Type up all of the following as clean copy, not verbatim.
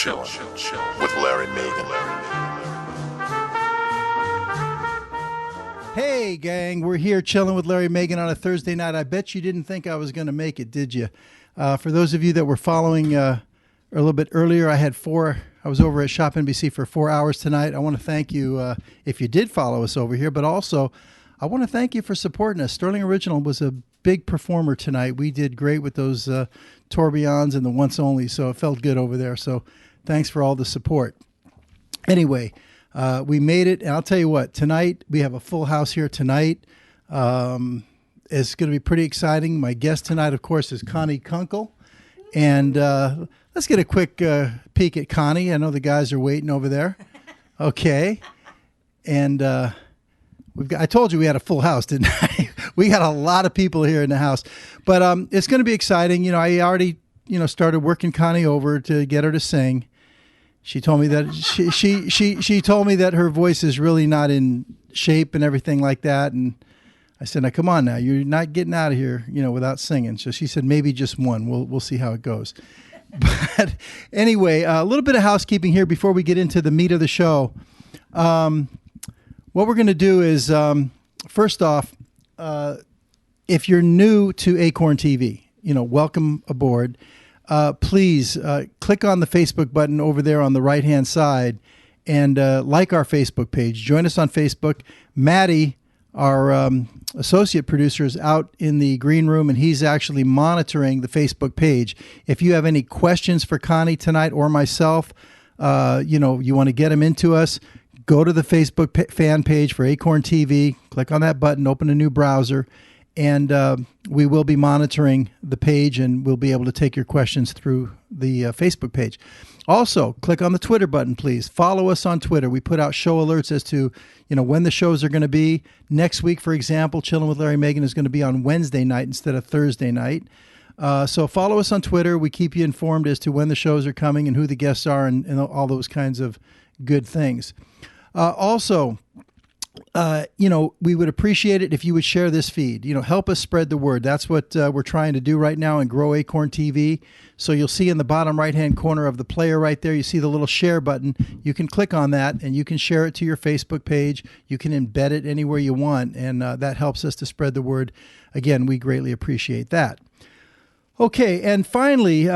Chill with Larry Megan. Hey, gang, we're here chilling with Larry Megan on a Thursday night. I bet you didn't think I was going to make it, did you? For those of you that were following a little bit earlier, I was over at Shop NBC for 4 hours tonight. I want to thank you if you did follow us over here, but also I want to thank you for supporting us. Sterling Original was a big performer tonight. We did great with those tourbillons and the once only, so it felt good over there. So thanks for all the support. Anyway, we made it, and I'll tell you what, tonight we have a full house here tonight. It's going to be pretty exciting. My guest tonight, of course, is Connie Kunkle. And let's get a quick peek at Connie. I know the guys are waiting over there. Okay. And I told you we had a full house, didn't I? We got a lot of people here in the house. But it's going to be exciting. You know, I already, started working Connie over to get her to sing. She told me that she told me that her voice is really not in shape and everything like that. And I said, now, come on now, you're not getting out of here, without singing. So she said, maybe just one. We'll see how it goes. But anyway, a little bit of housekeeping here before we get into the meat of the show. What we're going to do is, first off, if you're new to Acorn TV, welcome aboard. Please click on the Facebook button over there on the right-hand side and like our Facebook page. Join us on Facebook. Maddie, our associate producer, is out in the green room, and he's actually monitoring the Facebook page. If you have any questions for Connie tonight or myself, you want to get them into us, go to the Facebook fan page for Acorn TV, click on that button, open a new browser, and we will be monitoring the page, and we'll be able to take your questions through the Facebook page. Also, click on the Twitter button, please. Follow us on Twitter. We put out show alerts as to, when the shows are going to be. Next week, for example, Chilling with Larry Megan is going to be on Wednesday night instead of Thursday night. So follow us on Twitter. We keep you informed as to when the shows are coming and who the guests are and all those kinds of good things. Also, we would appreciate it if you would share this feed. Help us spread the word. That's what we're trying to do right now and grow Acorn TV. So you'll see in the bottom right-hand corner of the player right there, you see the little share button. You can click on that, and you can share it to your Facebook page. You can embed it anywhere you want, and that helps us to spread the word. Again, we greatly appreciate that. Okay, and finally,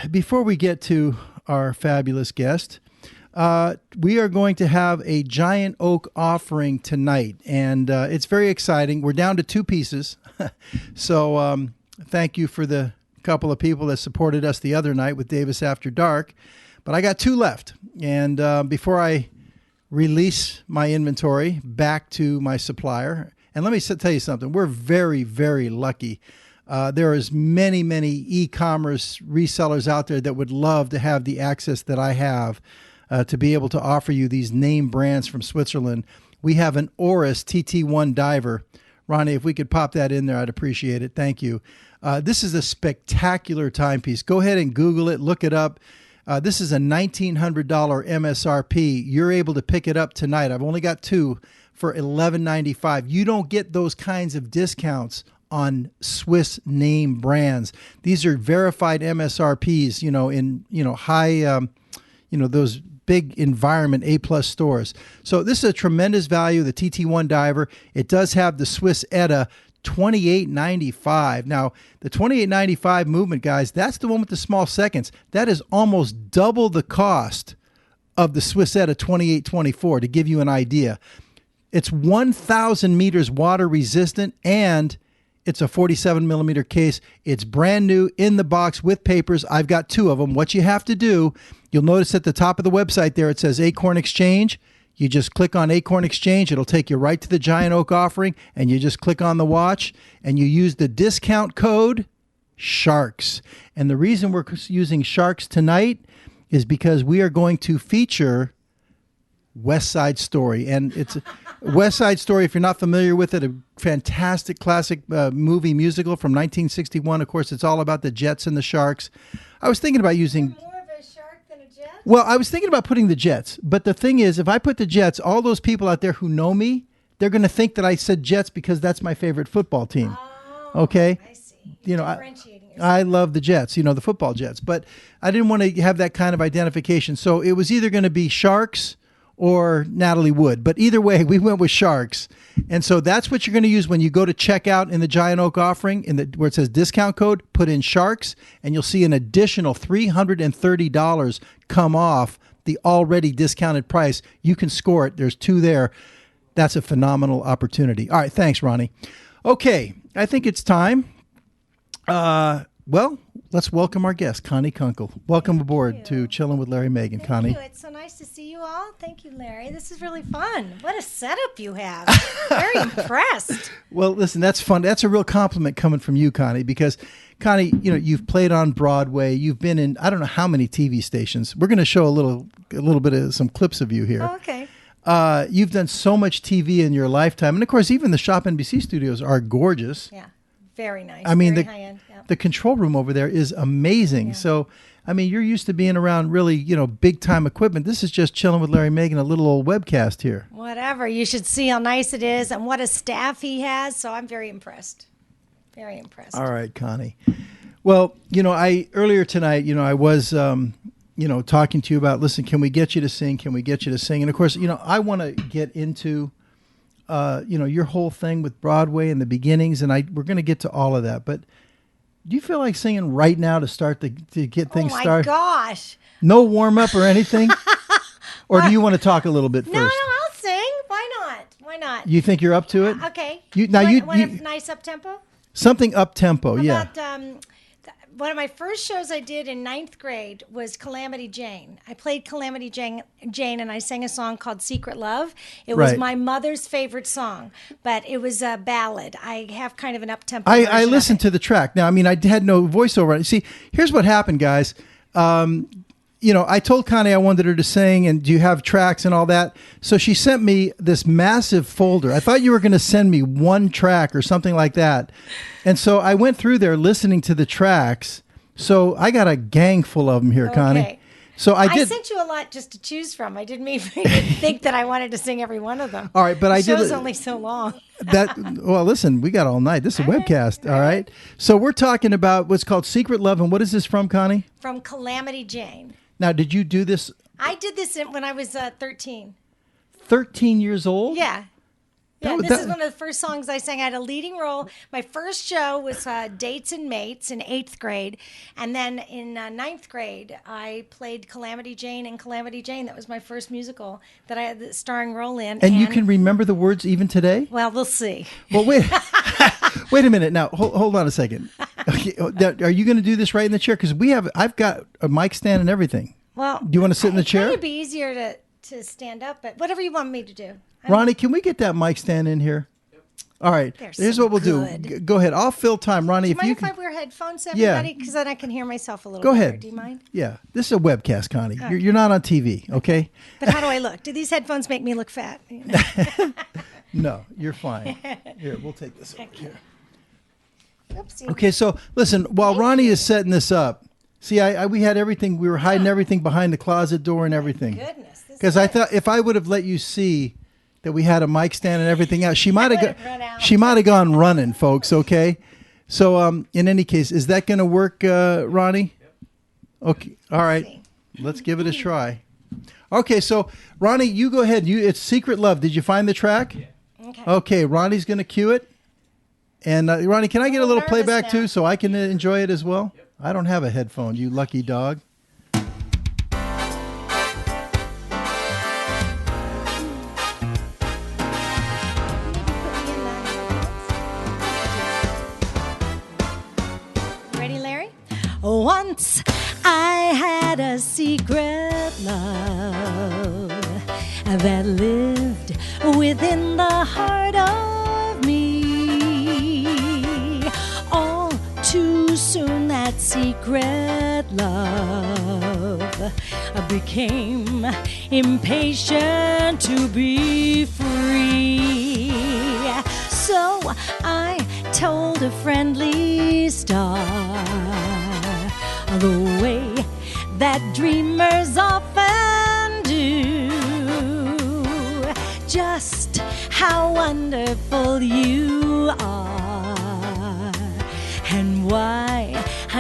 before we get to our fabulous guest, we are going to have a giant oak offering tonight, and it's very exciting. We're down to 2 pieces, so thank you for the couple of people that supported us the other night with Davis After Dark, but I got 2 left, and before I release my inventory back to my supplier, and let me tell you something, we're very, very lucky. There is many, many e-commerce resellers out there that would love to have the access that I have to be able to offer you these name brands from Switzerland. We have an Oris TT1 diver. Ronnie, if we could pop that in there, I'd appreciate it. Thank you. This is a spectacular timepiece. Go ahead and Google it. Look it up. This is a $1,900 MSRP. You're able to pick it up tonight. I've only got 2 for $11.95. You don't get those kinds of discounts on Swiss name brands. These are verified MSRPs, in high, those big environment A+ stores. So this is a tremendous value, the TT1 diver. It does have the Swiss ETA $28.95. Now, the $28.95 movement, guys, that's the one with the small seconds. That is almost double the cost of the Swiss ETA $28.24, to give you an idea. It's 1,000 meters water resistant, and it's a 47 millimeter case. It's brand new in the box with papers. I've got 2 of them. What you have to do, you'll notice at the top of the website there, it says Acorn Exchange. You just click on Acorn Exchange. It'll take you right to the Giant Oak offering, and you just click on the watch, and you use the discount code SHARKS. And the reason we're using SHARKS tonight is because we are going to feature West Side Story. And it's West Side Story, if you're not familiar with it, a fantastic classic movie musical from 1961. Of course, it's all about the Jets and the Sharks. I was thinking about using... Well, I was thinking about putting the Jets, but the thing is, if I put the Jets, all those people out there who know me, they're going to think that I said Jets because that's my favorite football team. Oh, okay? I see. Differentiating I love the Jets, the football Jets. But I didn't want to have that kind of identification. So it was either going to be Sharks or Natalie Wood. But either way, we went with Sharks. And so that's what you're going to use when you go to checkout in the Giant Oak offering, where it says discount code, put in Sharks, and you'll see an additional $330 come off the already discounted price. You can score it. There's 2 there. That's a phenomenal opportunity. All right. Thanks, Ronnie. Okay. I think it's time. Well, let's welcome our guest, Connie Kunkle. Welcome aboard to Chillin' with Larry Megan. Connie. Thank you. It's so nice to see you all. Thank you, Larry. This is really fun. What a setup you have. Very impressed. Well, listen, that's fun. That's a real compliment coming from you, Connie, because Connie, you've played on Broadway. You've been in, I don't know how many TV stations. We're going to show a little bit of some clips of you here. Oh, okay. You've done so much TV in your lifetime. And of course, even the Shop NBC studios are gorgeous. Yeah. Very nice. I mean, very high-end. Yep. The control room over there is amazing. Yeah. So, I mean, you're used to being around really, big time equipment. This is just Chilling with Larry Megan, a little old webcast here. Whatever. You should see how nice it is and what a staff he has. So I'm very impressed. Very impressed. All right, Connie. Well, earlier tonight, I was, talking to you about, listen, can we get you to sing? Can we get you to sing? And of course, I want to get into your whole thing with Broadway and the beginnings, and we're going to get to all of that. But do you feel like singing right now to start to get things started? Oh my gosh! No warm up or anything, or do you want to talk a little bit first? No, I'll sing. Why not? Why not? You think you're up to it? Okay. You want a nice up tempo? Something up tempo, yeah. One of my first shows I did in 9th grade was Calamity Jane. I played Calamity Jane and I sang a song called Secret Love. It was my mother's favorite song, but it was a ballad. I have kind of an up-tempo version I listened to the track. Now, I mean, I had no voiceover on it. See, here's what happened, guys. I told Connie I wanted her to sing, and do you have tracks and all that? So she sent me this massive folder. I thought you were going to send me one track or something like that. And so I went through there listening to the tracks. So I got a gang full of them here, Connie. So I sent you a lot just to choose from. I didn't mean for you to think that I wanted to sing every one of them. All right, but the show's only so long. Well, listen, we got all night. This is a webcast, all right? So we're talking about what's called Secret Love. And what is this from, Connie? From Calamity Jane. Now, did you do this? I did this when I was 13. 13 years old? Yeah. This is one of the first songs I sang. I had a leading role. My first show was Dates and Mates in 8th grade. And then in 9th grade, I played Calamity Jane in Calamity Jane. That was my first musical that I had the starring role in. And you can remember the words even today? Well, we'll see. Well, wait. Wait a minute. Now, hold on a second. Okay, are you going to do this right in the chair? Because I've got a mic stand and everything. Well, do you want to sit in the chair? It would be easier to stand up, but whatever you want me to do. Ronnie, can we get that mic stand in here? Yep. All right. Here's what we'll do. Go ahead. I'll fill time. Ronnie, do you mind if I wear headphones, everybody? Because then I can hear myself a little better. Go ahead. Do you mind? Yeah. This is a webcast, Connie. Okay. You're not on TV, okay? But how do I look? Do these headphones make me look fat? No, you're fine. Here, we'll take this over here. Oopsie. Okay, so listen, while Ronnie is setting this up, see, we had everything. We were hiding everything behind the closet door and everything. Goodness. Because I thought if I would have let you see that we had a mic stand and everything else, she might have gone running, folks. Okay, so in any case, is that going to work, Ronnie? Yep. Okay, all right. Let's give it a try. Okay, so Ronnie, you go ahead. It's Secret Love. Did you find the track? Yeah. Okay, Ronnie's going to cue it. And Ronnie, can I get a little playback too, so I can enjoy it as well? Yep. I don't have a headphone, you lucky dog. Ready, Larry? Once I had a secret love that lived within the heart of me. All too soon that secret love became impatient to be free. So I told a friendly star the way that dreamers often do, just how wonderful you are and why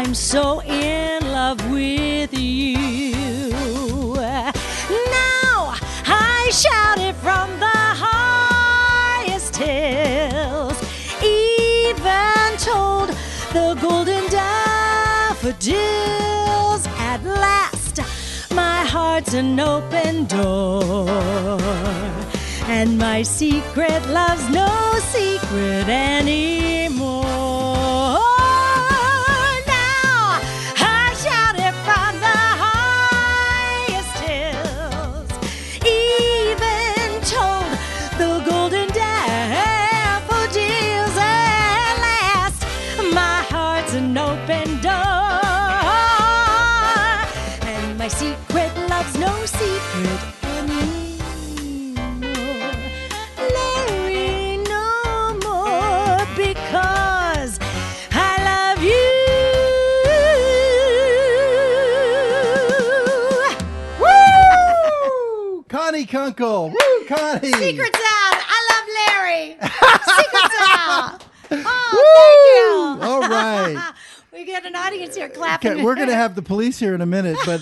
I'm so in love with you. Now I shout it from the highest hills, even told the golden daffodils. At last, my heart's an open door, and my secret love's no secret anymore. Now I shout it from the highest hills, even told the golden daffodils. At last, my heart's an open door, and my secret love's no secret anymore. Larry, no more, because I love you. Woo! Connie Kunkle. Woo, Connie. Secrets out. I love Larry. Secrets out. Oh, thank you. All right. We got an audience here clapping. Okay, we're going to have the police here in a minute, but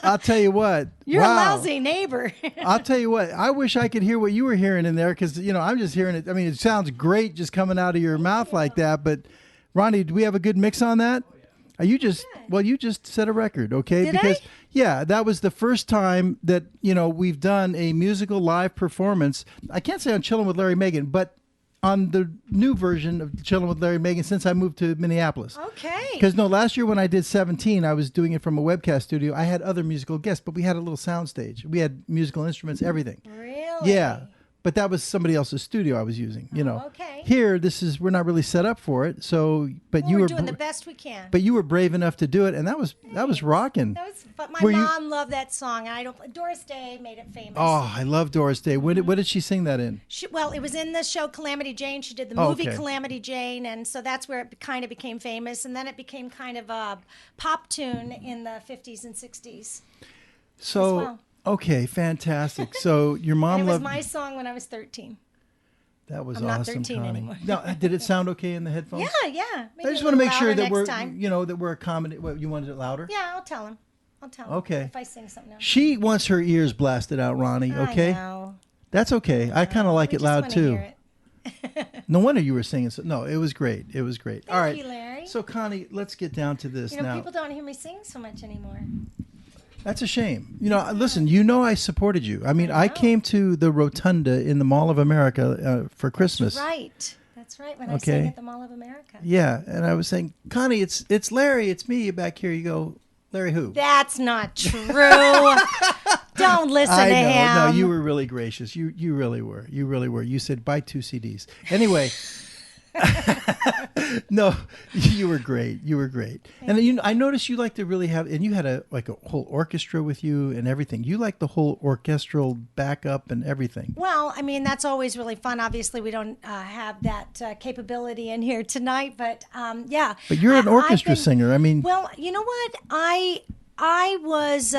I'll tell you what. You're wow. a lousy neighbor. I'll tell you what. I wish I could hear what you were hearing in there because, I'm just hearing it. I mean, it sounds great just coming out of your mouth like that. But, Ronnie, do we have a good mix on that? Are you just, well, you just set a record, okay? Did because, I? yeah, that was the first time that, we've done a musical live performance. I can't say on Chillin' with Larry Megan, but on the new version of Chillin' with Larry Megan since I moved to Minneapolis. Okay. Because last year when I did 17, I was doing it from a webcast studio. I had other musical guests, but we had a little sound stage. We had musical instruments, everything. Really? Yeah. But that was somebody else's studio I was using, okay. Here, we're not really set up for it. So, but you We're were doing the best we can. But you were brave enough to do it, and that was rocking. But my Were you- mom loved that song. Doris Day made it famous. Oh, I love Doris Day. What did she sing that in? Well, it was in the show Calamity Jane. She did the Oh, movie okay. Calamity Jane, and so that's where it kind of became famous. And then it became kind of a pop tune in the 50s and 60s. So, well. okay, fantastic. So your mom And it was loved my song when I was 13. that was I'm not awesome, 13 Connie. anymore. Now, did it sound okay in the headphones? Yeah. Maybe I just a want to little make sure louder that next time. that we're accommodating. What, you wanted it louder? Yeah, I'll tell him. Okay. If I sing something else. She wants her ears blasted out, Ronnie. Okay, I know. that's okay. I kind of like We it just loud wanna too. hear it. No wonder you were singing. No, it was great. It was great. All right, you, Larry. So Connie, let's get down to this now. People don't hear me sing so much anymore. That's a shame. Listen, I supported you. I mean, I know. came to the Rotunda in the Mall of America for Christmas. That's right. When I sang at the Mall of America. Yeah, and I was saying, Connie, it's Larry, it's me back here. You go, Larry who? That's not true. Don't listen I to know. him. No, you were really gracious. You really were. You really were. You said buy 2 CDs. Anyway. No, you were great. You were great. And I noticed you like to really have, and you had a whole orchestra with you and everything. You like the whole orchestral backup and everything. Well, I mean, that's always really fun. Obviously, we don't have that capability in here tonight, but yeah. But you're an orchestra singer. I mean, well, you know what? I was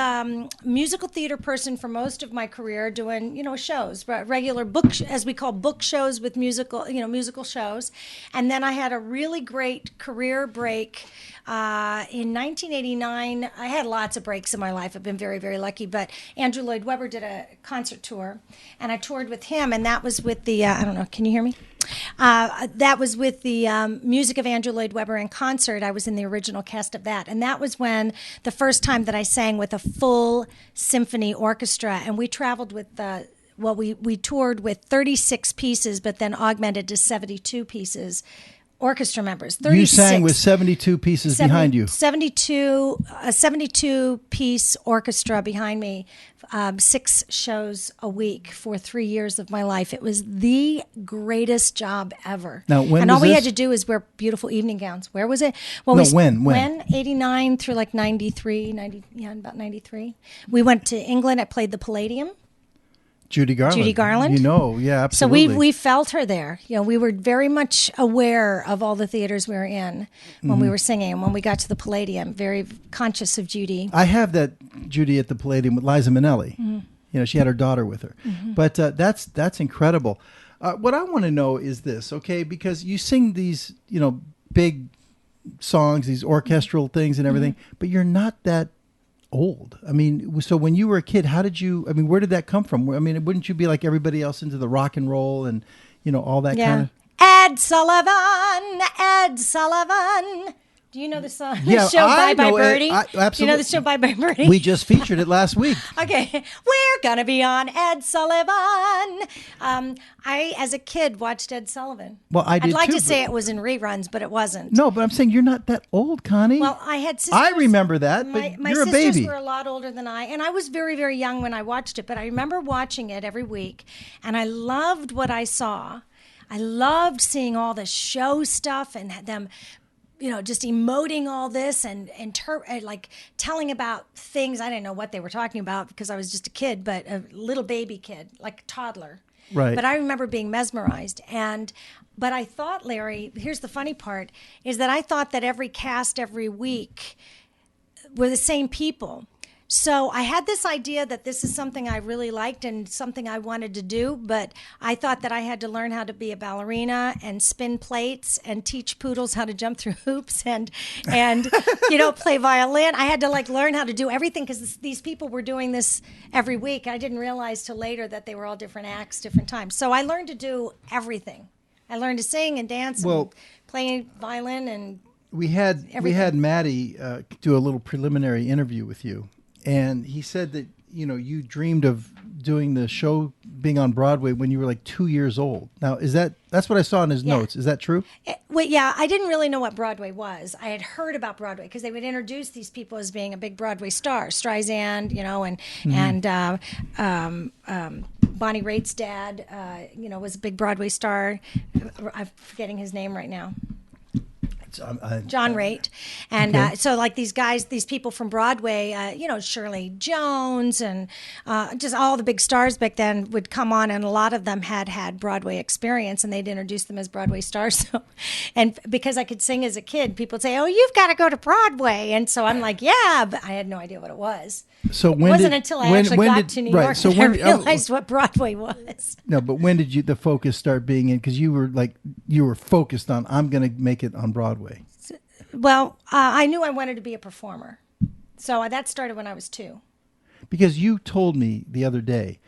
musical theater person for most of my career, doing shows, regular as we call book shows with musical shows, and then I had a really great career break in 1989. I had lots of breaks in my life. I've been very, very lucky. But Andrew Lloyd Webber did a concert tour, and I toured with him, and that was with the I don't know. Can you hear me? That was with the music of Andrew Lloyd Webber in concert. I was in the original cast of that. And that was when the first time that I sang with a full symphony orchestra. And we traveled with, we toured with 36 pieces, but then augmented to 72 pieces. Orchestra members, 36. You sang with 72 pieces behind you. 72-piece orchestra behind me, 6 shows a week for 3 years of my life. It was the greatest job ever. Now, when and was all we this? had to do is wear beautiful evening gowns. Where was it? Well, when? 89 through like 93, about 93. We went to England. I played the Palladium. Judy Garland. Yeah, absolutely. So we felt her there. We were very much aware of all the theaters we were in when we were singing. And when we got to the Palladium, very conscious of Judy. I have that Judy at the Palladium with Liza Minnelli. Mm-hmm. She had her daughter with her. Mm-hmm. But that's incredible. What I want to know is this, okay? Because you sing these, big, songs, these orchestral things and everything, but you're not that old. I mean, so when you were a kid, where did that come from? I mean, wouldn't you be like everybody else into the rock and roll and, all that kind of... Ed Sullivan, Ed Sullivan. Do you know the song? Yeah, the show I Bye know Bye Birdie? Absolutely. Do you know the show Bye Bye Birdie? We just featured it last week. Okay. We're going to be on Ed Sullivan. I, as a kid, watched Ed Sullivan. Well, I did I'd like too, to say it was in reruns, but it wasn't. No, but I'm saying you're not that old, Connie. Well, I had sisters. I remember that, but my you're a sisters baby. were a lot older than I, and I was very, very young when I watched it, but I remember watching it every week, and I loved what I saw. I loved seeing all the show stuff and them, just emoting all this and like telling about things. I didn't know what they were talking about because I was just a kid, but a little baby kid, like a toddler. Right. But I remember being mesmerized. But I thought, Larry, here's the funny part, is that I thought that every cast every week were the same people. So I had this idea that this is something I really liked and something I wanted to do, but I thought that I had to learn how to be a ballerina and spin plates and teach poodles how to jump through hoops and play violin. I had to learn how to do everything because these people were doing this every week. I didn't realize till later that they were all different acts, different times. So I learned to do everything. I learned to sing and dance and play violin and we had Maddie do a little preliminary interview with you. And he said that, you dreamed of doing the show being on Broadway when you were like 2 years old. Now, that's what I saw in his notes. Is that true? I didn't really know what Broadway was. I had heard about Broadway because they would introduce these people as being a big Broadway star. Streisand, and Bonnie Raitt's dad, was a big Broadway star. I'm forgetting his name right now. John Raitt. And so these guys, these people from Broadway, Shirley Jones and just all the big stars back then would come on, and a lot of them had Broadway experience, and they'd introduce them as Broadway stars. So, and because I could sing as a kid, people would say, "Oh, you've got to go to Broadway." And so I'm like, "Yeah," but I had no idea what it was. So it wasn't until I actually got to New York that I realized what Broadway was. No, but when did the focus start being in? Because you were focused on, I'm going to make it on Broadway. Well, I knew I wanted to be a performer. So that started when I was 2. Because you told me the other day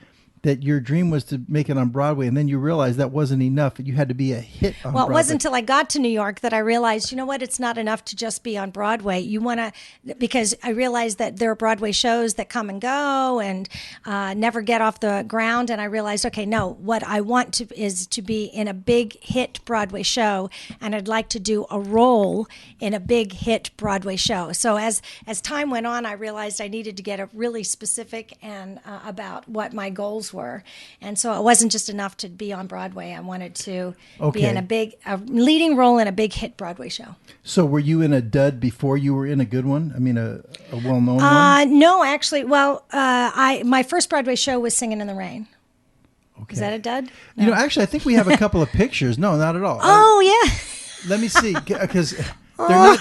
that your dream was to make it on Broadway, and then you realized that wasn't enough. You had to be a hit on Broadway. Well, it wasn't until I got to New York that I realized, it's not enough to just be on Broadway. You want to, because I realized that there are Broadway shows that come and go and never get off the ground. And I realized, okay, no, what I want is to be in a big hit Broadway show, and I'd like to do a role in a big hit Broadway show. So as time went on, I realized I needed to get really specific and about what my goals were. And so it wasn't just enough to be on Broadway. I wanted to be in a leading role in a big hit Broadway show. So were you in a dud before you were in a good one? I mean, a well-known one? No, actually. Well, my first Broadway show was Singing in the Rain. Okay. Is that a dud? No. Actually, I think we have a couple of pictures. No, not at all. Oh, yeah. Let me see, because...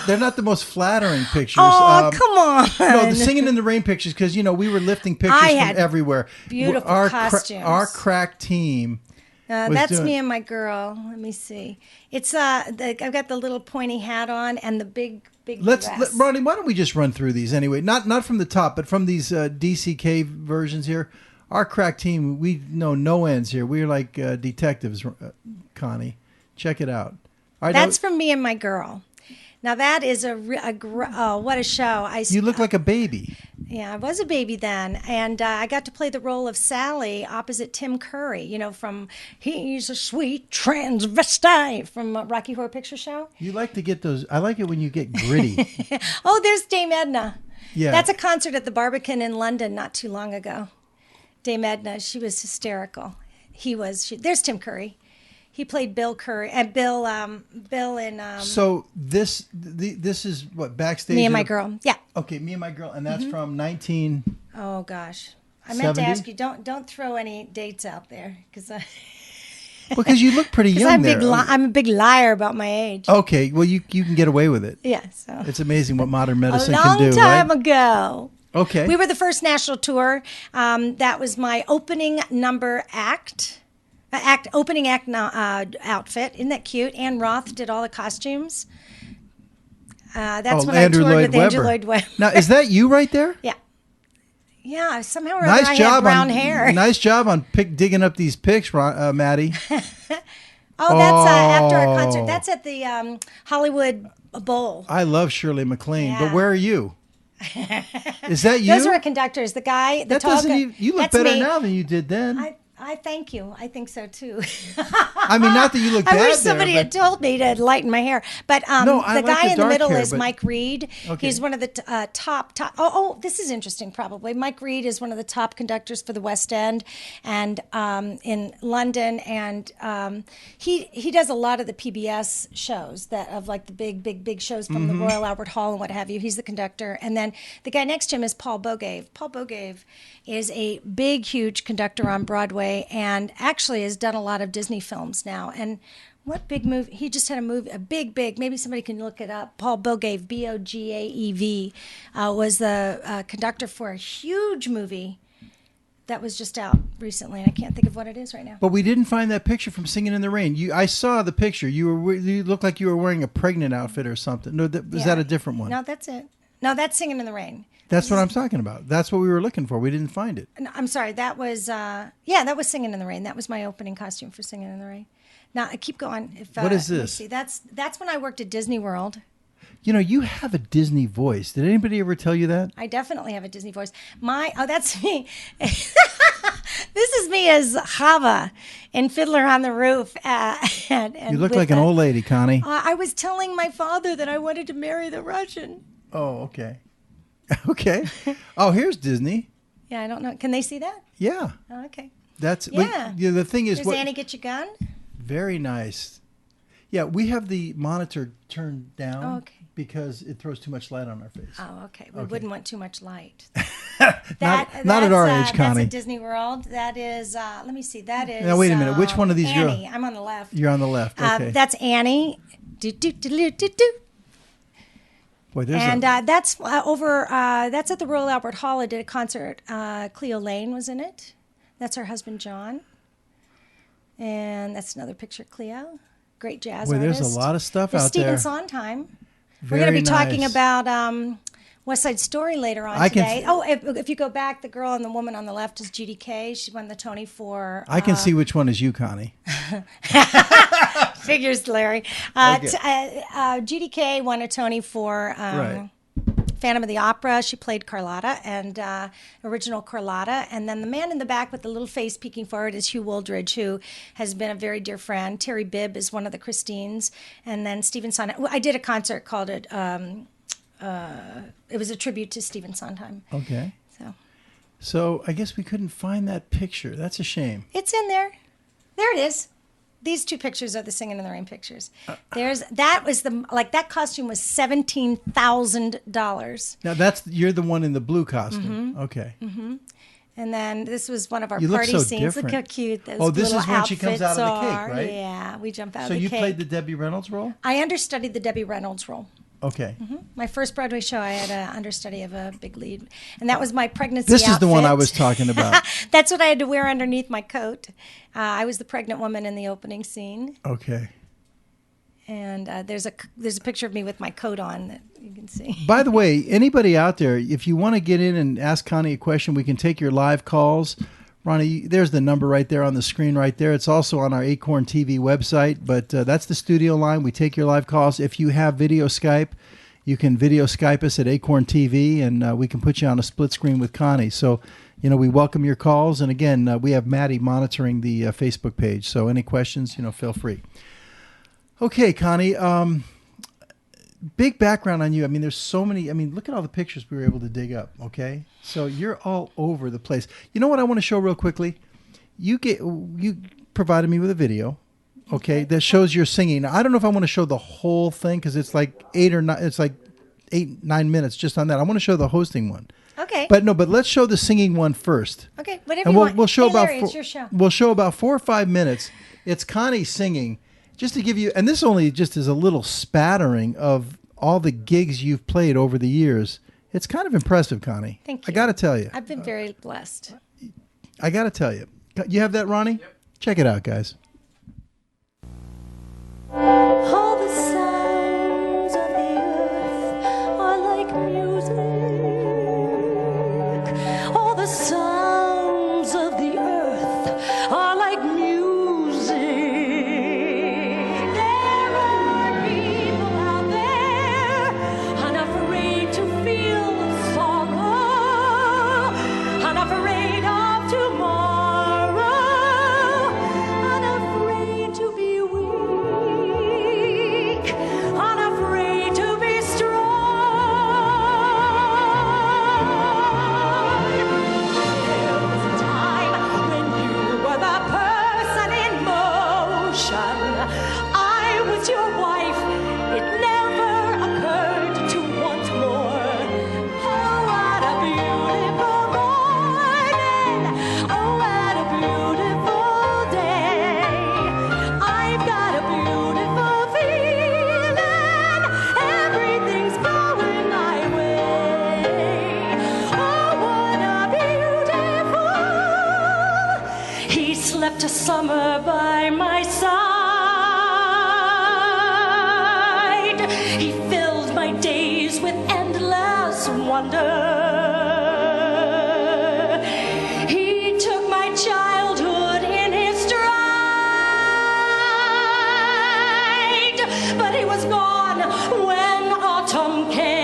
They're not the most flattering pictures. Oh, come on. No, the Singing in the Rain pictures, because, we were lifting pictures from everywhere. Beautiful costumes. Our crack team. That's me and my girl. Let me see. It's I've got the little pointy hat on and the big dress. Ronnie, why don't we just run through these anyway? Not from the top, but from these DCK versions here. Our crack team, we know no ends here. We're like detectives, Connie. Check it out. All right, that's from me and my girl. Now that is what a show! You look like a baby. Yeah, I was a baby then, and I got to play the role of Sally opposite Tim Curry. From He's a Sweet Transvestite from Rocky Horror Picture Show. You like to get those? I like it when you get gritty. Oh, there's Dame Edna. Yeah, that's a concert at the Barbican in London not too long ago. Dame Edna, she was hysterical. There's Tim Curry. He played Bill Curry and Bill in. So this is what, backstage? Me and My Girl. Yeah. Okay, Me and My Girl, and that's from 19. Oh gosh, I meant to ask you. Don't throw any dates out there because you look pretty young there. I'm a big liar about my age. Okay, well you can get away with it. Yeah. So it's amazing what modern medicine can do. A long time ago. Okay. We were the first national tour. That was my opening number opening act outfit. Isn't that cute? Ann Roth did all the costumes. That's when Andrew I toured Lloyd with Andrew Webber. Lloyd Webber. Now, is that you right there? Yeah. Yeah, somehow or other I have brown hair. Nice job on digging up these pics, Maddie. That's after our concert. That's at the Hollywood Bowl. I love Shirley MacLaine, Yeah. but where are you? Is that you? Those are conductors. The guy, the that tall doesn't guy. even, you look That's better me. now than you did then. I thank you. I think so too. I mean, not that you look bad I wish there, somebody had told me to lighten my hair. But No, I the like guy the in the dark middle hair, is but- Mike Reed. Okay. He's one of the top. Oh, this is interesting. Probably Mike Reed is one of the top conductors for the West End and in London, and he does a lot of the PBS shows that of like the big shows from the Royal Albert Hall and what have you. He's the conductor, and then the guy next to him is Paul Bogave. Paul Bogave is a big, huge conductor on Broadway and actually has done a lot of Disney films now. And what big movie? He just had a movie, a big, maybe somebody can look it up. Paul Bogave, Bogaev, was the conductor for a huge movie that was just out recently. And I can't think of what it is right now. But we didn't find that picture from Singing in the Rain. I saw the picture. You looked like you were wearing a pregnant outfit or something. No, was that a different one? No, that's it. No, that's Singing in the Rain. That's what I'm talking about. That's what we were looking for. We didn't find it. No, I'm sorry. That was that was Singing in the Rain. That was my opening costume for Singing in the Rain. Now I keep going. What is let me this? see. That's when I worked at Disney World. You know, you have a Disney voice. Did anybody ever tell you that? I definitely have a Disney voice. That's me. This is me as Chava in Fiddler on the Roof. And You look like an old lady, Connie. I was telling my father that I wanted to marry the Russian. Oh, okay. Okay. Oh, here's Disney. Yeah, I don't know. Can they see that? Yeah. Oh, okay. That's Yeah. The thing is, Does Annie get your gun? very nice. Yeah, we have the monitor turned down Okay. because it throws too much light on our face. Oh, okay. We wouldn't want too much light. Not at our age, Connie. That's at Disney World. That is, let me see. That is. Now, wait a minute. Which one of these Annie. I'm on the left. You're on the left. Okay. That's Annie. Do, do, do, do, do, do. Boy, there's And that's over. That's at the Royal Albert Hall. I did a concert. Cleo Lane was in it. That's her husband John. And that's another picture of Cleo. Great jazz Boy, artist. there's a lot of stuff There's out Stephen there. Sondheim. We're Very going to be talking nice. about West Side Story later on today. If you go back, the girl and the woman on the left is Judy Kay. She won the Tony for. I can see which one is you, Connie. Figures, Larry. Judy Kay won a Tony for Right. Phantom of the Opera. She played Carlotta and original Carlotta. And then the man in the back with the little face peeking forward is Hugh Wooldridge, who has been a very dear friend. Terry Bibb is one of the Christines. And then Stephen Sondheim. I did a concert called it. It was a tribute to Stephen Sondheim. Okay. So I guess we couldn't find that picture. That's a shame. it's in there. There it is. These two pictures are the Singing in the Rain pictures. That costume was $17,000. Now you're the one in the blue costume. Okay. And then this was one of our You look party so scenes. different. Look how cute those Oh, this little is when she comes out outfits of the cake, are. right? Yeah, we jump out So of the you cake. played the Debbie Reynolds role? I understudied the Debbie Reynolds role. Okay. My first Broadway show, I had an understudy of a big lead. And that was my pregnancy This is the one I outfit. was talking about. That's what I had to wear underneath my coat. I was the pregnant woman in the opening scene. Okay. And there's a picture of me with my coat on that you can see. By the way, anybody out there, if you want to get in and ask Connie a question, we can take your live calls. Ronnie, there's the number right there on the screen right there. It's also on our Acorn TV website, but that's the studio line. We take your live calls. If you have video Skype, you can video Skype us at Acorn TV, and we can put you on a split screen with Connie. So, we welcome your calls. And again, we have Maddie monitoring the Facebook page. So any questions, feel free. Okay, Connie, big background on you. I mean, there's so many. I mean, look at all the pictures we were able to dig up, okay? So you're all over the place. You know what I want to show real quickly? You provided me with a video, okay, that shows your singing. Now, I don't know if I want to show the whole thing because it's like 8 or 9. It's like 8-9 minutes just on that. I want to show the hosting one. Okay. But let's show the singing one first. Okay, whatever And you want. we'll show Hey, about Larry, it's your show. We'll show about 4 or 5 minutes. It's Connie singing. Just to give you, and this only just is a little spattering of all the gigs you've played over the years. It's kind of impressive, Connie. Thank you. I got to tell you. I've been very blessed. I got to tell you. You have that, Ronnie? Yep. Check it out, guys. All the sounds of the earth music. All the sounds of the earth are like music. There are people out there unafraid to feel sorrow, unafraid of tomorrow, unafraid to be weak, unafraid to be strong. There was a time when you were the person in motion. I was your wife. It never occurred to want more. Oh, what a beautiful morning. Oh, what a beautiful day. I've got a beautiful feeling. Everything's going my way. Oh, what a beautiful. He slept a summer by my side. He filled my days with endless wonder. He took my childhood in his stride, but he was gone when autumn came.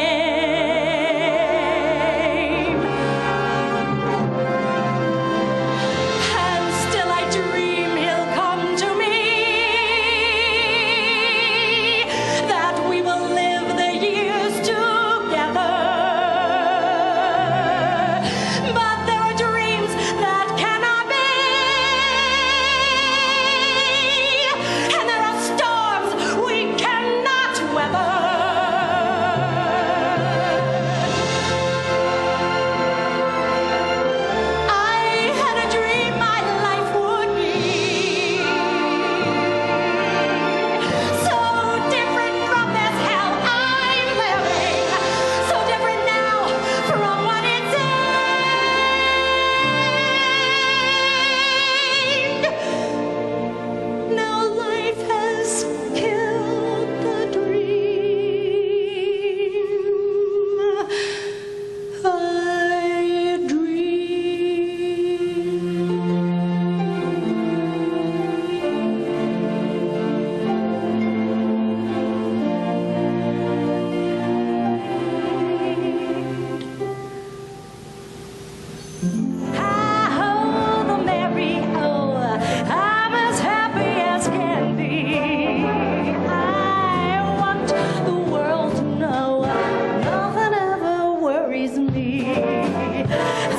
And still I dream he'll come to me, that we will live the years together. But there are dreams that cannot be, and there are storms we cannot weather. I had a dream my life would be so different from this hell I'm living, so different now from what it seemed. Now life has killed the dream I Oh, the merry, oh, I'm as happy as can be. I want the world to know nothing ever worries me.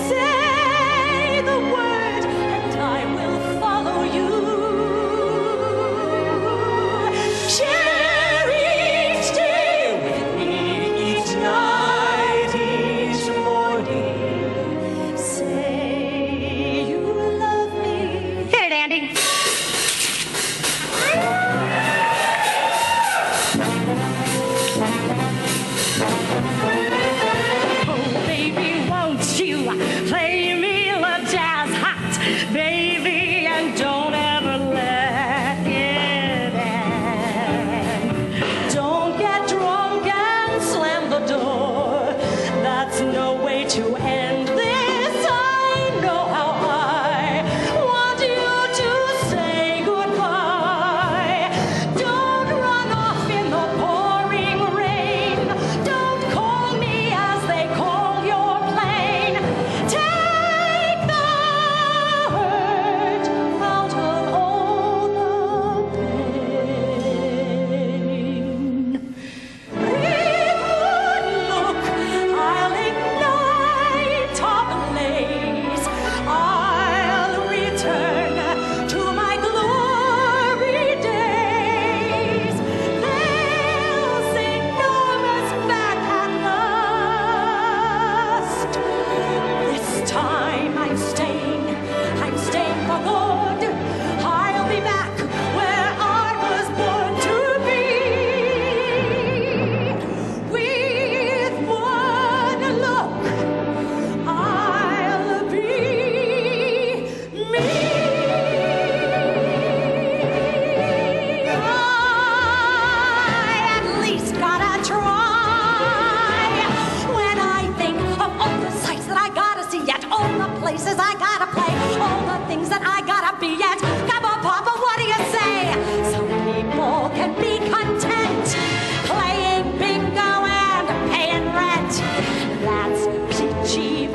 Say the word and I will follow you. Share each day with me, each night, each morning. Say you love me. Hit it, Andy. Oh, baby, won't you play me the jazz hot, baby, and don't ever let it end. Don't get drunk and slam the door. That's no way to end this. I know how I want you to say goodbye. Don't run off in the pouring rain. Don't call me as they call your plane. Take the hurt out of all the pain. With one look, I'll ignite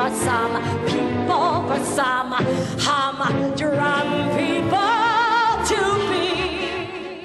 for some people, for some humdrum people to be.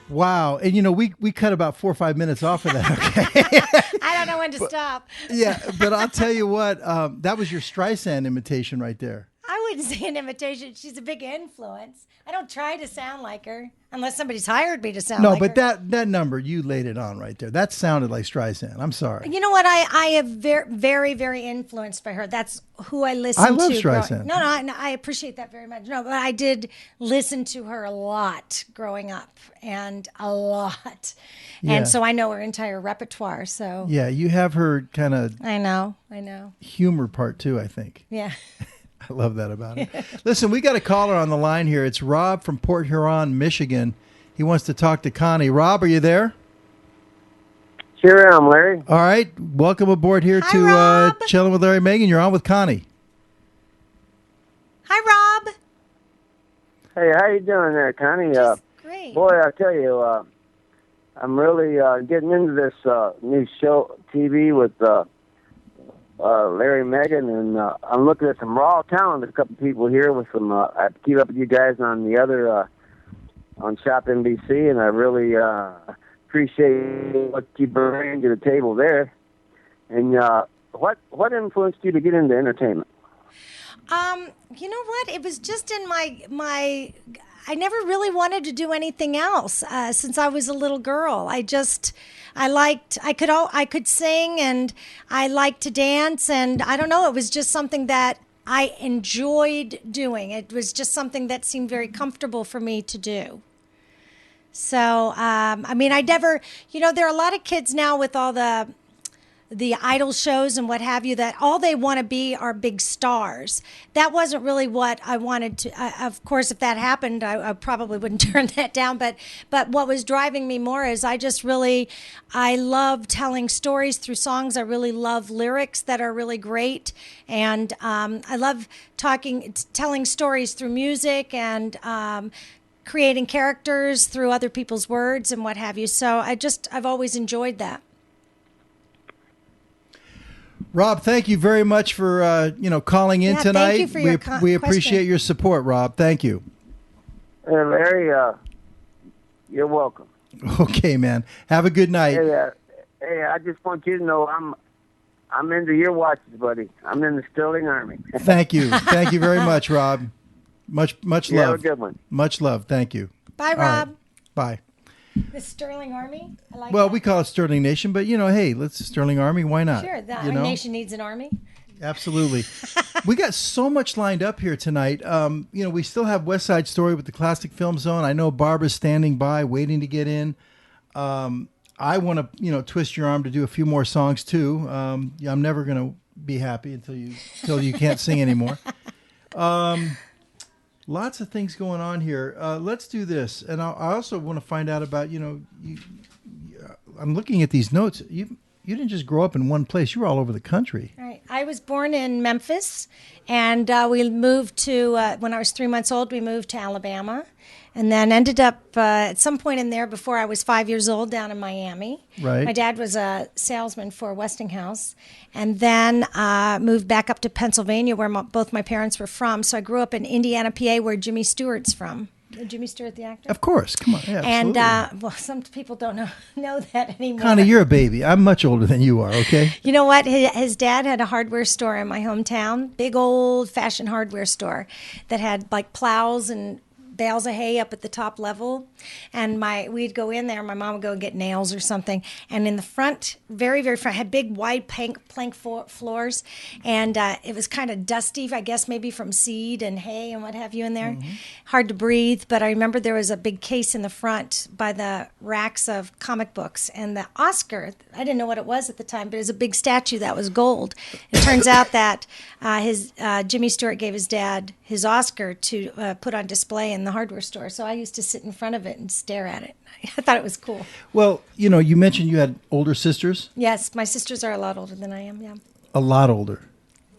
Wow. And, we cut about 4 or 5 minutes off of that, okay? I don't know when to stop. Yeah, but I'll tell you what, that was your Streisand imitation right there. I wouldn't say an imitation. She's a big influence. I don't try to sound like her unless somebody's hired me to sound like her. No, but that number, you laid it on right there. That sounded like Streisand. I'm sorry. You know what? I am very, very influenced by her. That's who I listen to. I love Streisand. No, I appreciate that very much. No, but I did listen to her a lot growing up, and a lot. Yeah. And so I know her entire repertoire. So Yeah, you have her kind of I know. humor part too, I think. Yeah. I love that about it. Listen, we got a caller on the line here. It's Rob from Port Huron, Michigan. He wants to talk to Connie. Rob, are you there? Sure am, Larry. All right. Welcome aboard here Hi, to Rob. Chilling with Larry and Megan. You're on with Connie. Hi, Rob. Hey, how you doing there, Connie? Just great. Boy, I tell you, I'm really getting into this new show, TV with Larry and Megan, and I'm looking at some raw talent. There's a couple people here with some. I keep up with you guys on the other on Shop NBC, and I really appreciate what you bring to the table there. And what influenced you to get into entertainment? You know what? It was just in my. I never really wanted to do anything else since I was a little girl. I could sing, and I liked to dance, and I don't know, it was just something that I enjoyed doing. It was just something that seemed very comfortable for me to do. So, I mean, I never, there are a lot of kids now with all the idol shows and what have you, that all they want to be are big stars. That wasn't really what I wanted to. Of course, if that happened, I probably wouldn't turn that down. But what was driving me more is I love telling stories through songs. I really love lyrics that are really great, and I love telling stories through music, and creating characters through other people's words and what have you. So I've always enjoyed that. Rob, thank you very much for calling in tonight. Thank you for your we appreciate question. your support, Rob. Thank you. Hey, Larry, you're welcome. Okay, man. Have a good night. Hey, I just want you to know I'm into your watches, buddy. I'm in the Sterling Army. Thank you. Thank you very much, Rob. Much love. You have a good one. Much love. Thank you. Bye, All right. Rob. Bye. The Sterling Army? I like Well, that. we call it Sterling Nation, but hey, let's Sterling Army. Why not? Sure, our nation needs an army. Absolutely. We got so much lined up here tonight. We still have West Side Story with the Classic Film Zone. I know Barbara's standing by, waiting to get in. I want to, twist your arm to do a few more songs too. I'm never going to be happy until you can't sing anymore. Lots of things going on here. Let's do this. And I also want to find out about, I'm looking at these notes. You didn't just grow up in one place. You were all over the country. Right. I was born in Memphis, and we moved to, when I was 3 months old, we moved to Alabama, and then ended up at some point in there before I was 5 years old down in Miami. Right. My dad was a salesman for Westinghouse, and then moved back up to Pennsylvania where both my parents were from. So I grew up in Indiana, PA, where Jimmy Stewart's from. Jimmy Stewart, the actor? Of course. Come on. Yeah, and, absolutely. some people don't know that anymore. Connie, you're a baby. I'm much older than you are, okay? You know what? His dad had a hardware store in my hometown, big old-fashioned hardware store that had like plows and bales of hay up at the top level, and we'd go in there. My mom would go and get nails or something, and in the front, very, very front, had big wide plank floors, and it was kind of dusty, I guess maybe from seed and hay and what have you in there. Mm-hmm. Hard to breathe, but I remember there was a big case in the front by the racks of comic books, and the Oscar, I didn't know what it was at the time, but it was a big statue that was gold. It turns out that Jimmy Stewart gave his dad his Oscar to put on display in the hardware store. So I used to sit in front of it and stare at it. I thought it was cool. Well, you mentioned you had older sisters. Yes, my sisters are a lot older than I am, yeah. A lot older.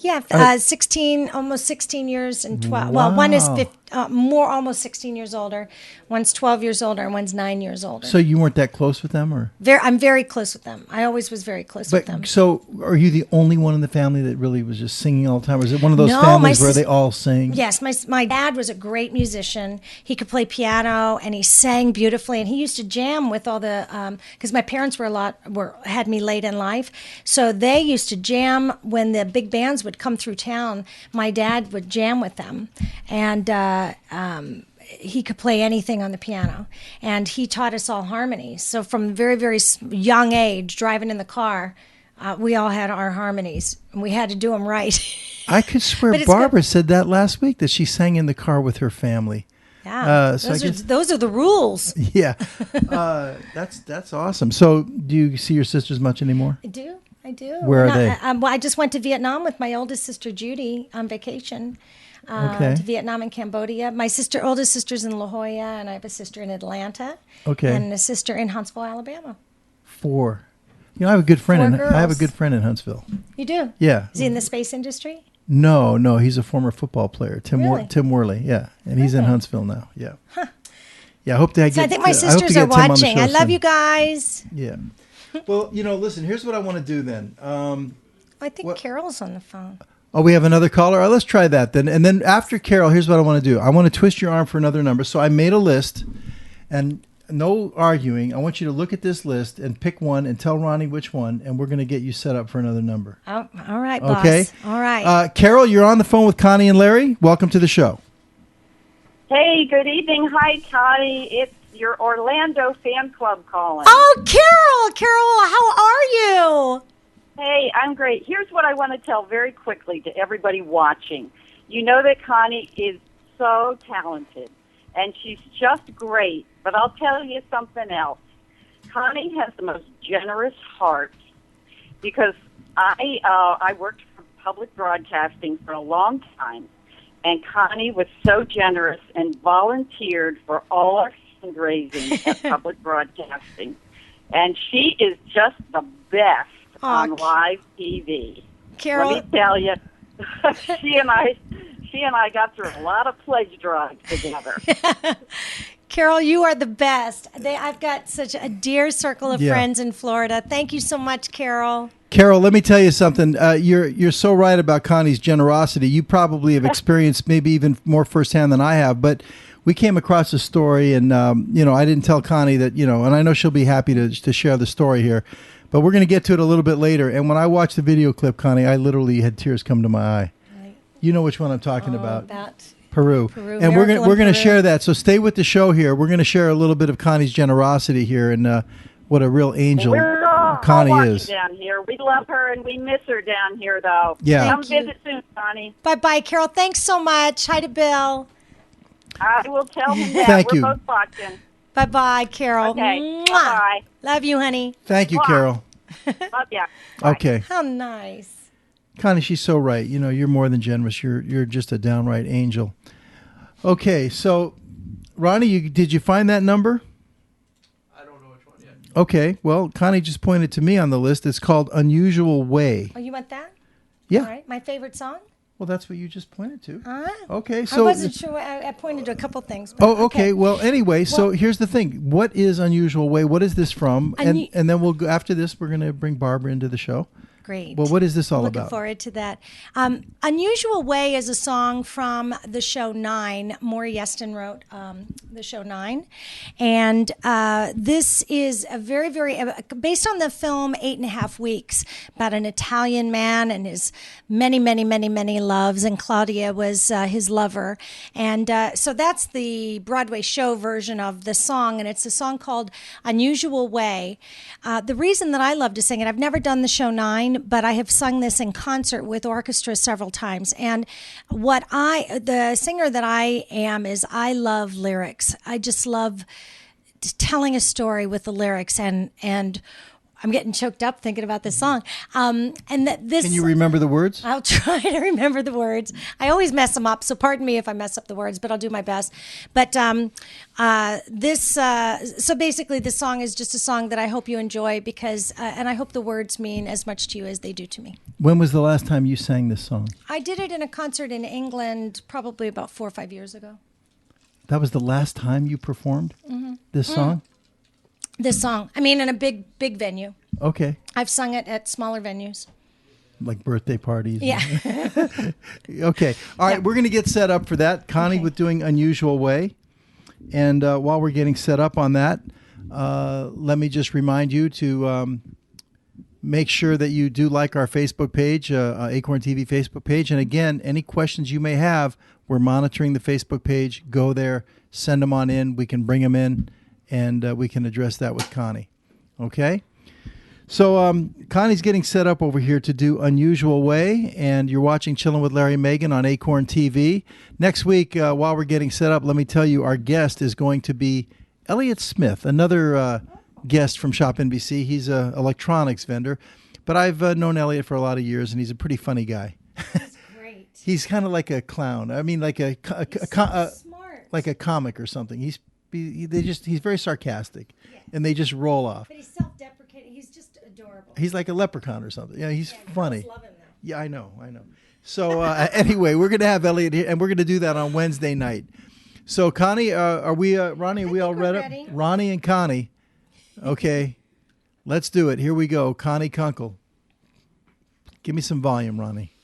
Yeah, 16, almost 16 years and 12. Wow. Well, one is almost 16 years older. One's 12 years older and one's 9 years older. So you weren't that close with them, or? I'm very close with them. I always was very close with them. So are you the only one in the family that really was just singing all the time? Or is it one of those No, families where they all sing? Yes, my dad was a great musician. He could play piano and he sang beautifully. And he used to jam with all the because my parents had me late in life, so they used to jam when the big bands would come through town. My dad would jam with them, and he could play anything on the piano, and he taught us all harmonies. So from very, very young age, driving in the car, we all had our harmonies, and we had to do them right. I could swear Barbara said that last week, that she sang in the car with her family. Yeah, those are the rules. Yeah, that's awesome. So do you see your sisters much anymore? I do. Where are they? Well, I just went to Vietnam with my oldest sister, Judy, on vacation. To Vietnam and Cambodia. My oldest sister's in La Jolla, and I have a sister in Atlanta. Okay. And a sister in Huntsville, Alabama. 4. You know, I have a good friend. I have a good friend in Huntsville. You do? Yeah. Is he in the space industry? No, he's a former football player, Tim Worley. Yeah, and he's in Huntsville now. Yeah. Huh. Yeah, I hope that. I think my sisters are watching. I love you guys. Yeah. Well, listen. Here's what I want to do then. I think Carol's on the phone. Oh, we have another caller? All right, let's try that then. And then after Carol, here's what I want to do. I want to twist your arm for another number. So I made a list, and no arguing. I want you to look at this list and pick one and tell Ronnie which one, and we're going to get you set up for another number. Oh, all right, boss. Okay? All right. Carol, you're on the phone with Connie and Larry. Welcome to the show. Hey, good evening. Hi, Connie. It's your Orlando fan club calling. Oh, Carol, how are you? Hey, I'm great. Here's what I want to tell very quickly to everybody watching. You know that Connie is so talented, and she's just great. But I'll tell you something else. Connie has the most generous heart, because I worked for public broadcasting for a long time, and Connie was so generous and volunteered for all our fundraising at public broadcasting. And she is just the best on live TV. Carol, let me tell you, she and I got through a lot of pledge drives together. Carol, you are the best. I've got such a dear circle of friends in Florida. Thank you so much, Carol. Carol, let me tell you something. You're so right about Connie's generosity. You probably have experienced maybe even more firsthand than I have, but we came across a story, and I didn't tell Connie that, and I know she'll be happy to share the story here, but we're going to get to it a little bit later. And when I watched the video clip, Connie, I literally had tears come to my eye. Right. You know which one I'm talking about. Peru. And we're going to share that. So stay with the show here. We're going to share a little bit of Connie's generosity here, and what a real angel Connie is. Down here. We love her, and we miss her down here, though. Yeah. Come visit soon, Connie. Bye-bye, Carol. Thanks so much. Hi to Bill. I will tell him that. Thank you. We're both watching. Bye-bye, Carol. Okay. Bye-bye. Love you, honey. Thank you, Carol. Love ya. Okay. How nice. Connie, she's so right. You're more than generous. You're just a downright angel. Okay, so Ronnie, did you find that number? I don't know which one yet. Okay, well, Connie just pointed to me on the list. It's called Unusual Way. Oh, you want that? Yeah. All right. My favorite song? Well, that's what you just pointed to. Okay, so I wasn't sure. I pointed to a couple things. But okay. Well, anyway, so here's the thing. What is Unusual Way? What is this from? And then we'll go after this. We're going to bring Barbara into the show. Great. Well, what is this all about? Looking forward to that. Unusual Way is a song from the show 9. Maury Yeston wrote the show 9. And this is a very, very, based on the film 8.5 Weeks, about an Italian man and his many, many, many, many loves. And Claudia was his lover. And so that's the Broadway show version of the song. And it's a song called Unusual Way. The reason that I love to sing it, I've never done the show 9, but I have sung this in concert with orchestra several times. And the singer that I am is I love lyrics. I just love telling a story with the lyrics, and I'm getting choked up thinking about this song. Can you remember the words? I'll try to remember the words. I always mess them up, so pardon me if I mess up the words, but I'll do my best. But so basically, this song is just a song that I hope you enjoy because, and I hope the words mean as much to you as they do to me. When was the last time you sang this song? I did it in a concert in England, probably about 4 or 5 years ago. That was the last time you performed this song? This song. I mean, in a big venue. Okay. I've sung it at smaller venues. Like birthday parties? Yeah. Okay. All right, we're going to get set up for that. Connie with doing Unusual Way. And while we're getting set up on that, let me just remind you to make sure that you do like our Facebook page, Acorn TV Facebook page. And again, any questions you may have, we're monitoring the Facebook page. Go there, send them on in. We can bring them in, and we can address that with Connie. Okay? So Connie's getting set up over here to do Unusual Way, and you're watching Chillin' with Larry and Megan on Acorn TV. Next week, while we're getting set up, let me tell you, our guest is going to be Elliott Smith, another guest from Shop NBC. He's an electronics vendor, but I've known Elliott for a lot of years, and he's a pretty funny guy. He's great. He's kind of like a clown. I mean, like Smart. like a comic or something. He's very sarcastic, and they just roll off. But he's self-deprecating. He's just adorable. He's like a leprechaun or something. Yeah, he's funny. Girls love him, though. Yeah, I know. So anyway, we're going to have Elliott here, and we're going to do that on Wednesday night. So Connie, are we, Ronnie, are we all ready? Ronnie and Connie. Okay, let's do it. Here we go. Connie Kunkle. Give me some volume, Ronnie.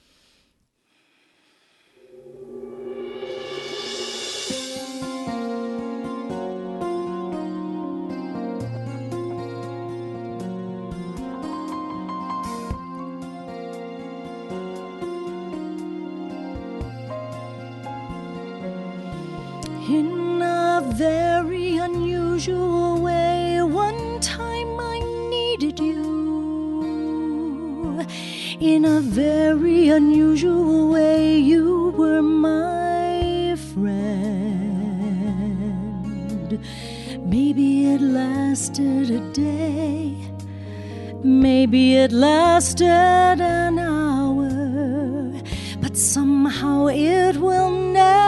In a very unusual way, one time I needed you. In a very unusual way, you were my friend. Maybe it lasted a day, maybe it lasted an hour, but somehow it will never.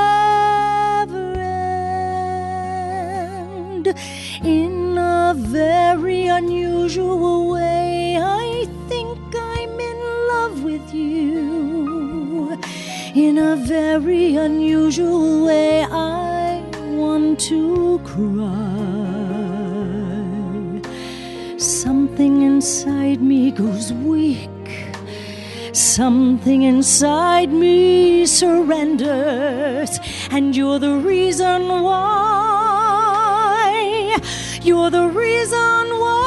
In a very unusual way, I think I'm in love with you. In a very unusual way, I want to cry. Something inside me goes weak. Something inside me surrenders, and you're the reason why. You're the reason why.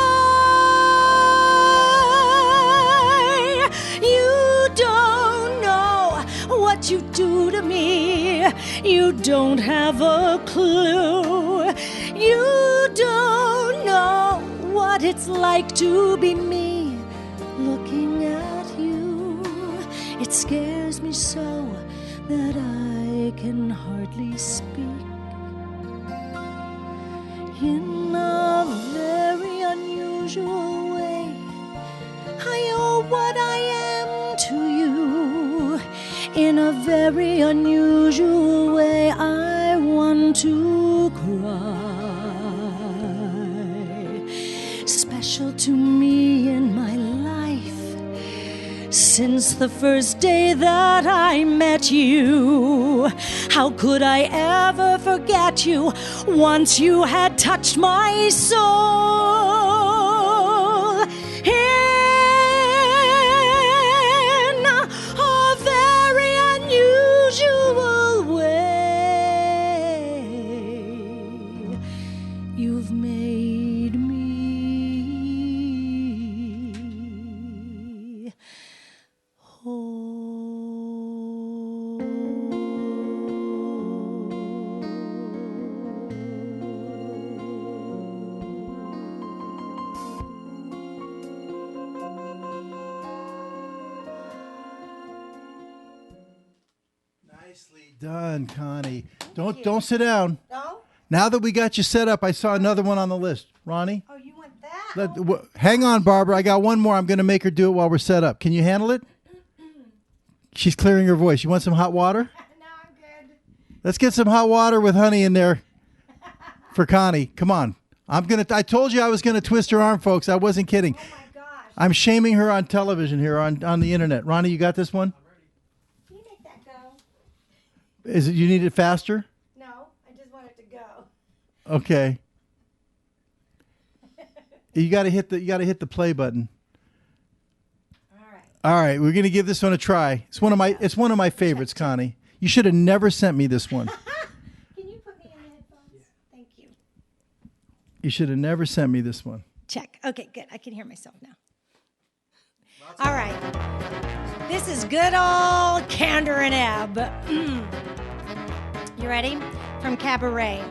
You don't know what you do to me. You don't have a clue. You don't know what it's like to be me looking at you. It scares me so that I can hardly speak. In a very unusual way, I owe what I am to you. In a very unusual way, I want to cry. Special to me in my life, since the first day that I met you. How could I ever forget you once you had touched my soul? In a very unusual way, you've made me whole. Nicely done, Connie. Don't sit down. No? Now that we got you set up, I saw another one on the list. Ronnie? Oh, you want that? Hang on, Barbara. I got one more. I'm going to make her do it while we're set up. Can you handle it? She's clearing her voice. You want some hot water? No, I'm good. Let's get some hot water with honey in there for Connie. Come on. I told you I was going to twist her arm, folks. I wasn't kidding. Oh, my gosh. I'm shaming her on television here on the internet. Ronnie, you got this one? Can you make that go? You need it faster? No, I just want it to Okay. You got to hit the play button. All right, we're gonna give this one a try. It's one of my favorites, Connie. You should have never sent me this one. Can you put me in the headphones? Thank you. You should have never sent me this one. Check. Okay, good. I can hear myself now. All right. This is good old Candor and Ebb. You ready? From Cabaret.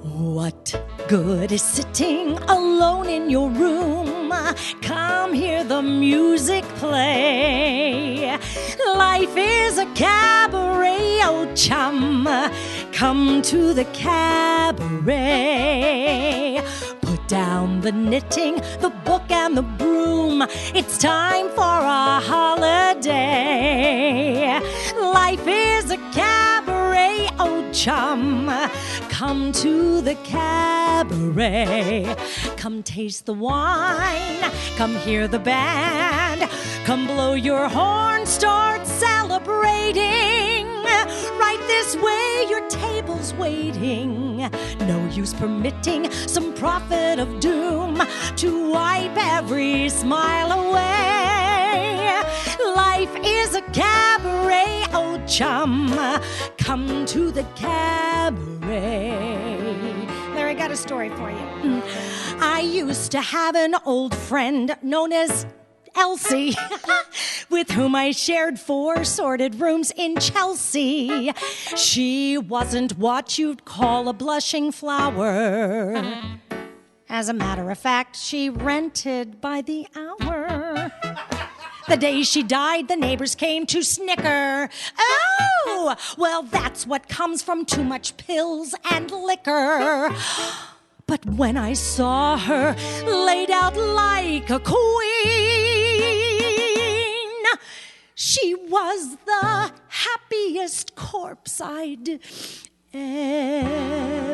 What good is sitting alone in your room? Come hear the music play. Life is a cabaret, oh chum. Come to the cabaret. Put down the knitting, the book and the broom. It's time for a holiday. Life is a cabaret, oh chum. Come to the cabaret. Come taste the wine. Come hear the band. Come blow your horn. Start celebrating. Right this way, your table's waiting. No use permitting some prophet of doom to wipe every smile away. Life is a cabaret, oh chum. Come to the cabaret. Larry, I got a story for you. I used to have an old friend known as Elsie, with whom I shared 4 sorted rooms in Chelsea. She wasn't what you'd call a blushing flower. As a matter of fact, she rented by the hour. The day she died, the neighbors came to snicker. Oh, well, that's what comes from too much pills and liquor. But when I saw her laid out like a queen, she was the happiest corpse I'd ever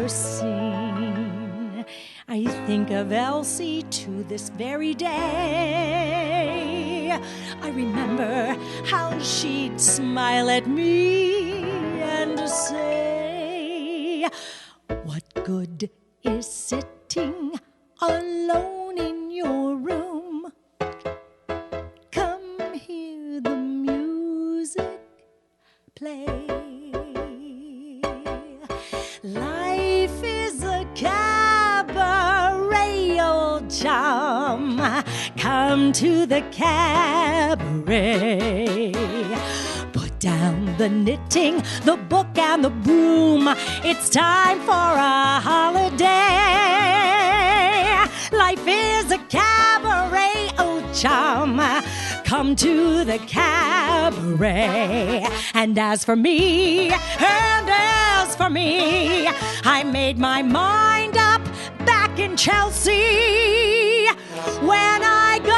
seen. I think of Elsie to this very day. I remember how she'd smile at me and say, what good is sitting alone in your room? Come hear the music play. Life is a cabaret, old chum. Come to the cabaret. Put down the knitting, the book and the broom. It's time for a holiday. Life is a cabaret, oh chum. Come to the cabaret. And as for me, I made my mind up back in Chelsea. When I go,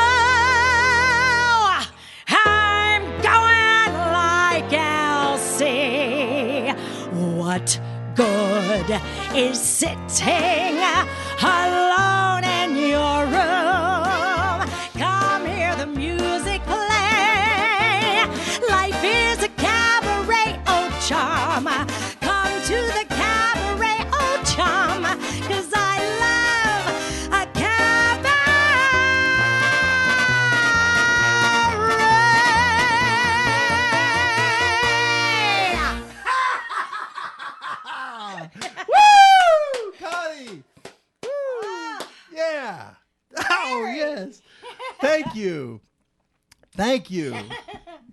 I'm going like Elsie. What good is sitting alone in your room? Come hear the music play. Life is a cabaret, oh chum. Come to the cabaret, oh chum, 'cause I love a cabaret. Woo! Connie! Woo! Yeah! Oh, yes. Thank you. Thank you.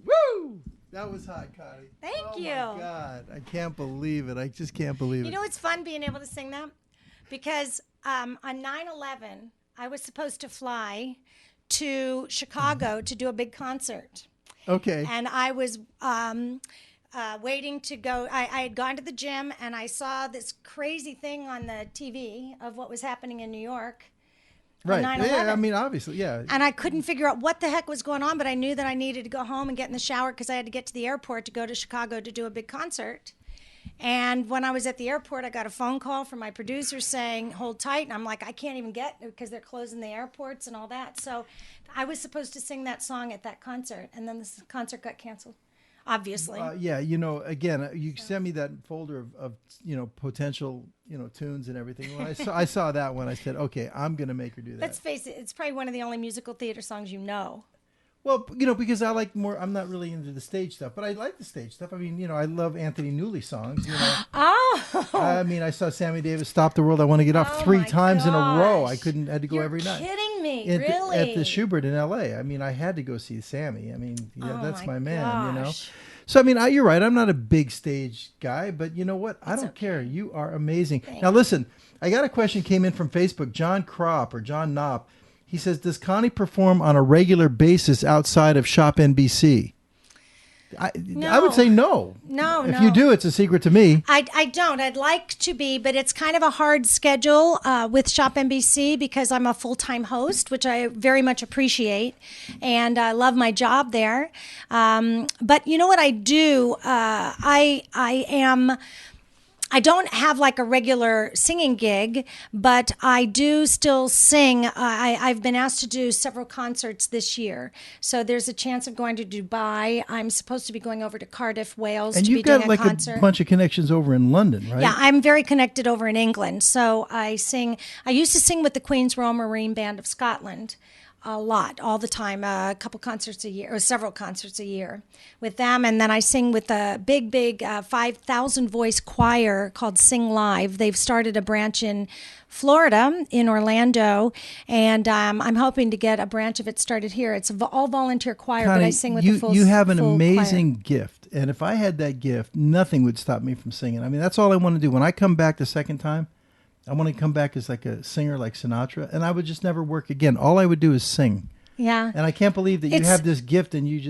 Woo! That was hot, Connie. Thank you. Oh, my God. I can't believe it. I just can't believe it. You know, it's fun being able to sing that because on 9/11, I was supposed to fly to Chicago to do a big concert. Okay. And I was waiting to go. I had gone to the gym and I saw this crazy thing on the TV of what was happening in New York. Right. 9/11. Yeah, I mean, obviously, yeah. And I couldn't figure out what the heck was going on, but I knew that I needed to go home and get in the shower because I had to get to the airport to go to Chicago to do a big concert. And when I was at the airport, I got a phone call from my producer saying, hold tight. And I'm like, I can't even get because they're closing the airports and all that. So I was supposed to sing that song at that concert. And then this concert got canceled. obviously. Yeah, again, you sent me that folder of potential tunes and everything. When I saw that one, I said, okay, I'm gonna make her do that. Let's face it, it's probably one of the only musical theater songs you know. Well, because I like more. I'm not really into the stage stuff, but I like the stage stuff. I mean, I love Anthony Newley songs. Oh. I mean, I saw Sammy Davis "Stop the World." I Want to Get Off 3 times in a row. I had to go every night. You're kidding me, really? At the Schubert in L.A. I mean, I had to go see Sammy. I mean, that's my man. Gosh. So I mean, you're right. I'm not a big stage guy, but you know what? I don't care. You are amazing. Now listen, I got a question came in from Facebook. John Knopp. He says, does Connie perform on a regular basis outside of Shop NBC? I would say no. No, If you do, it's a secret to me. I don't. I'd like to be, but it's kind of a hard schedule with Shop NBC because I'm a full-time host, which I very much appreciate, and I love my job there. But you know what I do? I don't have like a regular singing gig, but I do still sing. I've been asked to do several concerts this year. So there's a chance of going to Dubai. I'm supposed to be going over to Cardiff, Wales to be doing a concert. And you've got like a bunch of connections over in London, right? Yeah, I'm very connected over in England. So I used to sing with the Queen's Royal Marine Band of Scotland. A lot, all the time, a couple concerts a year, or several concerts a year with them. And then I sing with a big 5,000 voice choir called Sing Live. They've started a branch in Florida, in Orlando, and I'm hoping to get a branch of it started here. It's an all volunteer choir, Connie, but I sing with the full You have an full amazing choir. gift. And if I had that gift, nothing would stop me from singing. I mean, that's all I want to do. When I come back the second time, I want to come back as like a singer like Sinatra, and I would just never work again. All I would do is sing. Yeah. And I can't believe that you have this gift and you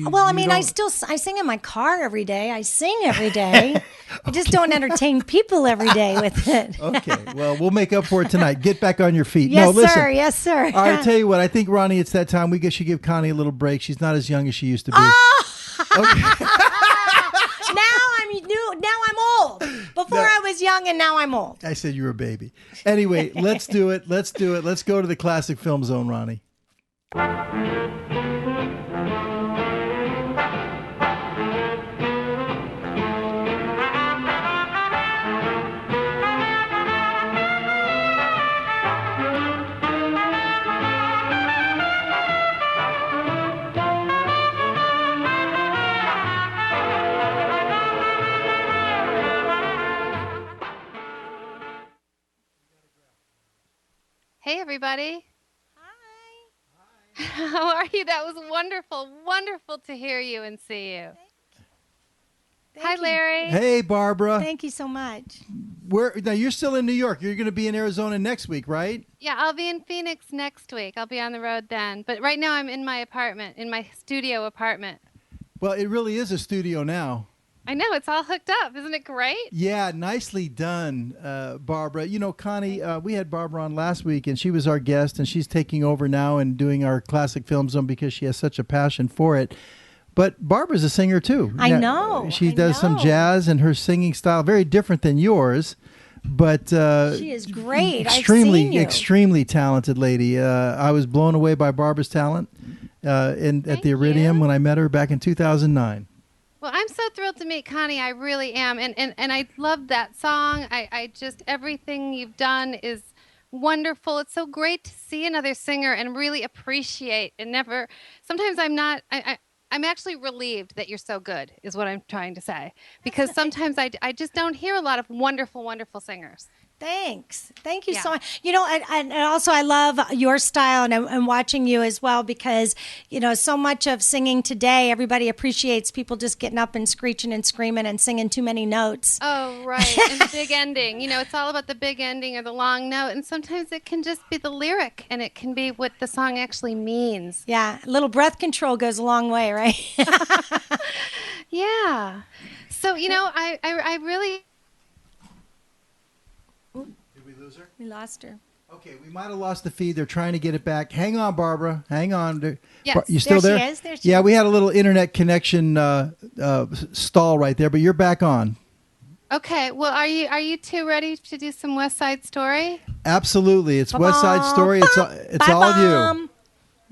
Well, I mean, I sing in my car every day. I sing every day. I just don't entertain people every day with it. Okay. Well, we'll make up for it tonight. Get back on your feet. Yes, no, listen. sir. Yes, sir. All right, I tell you what. I think, Ronnie, it's that time. We should give Connie a little break. She's not as young as she used to be. Okay. Now I'm old. Before I was young, and now I'm old. I said you were a baby. Anyway, let's do it. Let's do it. Let's go to the Classic Film Zone, Ronnie. Hey, everybody. Hi. How are you? That was wonderful. Wonderful to hear you and see you. Hi, Larry. Hey, Barbara. Thank you so much. Now, you're still in New York. You're going to be in Arizona next week, right? Yeah, I'll be in Phoenix next week. I'll be on the road then. But right now I'm in my apartment, in my studio apartment. Well, it really is a studio now. I know. It's all hooked up. Isn't it great? Yeah, nicely done, Barbara. Connie, we had Barbara on last week, and she was our guest, and she's taking over now and doing our Classic Film Zone because she has such a passion for it. But Barbara's a singer, too. I know. She does some jazz, and her singing style, very different than yours. But she is great. Extremely talented lady. I was blown away by Barbara's talent at the Iridium when I met her back in 2009. Well, I'm so thrilled to meet Connie. I really am. And I love that song. I just, everything you've done is wonderful. It's so great to see another singer and really appreciate and never, sometimes I'm actually relieved that you're so good is what I'm trying to say. Because sometimes I just don't hear a lot of wonderful, wonderful singers. Thanks. Thank you so much. And also I love your style and watching you as well because, so much of singing today, everybody appreciates people just getting up and screeching and screaming and singing too many notes. Oh, right. And the big ending. It's all about the big ending or the long note. And sometimes it can just be the lyric and it can be what the song actually means. Yeah. A little breath control goes a long way, right? Yeah. So, I really... We lost her. Okay, we might have lost the feed. They're trying to get it back. Hang on, Barbara. Hang on. Yes. You still there? She is. There she is. is. We had a little internet connection stall right there, but you're back on. Okay. Well, are you two ready to do some West Side Story? Absolutely. It's West Side Story. It's all you.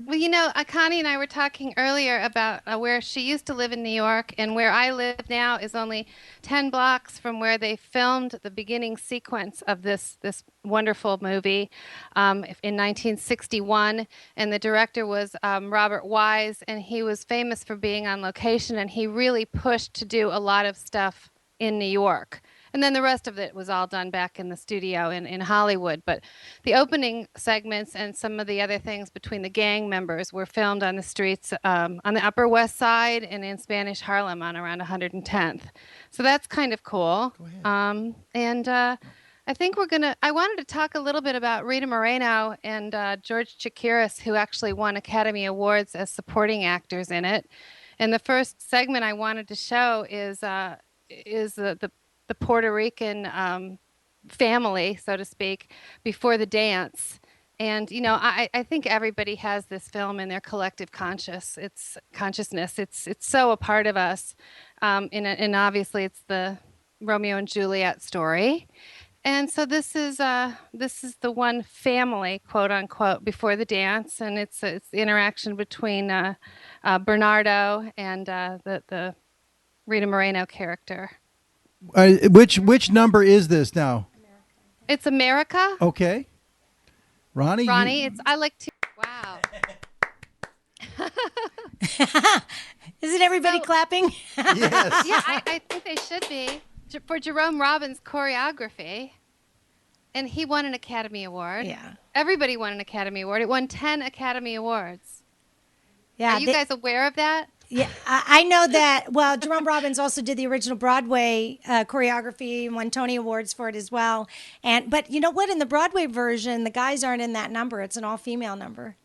Well, Connie and I were talking earlier about where she used to live in New York, and where I live now is only 10 blocks from where they filmed the beginning sequence of this wonderful movie in 1961. And the director was Robert Wise, and he was famous for being on location, and he really pushed to do a lot of stuff in New York. And then the rest of it was all done back in the studio in Hollywood. But the opening segments and some of the other things between the gang members were filmed on the streets on the Upper West Side and in Spanish Harlem on around 110th. So that's kind of cool. I think I wanted to talk a little bit about Rita Moreno and George Chakiris, who actually won Academy Awards as supporting actors in it. And the first segment I wanted to show is the Puerto Rican family, so to speak, before the dance. And, I think everybody has this film in their collective consciousness. It's so a part of us. And obviously it's the Romeo and Juliet story. And so this is the one family, quote unquote, before the dance. And it's the interaction between Bernardo and the Rita Moreno character. Which number is this now? It's America. Okay. Ronnie, I like to. Wow. Isn't everybody clapping? Yes. Yeah, I think they should be. For Jerome Robbins' choreography. And he won an Academy Award. Yeah. Everybody won an Academy Award. It won 10 Academy Awards. Yeah. Are you guys aware of that? Yeah, I know that. Well, Jerome Robbins also did the original Broadway choreography and won Tony Awards for it as well. But you know what? In the Broadway version, the guys aren't in that number. It's an all-female number.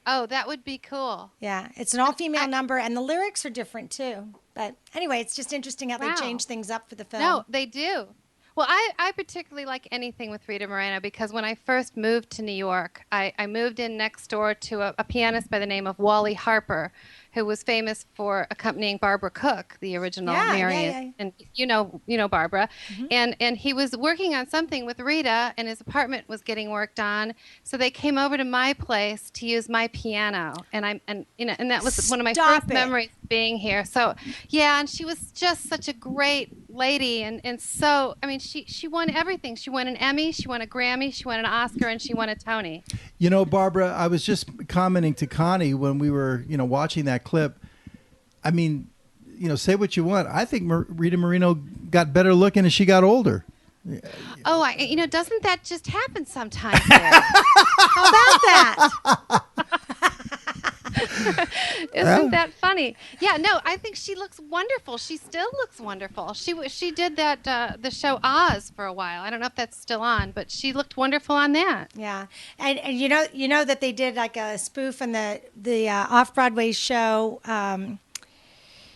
Oh, that would be cool. Yeah, it's an all-female number, and the lyrics are different too. But anyway, it's just interesting how they change things up for the film. No, they do. Well, I particularly like anything with Rita Moreno because when I first moved to New York, I moved in next door to a pianist by the name of Wally Harper, who was famous for accompanying Barbara Cook, the original Marion. And you know Barbara. Mm-hmm. And he was working on something with Rita, and his apartment was getting worked on. So they came over to my place to use my piano, and that was one of my first memories being here. So yeah, and she was just such a great lady, and so I mean she won everything. She won an Emmy, she won a Grammy, she won an Oscar, and she won a Tony. Barbara, I was just commenting to Connie when we were watching that clip. I mean, say what you want. I think Rita Moreno got better looking as she got older. Oh, doesn't that just happen sometimes? How about that? Isn't that funny? Yeah, no, I think she looks wonderful. She still looks wonderful. She did that the show Oz for a while. I don't know if that's still on, but she looked wonderful on that. Yeah, and you know that they did like a spoof on the off-Broadway show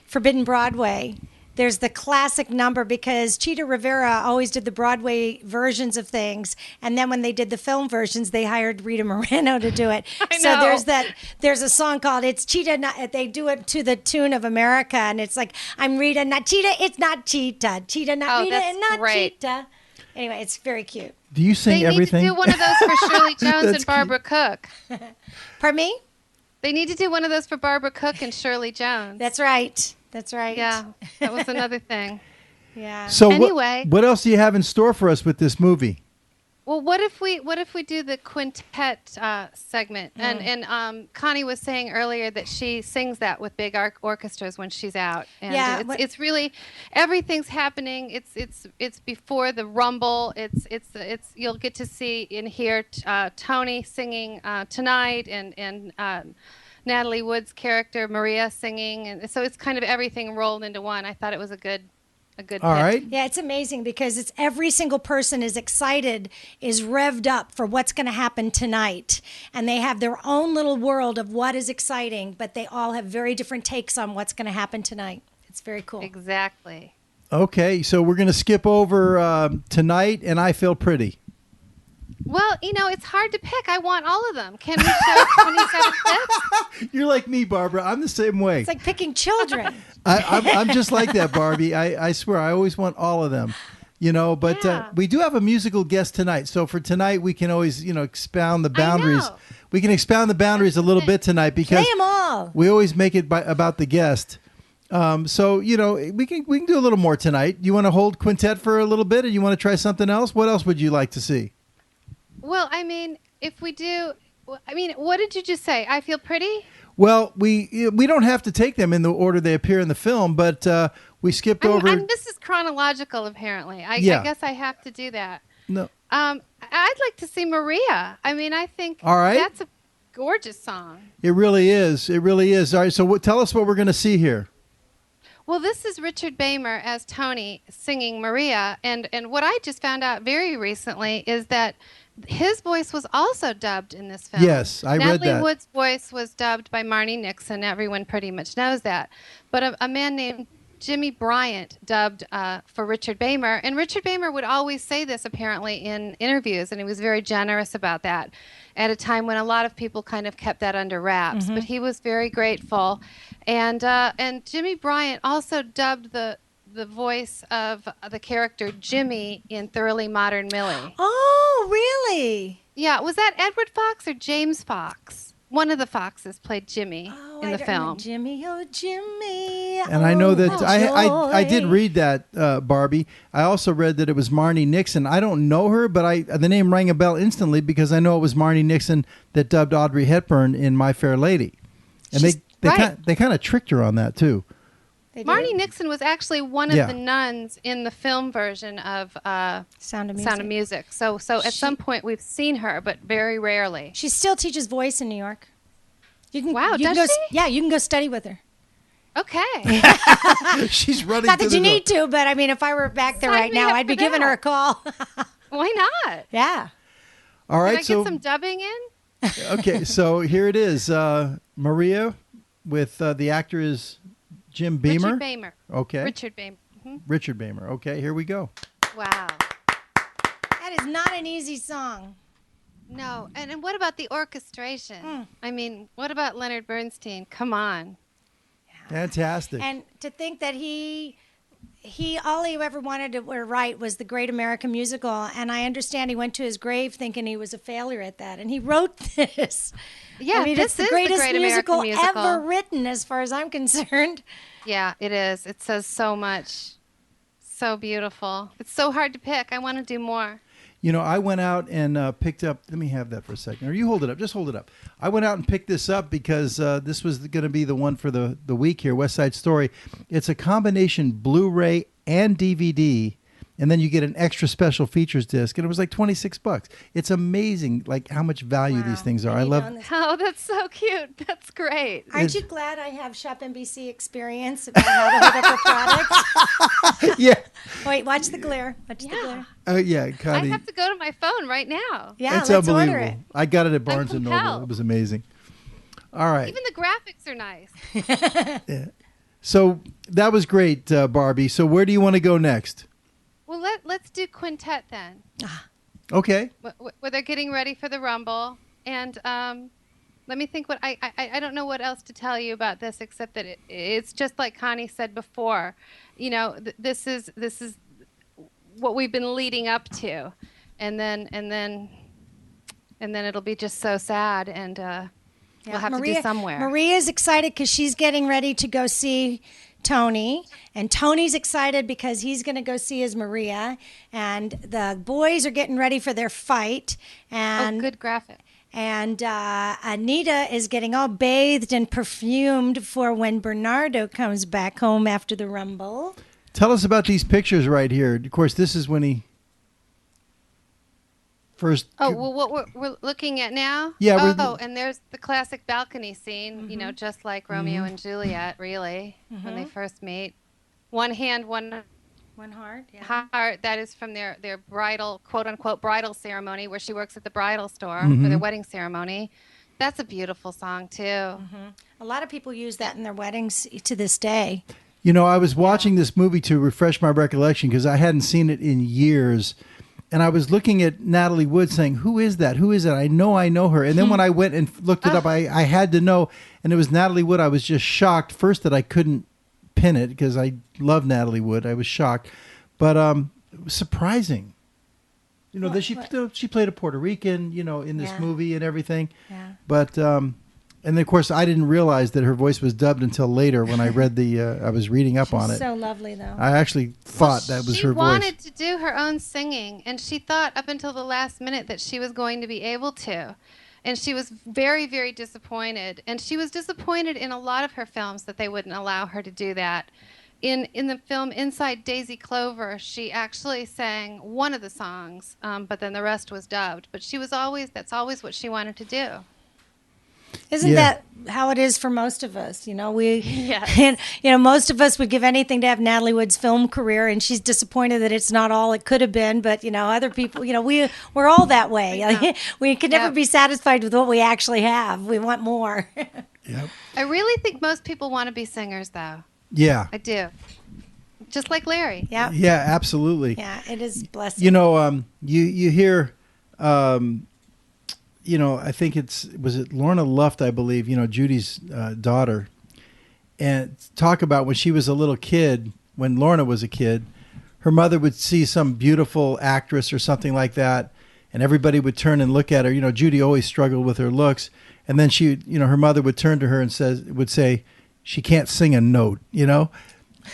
Forbidden Broadway. There's the classic number because Chita Rivera always did the Broadway versions of things, and then when they did the film versions, they hired Rita Moreno to do it. So there's a song called "It's Cheetah." They do it to the tune of America, and it's like, "I'm Rita, not Cheetah. It's not Cheetah. Cheetah, not Rita, and not great. Cheetah." Anyway, it's very cute. Do you sing everything? They need to do one of those for Shirley Jones and Barbara Cook. Pardon me? They need to do one of those for Barbara Cook and Shirley Jones. That's right. That's right. Yeah, that was another thing. Yeah. So anyway, what else do you have in store for us with this movie? Well, what if we do the quintet segment? And Connie was saying earlier that she sings that with big orchestras when she's out. And it's really everything's happening. It's before the rumble. It's you'll get to see and hear Tony singing tonight and Natalie Wood's character Maria singing, and so it's kind of everything rolled into one. I thought it was a good All pick. Right. Yeah, it's amazing because it's every single person is excited, is revved up for what's going to happen tonight, and they have their own little world of what is exciting, but they all have very different takes on what's going to happen tonight. It's very cool. Exactly. Okay, so we're going to skip over Tonight and I Feel Pretty. Well, it's hard to pick. I want all of them. Can we show 27 clips? You're like me, Barbara. I'm the same way. It's like picking children. I'm just like that, Barbie. I swear, I always want all of them. But we do have a musical guest tonight. So for tonight, we can always, expound the boundaries. We can expound the boundaries a little bit tonight because play 'em all. We always make it about the guest. So we can do a little more tonight. You want to hold quintet for a little bit, and you want to try something else? What else would you like to see? Well, if we do, what did you just say? I Feel Pretty? Well, we don't have to take them in the order they appear in the film, but we skipped over. This is chronological, apparently. I guess I have to do that. No. I'd like to see Maria. I think all right. That's a gorgeous song. It really is. It really is. All right, so tell us what we're going to see here. Well, this is Richard Beymer as Tony singing Maria, and what I just found out very recently is that his voice was also dubbed in this film. Yes, I read that. Natalie Wood's voice was dubbed by Marnie Nixon. Everyone pretty much knows that. But a man named Jimmy Bryant dubbed for Richard Beymer. And Richard Beymer would always say this, apparently, in interviews, and he was very generous about that at a time when a lot of people kind of kept that under wraps. Mm-hmm. But he was very grateful. And Jimmy Bryant also dubbed the voice of the character Jimmy in Thoroughly Modern Millie. Oh, really? Yeah, was that Edward Fox or James Fox? One of the Foxes played Jimmy in the film. Jimmy, oh Jimmy. And I know that I did joy. read that, Barbie. I also read that it was Marnie Nixon. I don't know her, but the name rang a bell instantly because I know it was Marnie Nixon that dubbed Audrey Hepburn in My Fair Lady. And they kind of tricked her on that too. Marnie Nixon was actually one of the nuns in the film version of Sound of Music. So at some point we've seen her, but very rarely. She still teaches voice in New York. You can, wow, you can does go, she? Yeah, you can go study with her. Okay. She's running. Not that you need to, but if I were back there right now, I'd be giving her a call. Why not? Yeah. All right. Can I get some dubbing in? Okay, so here it is. Maria with the actor is Jim Beymer? Richard Beymer. Okay. Richard Beymer. Mm-hmm. Richard Beymer. Okay, here we go. Wow. That is not an easy song. No. And what about the orchestration? What about Leonard Bernstein? Come on. Fantastic. And to think that he all he ever wanted to write was the Great American Musical, and I understand he went to his grave thinking he was a failure at that, and he wrote this. Yeah, it's the greatest Great musical American Musical ever written, as far as I'm concerned. Yeah, it is. It says so much. So beautiful. It's so hard to pick. I want to do more. I went out and picked up. Let me have that for a second. Or you hold it up. Just hold it up. I went out and picked this up because this was going to be the one for the week here, West Side Story. It's a combination Blu-ray and DVD, and then you get an extra special features disc, and it was like $26. It's amazing, how much value these things are. I love. Oh, that's so cute. That's great. Aren't you glad I have Shop NBC experience about how to hook up a product? Yeah. Wait, watch the glare. Watch the glare. Yeah, Connie. I have to go to my phone right now. Yeah, it's let's unbelievable. order it. I got it at Barnes and Noble. compelled. It was amazing. All right. Even the graphics are nice. Yeah. So that was great, Barbie. So where do you want to go next? Well, let's do quintet then. Okay. Where they're getting ready for the Rumble. And let me think what I don't know what else to tell you about this except that it's just like Connie said before. This is what we've been leading up to. And then it'll be just so sad and we'll have to do somewhere. Maria's excited because she's getting ready to go see Tony, and Tony's excited because he's going to go see his Maria, and the boys are getting ready for their fight. And good graphic. And Anita is getting all bathed and perfumed for when Bernardo comes back home after the Rumble. Tell us about these pictures right here. Of course, this is when he first. Oh, well, what we're looking at now? Yeah. And there's the classic balcony scene, just like Romeo and Juliet, really, when they first meet. One hand, one heart. Yeah. Heart. That is from their bridal, quote unquote, bridal ceremony, where she works at the bridal store for their wedding ceremony. That's a beautiful song too. A lot of people use that in their weddings to this day. I was watching this movie to refresh my recollection because I hadn't seen it in years. And I was looking at Natalie Wood saying, who is that? Who is it? I know her. And then when I went and looked it up, I had to know. And it was Natalie Wood. I was just shocked first that I couldn't pin it because I love Natalie Wood. I was shocked. But it was surprising. You know, that she played a Puerto Rican, you know, in this movie and everything. Yeah. But and then, of course, I didn't realize that her voice was dubbed until later when I read I was reading up on it. So lovely, though. I actually thought that was her voice. She wanted to do her own singing, and she thought up until the last minute that she was going to be able to. And she was very, very disappointed. And she was disappointed in a lot of her films that they wouldn't allow her to do that. In the film Inside Daisy Clover, she actually sang one of the songs, but then the rest was dubbed. But that's always what she wanted to do. Isn't that how it is for most of us? You know, most of us would give anything to have Natalie Wood's film career, and she's disappointed that it's not all it could have been. But, you know, other people, you know, we're all that way. We can never be satisfied with what we actually have. We want more. Yep. I really think most people want to be singers, though. Yeah. I do. Just like Larry. Yeah. Yeah, absolutely. Yeah, it is a blessing. You know, you hear, you know, I think was it Lorna Luft, I believe, you know, Judy's daughter, and talk about when she was a little kid, when Lorna was a kid, her mother would see some beautiful actress or something like that, and everybody would turn and look at her. You know, Judy always struggled with her looks, and then her mother would turn to her and would say, she can't sing a note, you know,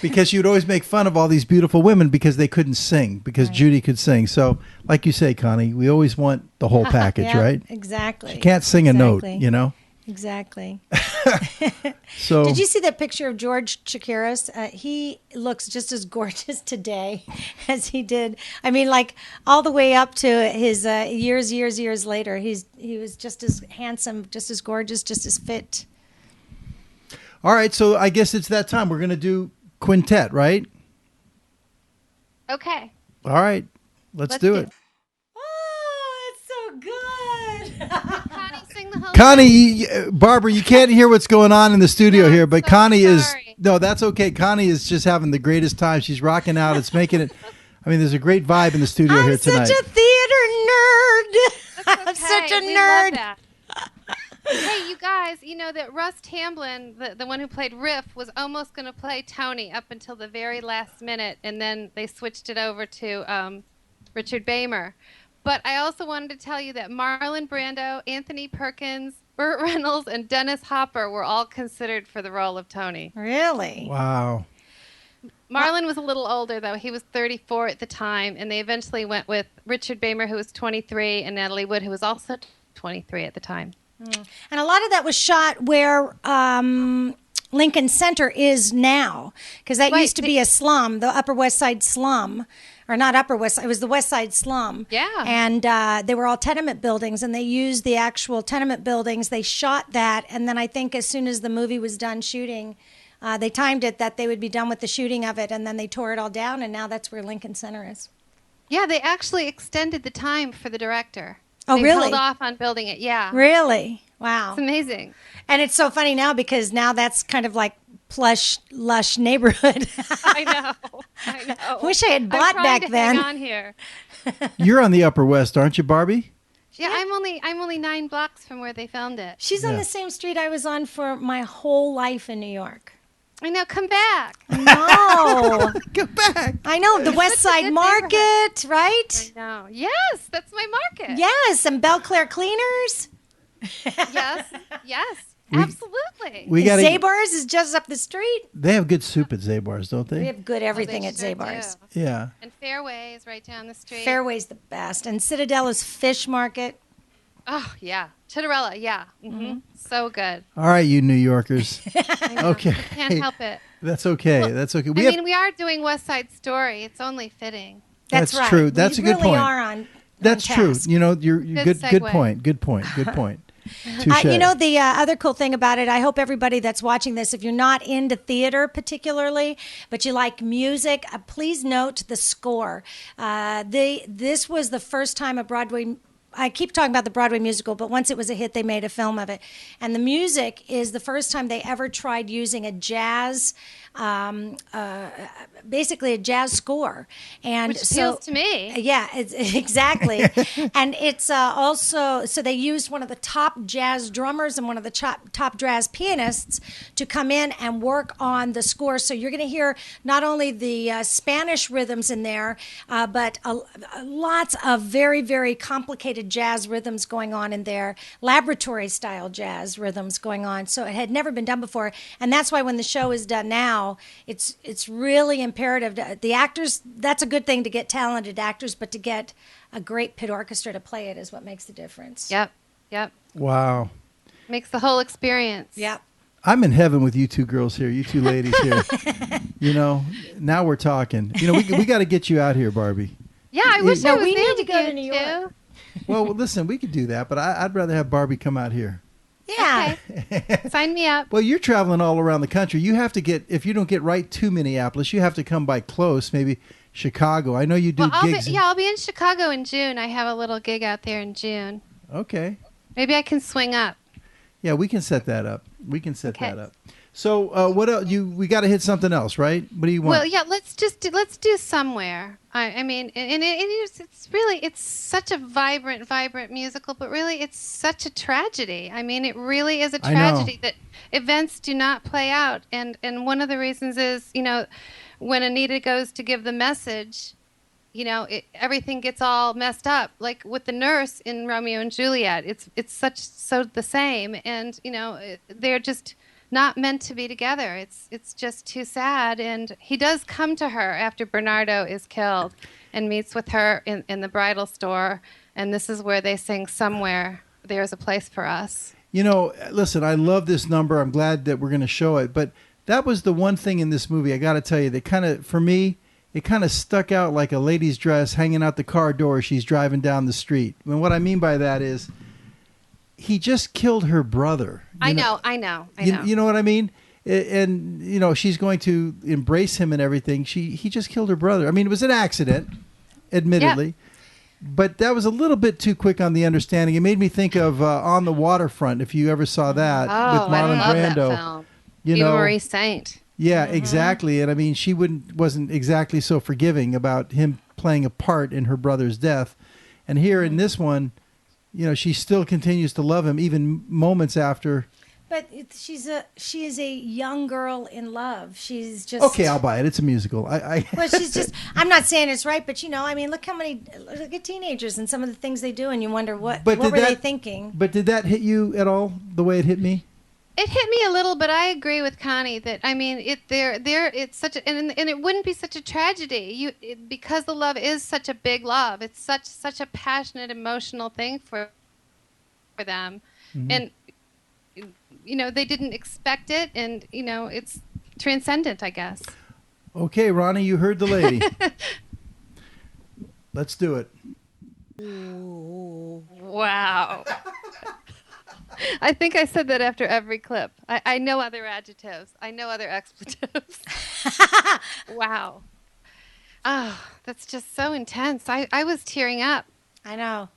because she would always make fun of all these beautiful women because they couldn't sing, because Judy could sing. So, like you say, Connie, we always want the whole package, right? Exactly. She can't sing a note, you know? Exactly. So, did you see that picture of George Chakiris? He looks just as gorgeous today as he did. I mean, like all the way up to his years later. He was just as handsome, just as gorgeous, just as fit. All right, so I guess it's that time. We're going to do quintet, right? Okay. All right, let's do it. Oh, it's so good. Connie, sing the whole Connie, Barbara, you can't hear what's going on in the studio here, but Connie sorry. no, that's okay. Connie is just having the greatest time. She's rocking out. It's making it. I mean, there's a great vibe in the studio here tonight. I'm such a theater nerd. Okay. I'm such a We nerd. love that. Hey, you guys, you know that Russ Tamblyn, the one who played Riff, was almost going to play Tony up until the very last minute, and then they switched it over to Richard Bamer. But I also wanted to tell you that Marlon Brando, Anthony Perkins, Burt Reynolds, and Dennis Hopper were all considered for the role of Tony. Really? Wow. Marlon was a little older, though. He was 34 at the time, and they eventually went with Richard Bamer, who was 23, and Natalie Wood, who was also 23 at the time. And a lot of that was shot where Lincoln Center is now, because that used to be a slum, the Upper West Side slum, or not Upper West Side, it was the West Side slum. Yeah. And they were all tenement buildings, and they used the actual tenement buildings. They shot that, and then I think as soon as the movie was done shooting, they timed it that they would be done with the shooting of it, and then they tore it all down, and now that's where Lincoln Center is. Yeah, they actually extended the time for the director. Oh, they really? held off on building it, yeah. Really? Wow. It's amazing. And it's so funny now because now that's kind of like plush, lush neighborhood. I know. Wish I had bought back then. Hang on here. You're on the Upper West, aren't you, Barbie? Yeah, I'm only 9 blocks from where they filmed it. She's on the same street I was on for my whole life in New York. I know, come back. No. Go back. I know, the West Side Market, right? I know. Yes, that's my market. Yes, and Belle Claire Cleaners. Yes, absolutely. Zabar's is just up the street. They have good soup at Zabar's, don't they? We have good everything at sure Zabar's. do. Yeah. And Fairway is right down the street. Fairway's the best. And Citadella's Fish Market. Oh, yeah. Chitterella, yeah. Mm-hmm. So good. All right, you New Yorkers. Okay. Can't help it. That's okay. That's okay. We are doing West Side Story. It's only fitting. That's right. True. That's a good point. We really are on That's on true. task. You know, you're good segue. point. Good point. Good point. Touche. You know, the other cool thing about it, I hope everybody that's watching this, if you're not into theater particularly, but you like music, please note the score. This was the first time a Broadway I keep talking about the Broadway musical, but once it was a hit, they made a film of it. And the music is the first time they ever tried using a jazz, basically a jazz score. And Which appeals to me. Yeah, exactly. And it's also, so they used one of the top jazz drummers and one of the top jazz pianists to come in and work on the score. So you're going to hear not only the Spanish rhythms in there, but lots of very, very complicated jazz rhythms going on in there, laboratory style jazz rhythms going on. So it had never been done before. And that's why when the show is done now, it's really imperative. The actors, that's a good thing to get talented actors, but to get a great pit orchestra to play it is what makes the difference. Yep. Wow. Makes the whole experience. Yep. I'm in heaven with you two girls here, you two ladies here. Now we're talking. We got to get you out here, Barbie. Yeah, I wish I was we there need to with go you to New York. too. Well, listen, we could do that, but I'd rather have Barbie come out here. Yeah. Okay. Sign me up. Well, you're traveling all around the country. You have to if you don't get right to Minneapolis, you have to come by close, maybe Chicago. I know you do gigs. I'll be in Chicago in June. I have a little gig out there in June. Okay. Maybe I can swing up. Yeah, we can set that up. That up. So, what else? We got to hit something else, right? What do you want? Well, yeah, let's do somewhere. I mean, and it's such a vibrant musical, but really it's such a tragedy. I mean, it really is a tragedy that events do not play out. And one of the reasons is, when Anita goes to give the message, everything gets all messed up. Like with the nurse in Romeo and Juliet, it's so the same. And, they're just not meant to be together. It's just too sad. And he does come to her after Bernardo is killed and meets with her in the bridal store. And this is where they sing Somewhere There's a Place for Us. Listen, I love this number. I'm glad that we're going to show it. But that was the one thing in this movie, I got to tell you, that kind of, for me, it kind of stuck out like a lady's dress hanging out the car door as she's driving down the street. And what I mean by that is he just killed her brother. I know. You know what I mean? And, she's going to embrace him and everything. He just killed her brother. I mean, it was an accident, admittedly. Yep. But that was a little bit too quick on the understanding. It made me think of On the Waterfront, if you ever saw that, with Marlon I love Brando. That film. Eva Marie Saint. Yeah, exactly. And I mean, she wasn't exactly so forgiving about him playing a part in her brother's death. And here in this one, she still continues to love him even moments after. But she is a young girl in love. She's just okay. I'll buy it. It's a musical. Well, she's just. I'm not saying it's right, but I mean, look at teenagers and some of the things they do, and you wonder what were they thinking. But did that hit you at all? The way it hit me? It hit me a little, but I agree with Connie that it's such a and it wouldn't be such a tragedy. Because the love is such a big love. It's such a passionate, emotional thing for them, and they didn't expect it, and it's transcendent, I guess. Okay, Ronnie, you heard the lady. Let's do it. Wow. I think I said that after every clip. I know other adjectives. I know other expletives. Wow. Oh, that's just so intense. I was tearing up. I know.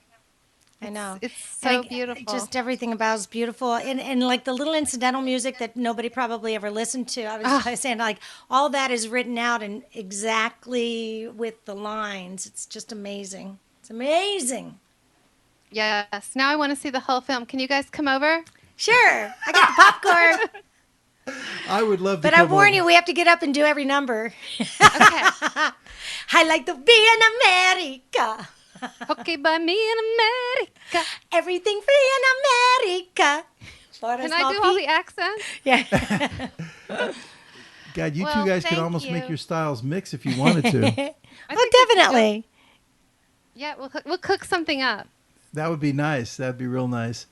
It's so beautiful. Just everything about it's beautiful. And like the little incidental music that nobody probably ever listened to. I was saying, like, all that is written out and exactly with the lines. It's just amazing. It's amazing. Yes. Now I want to see the whole film. Can you guys come over? Sure. I got the popcorn. I would love to. But I warn you, we have to get up and do every number. Okay. I like to be in America. Okay, by me in America. Everything free in America. Can I do all the accents? Yeah. God, you two guys could almost make your styles mix if you wanted to. Definitely. Yeah, we'll cook something up. That would be nice. That'd be real nice.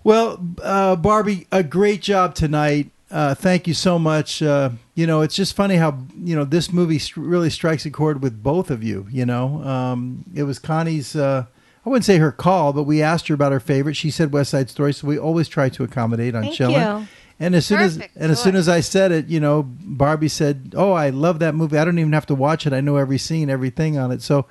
Well, Barbie, a great job tonight. Thank you so much. It's just funny how, this movie really strikes a chord with both of you, It was Connie's, I wouldn't say her call, but we asked her about her favorite. She said West Side Story, so we always try to accommodate on Chillin'. Thank you. And as soon as I said it, Barbie said, "Oh, I love that movie. I don't even have to watch it. I know every scene, everything on it." So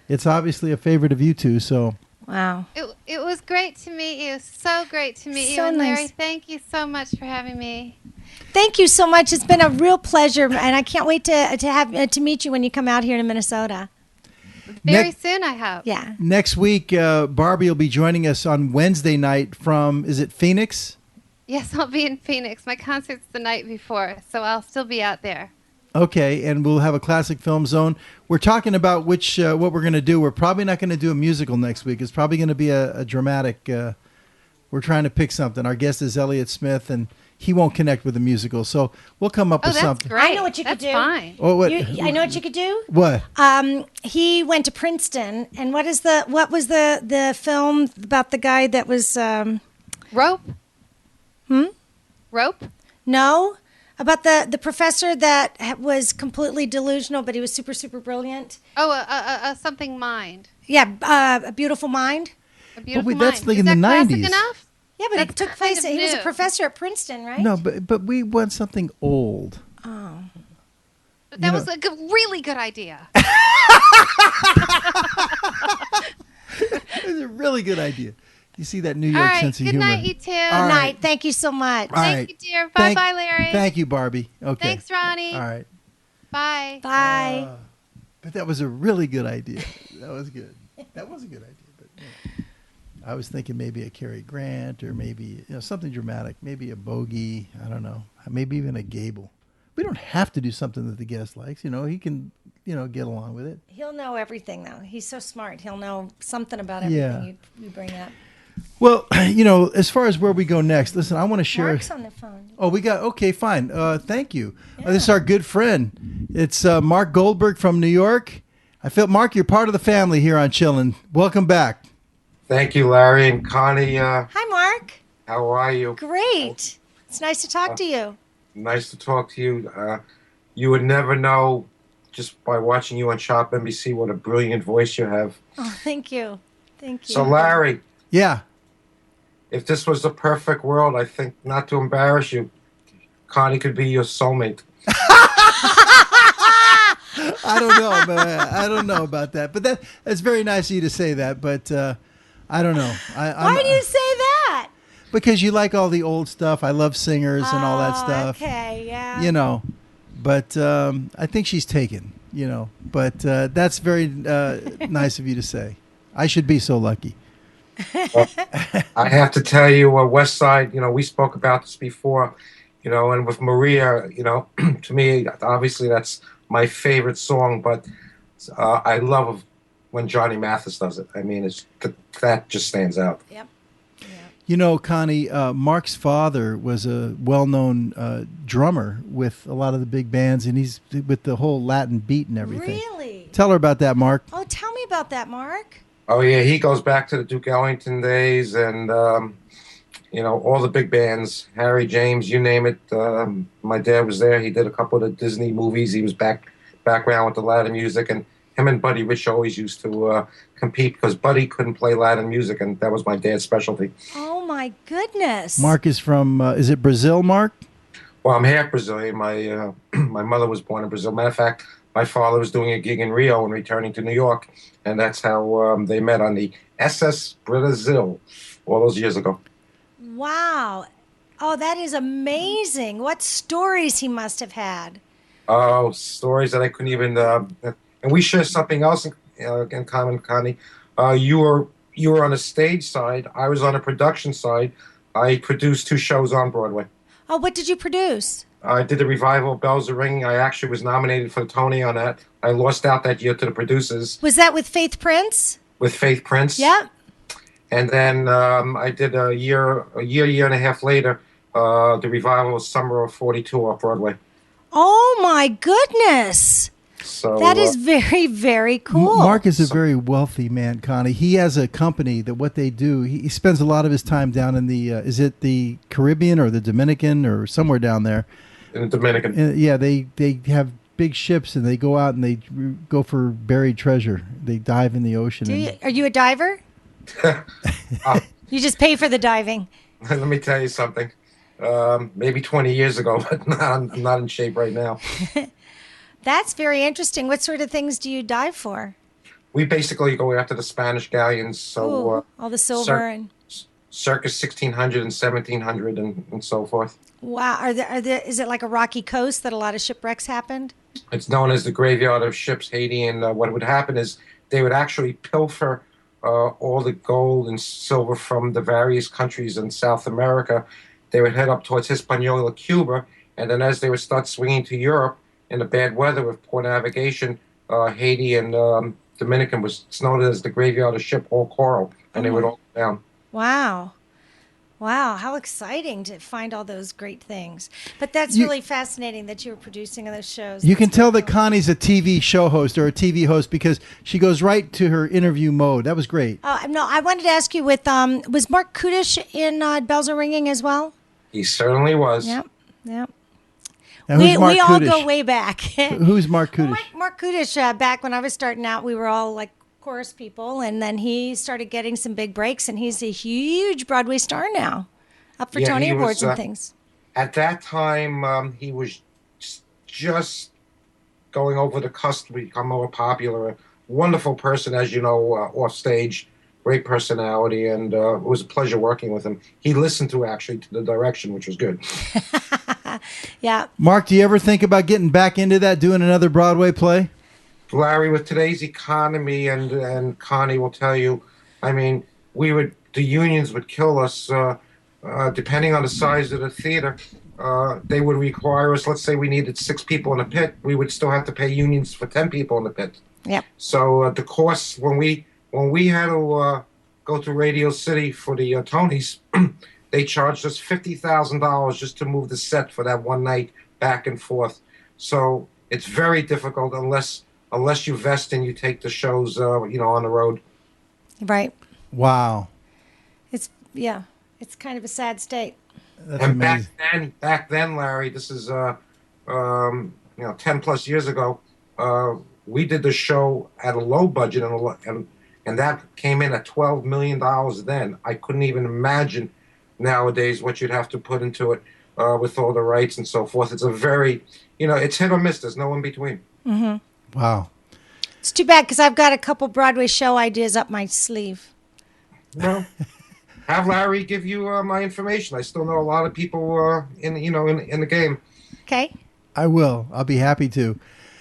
it's obviously a favorite of you two. So Wow. It was great to meet you. So great to meet you. So And Larry, nice. thank you so much for having me. Thank you so much. It's been a real pleasure, and I can't wait to meet you when you come out here to Minnesota. Very soon, I hope. Yeah. Next week, Barbie will be joining us on Wednesday night from, is it Phoenix? Yes, I'll be in Phoenix. My concert's the night before, so I'll still be out there. Okay, and we'll have a classic film zone. We're talking about what we're going to do. We're probably not going to do a musical next week. It's probably going to be a dramatic. We're trying to pick something. Our guest is Elliott Smith, and he won't connect with the musical, so we'll come up with that's something. great. I know what you could do. Fine. Oh, what? I know what you could do. What? He went to Princeton, and what was the film about the guy that was Rope? Rope? no, about the professor that was completely delusional, but he was super, super brilliant. Oh, something mind. Yeah, A Beautiful Mind. A beautiful wait, that's mind. like Is in the that classic 90s. enough? Yeah, but That's it took kind place. of He was a new. professor at Princeton, right? No, but we want something old. Oh. But that was a really good idea. It's a really good idea. You see that New All York right. sense of Good humor. night, you two. Good All right. night. Thank you so much. All Thank right. you, dear. Bye-bye, Larry. Thank you, Barbie. Okay. Thanks, Ronnie. All right. Bye. Bye. But that was a really good idea. That was good. That was a good idea. But I was thinking maybe a Cary Grant or maybe something dramatic. Maybe a Bogey. I don't know. Maybe even a Gable. We don't have to do something that the guest likes. He can, get along with it. He'll know everything, though. He's so smart. He'll know something about Yeah. everything you bring up. Well, as far as where we go next, listen, I want to share. Mark's on the phone. Oh, okay, fine. Thank you. This is our good friend. It's Mark Goldberg from New York. I feel, Mark, you're part of the family here on Chillin'. Welcome back. Thank you, Larry and Connie. Hi, Mark. How are you? Great. It's nice to talk to you. Nice to talk to you. You would never know, just by watching you on Shop NBC, what a brilliant voice you have. Oh, thank you. Thank you. So, Larry, Yeah. if this was the perfect world, I think, not to embarrass you, Connie could be your soulmate. I don't know, but I don't know about that. But that's very nice of you to say that. But I don't know. Why do you say that? Because you like all the old stuff. I love singers and all that stuff. Okay, yeah. But I think she's taken. But that's very nice of you to say. I should be so lucky. I have to tell you, West Side, we spoke about this before, and with Maria, to me, obviously that's my favorite song, but I love when Johnny Mathis does it. I mean, that just stands out. Yep. Connie, Mark's father was a well-known drummer with a lot of the big bands, and he's with the whole Latin beat and everything. Really? Tell her about that, Mark. Oh, tell me about that, Mark. Oh, yeah, he goes back to the Duke Ellington days and, all the big bands, Harry James, you name it. My dad was there. He did a couple of the Disney movies. He was background with the Latin music, and him and Buddy Rich always used to compete because Buddy couldn't play Latin music, and that was my dad's specialty. Oh, my goodness. Mark is from, is it Brazil, Mark? Well, I'm half Brazilian. My my mother was born in Brazil. Matter of fact, my father was doing a gig in Rio and returning to New York, and that's how they met on the SS Brazil all those years ago. Wow. Oh, that is amazing. What stories he must have had. Oh, stories that I couldn't even. And we share something else in common, Connie. You were on a stage side. I was on a production side. I produced 2 shows on Broadway. Oh, what did you produce? I did the revival of Bells Are Ringing. I actually was nominated for the Tony on that. I lost out that year to the producers Was that with Faith Prince? with Faith Prince. Yep. And then I did a year and a half later, the revival of Summer of '42 off Broadway. Oh, my goodness. So That is very, very cool. Mark is a very wealthy man, Connie. He has a company that what they do, he spends a lot of his time down in the, is it the Caribbean or the Dominican or somewhere down there? in the Dominican. Yeah, they have big ships and they go out and they go for buried treasure. They dive in the ocean. Are you a diver? You just pay for the diving. Let me tell you something. Maybe 20 years ago, but I'm not in shape right now. That's very interesting. What sort of things do you dive for? we basically go after the Spanish galleons. So Ooh, all the silver and circa 1600 and 1700 and so forth. wow. Are there? Is it like a rocky coast that a lot of shipwrecks happened? It's known as the graveyard of ships, Haiti. And what would happen is they would actually pilfer all the gold and silver from the various countries in South America. They would head up towards Hispaniola, Cuba, and then as they would start swinging to Europe in the bad weather with poor navigation, Haiti and Dominican was known as the graveyard of ship all coral, and they would all go down. Wow. Wow, how exciting to find all those great things. But that's really fascinating that you were producing those shows. You can tell that Connie's a TV show host or a TV host because she goes right to her interview mode. That was great. No, I wanted to ask you was Mark Kudish in Bells Are Ringing as well? He certainly was. Yep. Now, who's Mark we all Kudish? go way back. Who's Mark Kudish? Mark Kudish, back when I was starting out, we were all like chorus people, and then he started getting some big breaks, and he's a huge Broadway star now, up for Tony Awards and things. At that time, he was just going over the cusp to become more popular. A wonderful person, as you know, off stage, great personality, and it was a pleasure working with him. He listened to the direction, which was good. Yeah. Mark, do you ever think about getting back into that, doing another Broadway play? Larry, with today's economy, and Connie will tell you, I mean, the unions would kill us. Depending on the size of the theater, they would require us. Let's say we needed 6 people in a pit, we would still have to pay unions for 10 people in the pit. Yep. So the costs when we had to go to Radio City for the Tonys, they charged us $50,000 just to move the set for that one night back and forth. So it's very difficult unless you vest and you take the shows, on the road. Right. Wow. It's kind of a sad state. That's and amazing. back then, Larry, this is 10 plus years ago. We did the show at a low budget, and that came in at $12 million. Then I couldn't even imagine nowadays what you'd have to put into it with all the rights and so forth. It's a very, it's hit or miss. There's no in between. Mm-hmm. Wow. It's too bad because I've got a couple Broadway show ideas up my sleeve. Well, have Larry give you my information. I still know a lot of people in the game. Okay. I will. I'll be happy to.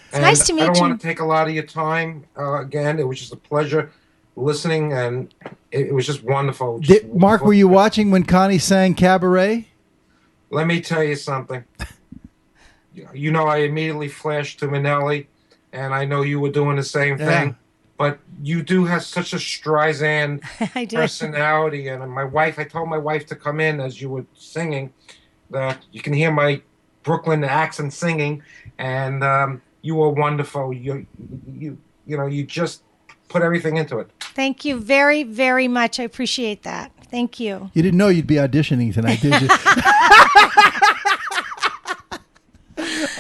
It's nice to meet you. I don't want to take a lot of your time. Again, it was just a pleasure listening, and it was just wonderful. Mark, were you watching when Connie sang Cabaret? Let me tell you something. I immediately flashed to Minnelli, and I know you were doing the same thing. But you do have such a Streisand personality, and I told my wife to come in as you were singing. You can hear my Brooklyn accent singing, and you were wonderful. You just put everything into it. Thank you very, very much. I appreciate that. Thank you. You didn't know you'd be auditioning tonight, did you?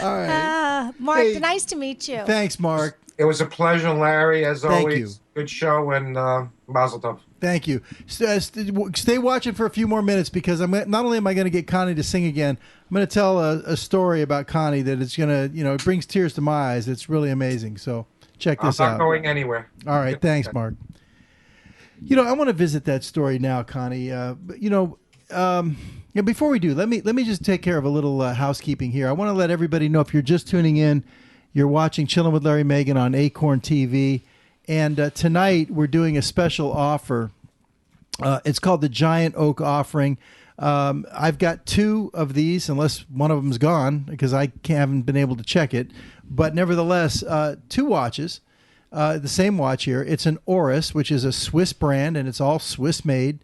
All right. Mark, nice to meet you. Thanks, Mark. It was a pleasure, Larry, as Thank always. you. Good show, and mazel tov. Thank you. Stay watching for a few more minutes because not only am I going to get Connie to sing again, I'm going to tell a story about Connie that it's going to, it brings tears to my eyes. It's really amazing. So check this out. I'm not going anywhere. All right. Thanks, Mark. I want to visit that story now, Connie. Before we do, let me just take care of a little housekeeping here. I want to let everybody know, if you're just tuning in, you're watching Chillin' with Larry Megan on Acorn TV. And tonight we're doing a special offer. It's called the Giant Oak Offering. I've got 2 of these, unless one of them's gone, because I haven't been able to check it. But nevertheless, 2 watches, the same watch here. It's an Oris, which is a Swiss brand, and it's all Swiss made.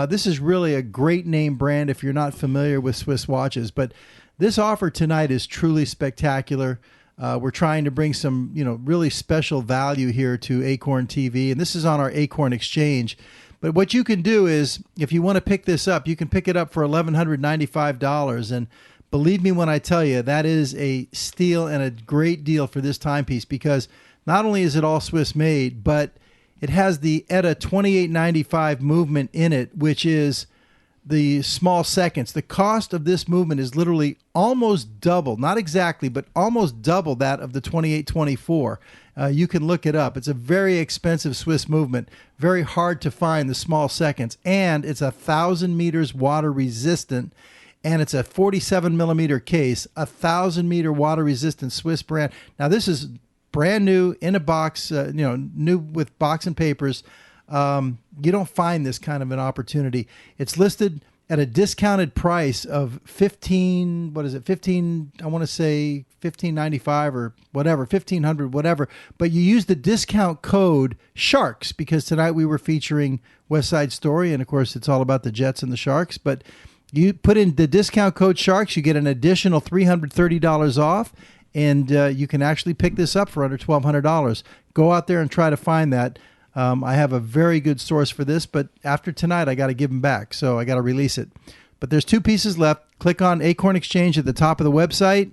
This is really a great name brand if you're not familiar with Swiss watches. But this offer tonight is truly spectacular. We're trying to bring some, really special value here to Acorn TV, and this is on our Acorn Exchange. But what you can do is, if you want to pick this up, you can pick it up for $1,195. And believe me when I tell you, that is a steal and a great deal for this timepiece, because not only is it all Swiss made, but it has the ETA 2895 movement in it, which is the small seconds. The cost of this movement is literally almost double, not exactly, but almost double that of the 2824. You can look it up. It's a very expensive Swiss movement, very hard to find the small seconds, and it's 1,000 meters water resistant, and it's a 47 millimeter case, 1,000 meter water resistant Swiss brand. Now this is brand new in a box, new with box and papers. You don't find this kind of an opportunity. It's listed at a discounted price of $15.95 or whatever, $1,500, whatever. But you use the discount code SHARKS, because tonight we were featuring West Side Story, and of course it's all about the Jets and the Sharks. But you put in the discount code SHARKS, you get an additional $330 off, and you can actually pick this up for under $1,200. Go out there and try to find that. I have a very good source for this, but after tonight, I got to give them back, so I got to release it. But there's 2 pieces left. Click on Acorn Exchange at the top of the website.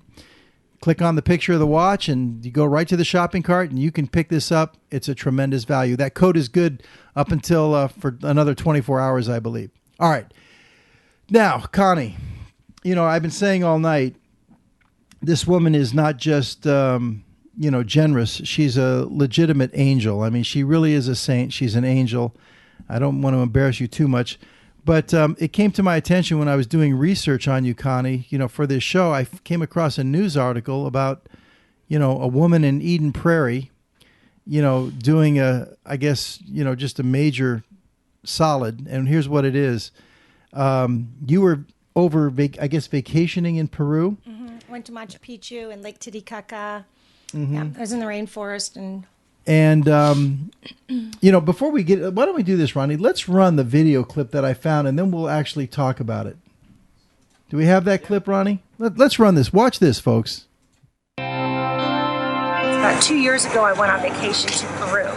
Click on the picture of the watch, and you go right to the shopping cart, and you can pick this up. It's a tremendous value. That code is good up until for another 24 hours, I believe. All right. Now, Connie, I've been saying all night, this woman is not just... generous. She's a legitimate angel. I mean, she really is a saint. She's an angel. I don't want to embarrass you too much, but it came to my attention when I was doing research on you, Connie. For this show, I came across a news article about, a woman in Eden Prairie, doing just a major solid. And here's what it is. You were over, vacationing in Peru. Mm-hmm. Went to Machu Picchu and Lake Titicaca. Mm-hmm. Yeah, I was in the rainforest and before we get, why don't we do this, Ronnie? Let's run the video clip that I found, and then we'll actually talk about it. Do we have that clip, Ronnie? Let's run this. Watch this, folks. About 2 years ago, I went on vacation to Peru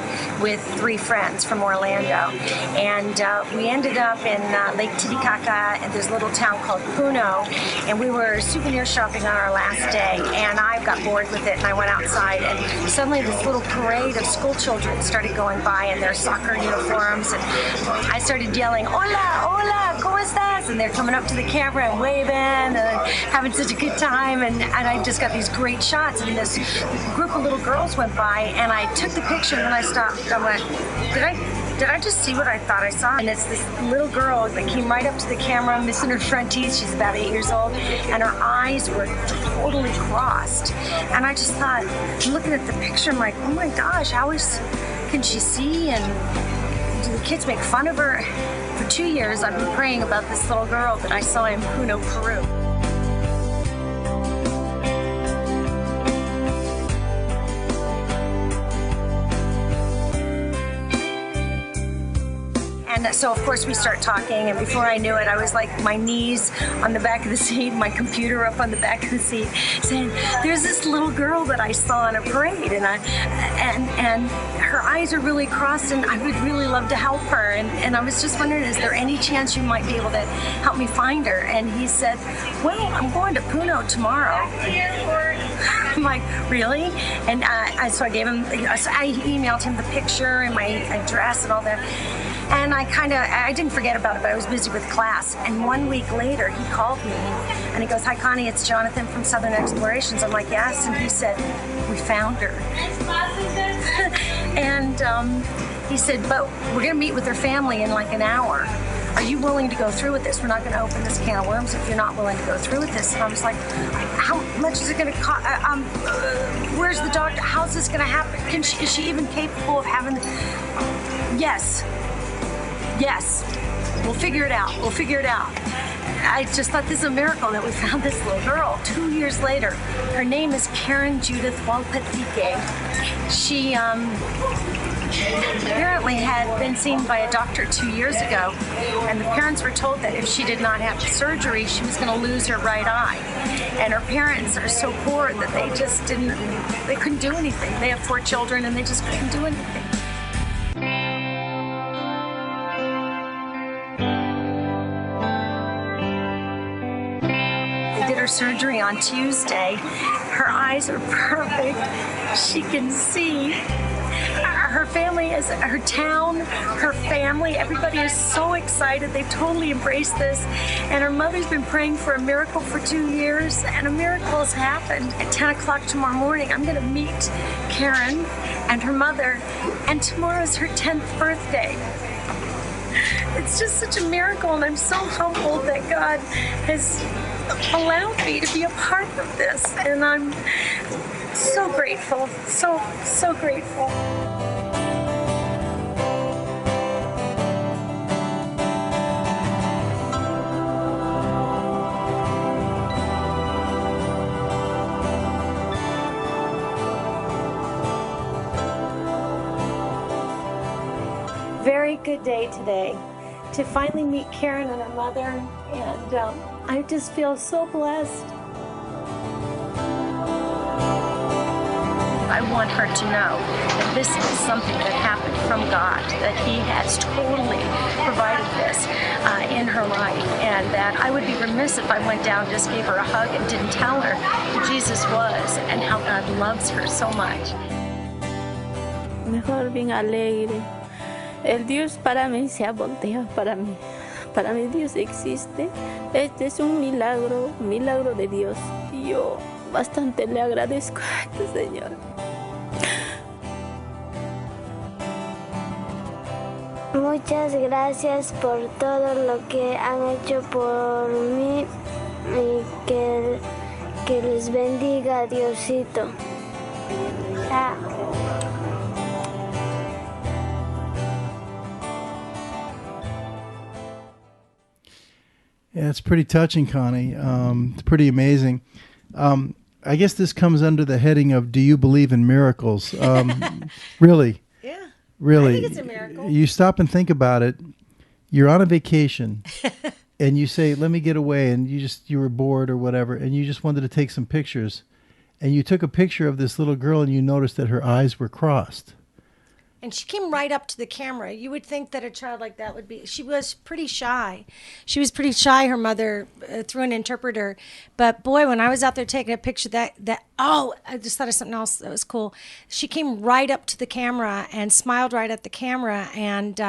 with 3 friends from Orlando, and we ended up in Lake Titicaca in this little town called Puno, and we were souvenir shopping on our last day, and I got bored with it, and I went outside, and suddenly this little parade of school children started going by in their soccer uniforms, and I started yelling, "Hola, hola, ¿cómo estás?" And they're coming up to the camera and waving and having such a good time, and I just got these great shots, and this group of little girls went by, and I took the picture, and then I stopped. I went, did I just see what I thought I saw? And it's this little girl that came right up to the camera, missing her front teeth. She's about 8 years old, and her eyes were totally crossed. And I just thought, looking at the picture, I'm like, oh my gosh, can she see? And do the kids make fun of her? For 2 years, I've been praying about this little girl that I saw in Puno, Peru. And so, of course, we start talking, and before I knew it, I was like my knees on the back of the seat, my computer up on the back of the seat, saying, "There's this little girl that I saw in a parade, and her eyes are really crossed, and I would really love to help her. And I was just wondering, is there any chance you might be able to help me find her?" And he said, "Well, I'm going to Puno tomorrow." I'm like, really? And so I gave him, I emailed him the picture and my address and all that. And I didn't forget about it, but I was busy with class. And 1 week later, he called me and he goes, "Hi, Connie, it's Jonathan from Southern Explorations." I'm like, "Yes." And he said, "We found her." And he said, "But we're going to meet with her family in like an hour. Are you willing to go through with this? We're not going to open this can of worms if you're not willing to go through with this." And I was like, "How much is it going to cost? Where's the doctor? How's this going to happen? Is she even capable of having?" Yes, we'll figure it out. I just thought this is a miracle that we found this little girl 2 years later. Her name is Karen Judith Walpatique. She apparently had been seen by a doctor 2 years ago, and the parents were told that if she did not have surgery, she was going to lose her right eye. And her parents are so poor that they couldn't do anything. They have 4 children, and they just couldn't do anything. Her surgery on Tuesday. Her eyes are perfect. She can see. her family is, her town, her family, everybody is so excited. They've totally embraced this. And her mother's been praying for a miracle for 2 years, and a miracle has happened. At 10 o'clock tomorrow morning, I'm going to meet Karen and her mother, and tomorrow's her 10th birthday. It's just such a miracle, and I'm so humbled that God has allowed me to be a part of this, and I'm so grateful, so grateful. Very good day today to finally meet Karen and her mother, and I just feel so blessed. I want her to know that this is something that happened from God, that He has totally provided this in her life, and that I would be remiss if I went down, just gave her a hug, and didn't tell her who Jesus was and how God loves her so much. Mejor bien alegre. El Dios para mí se ha volteado para mí. Para mí Dios existe. Este es un milagro de Dios. Y yo bastante le agradezco a este Señor. Muchas gracias por todo lo que han hecho por mí y que les bendiga Diosito. Chao. Yeah, it's pretty touching, Connie. It's pretty amazing. I guess this comes under the heading of, do you believe in miracles? Really? Yeah. Really? I think it's a miracle. You stop and think about it. You're on a vacation and you say, let me get away. And you were bored or whatever. And you just wanted to take some pictures. And you took a picture of this little girl and you noticed that her eyes were crossed. And she came right up to the camera. You would think that a child like that would be, she was pretty shy. She was pretty shy, her mother, through an interpreter. But boy, when I was out there taking a picture I just thought of something else that was cool. She came right up to the camera and smiled right at the camera. And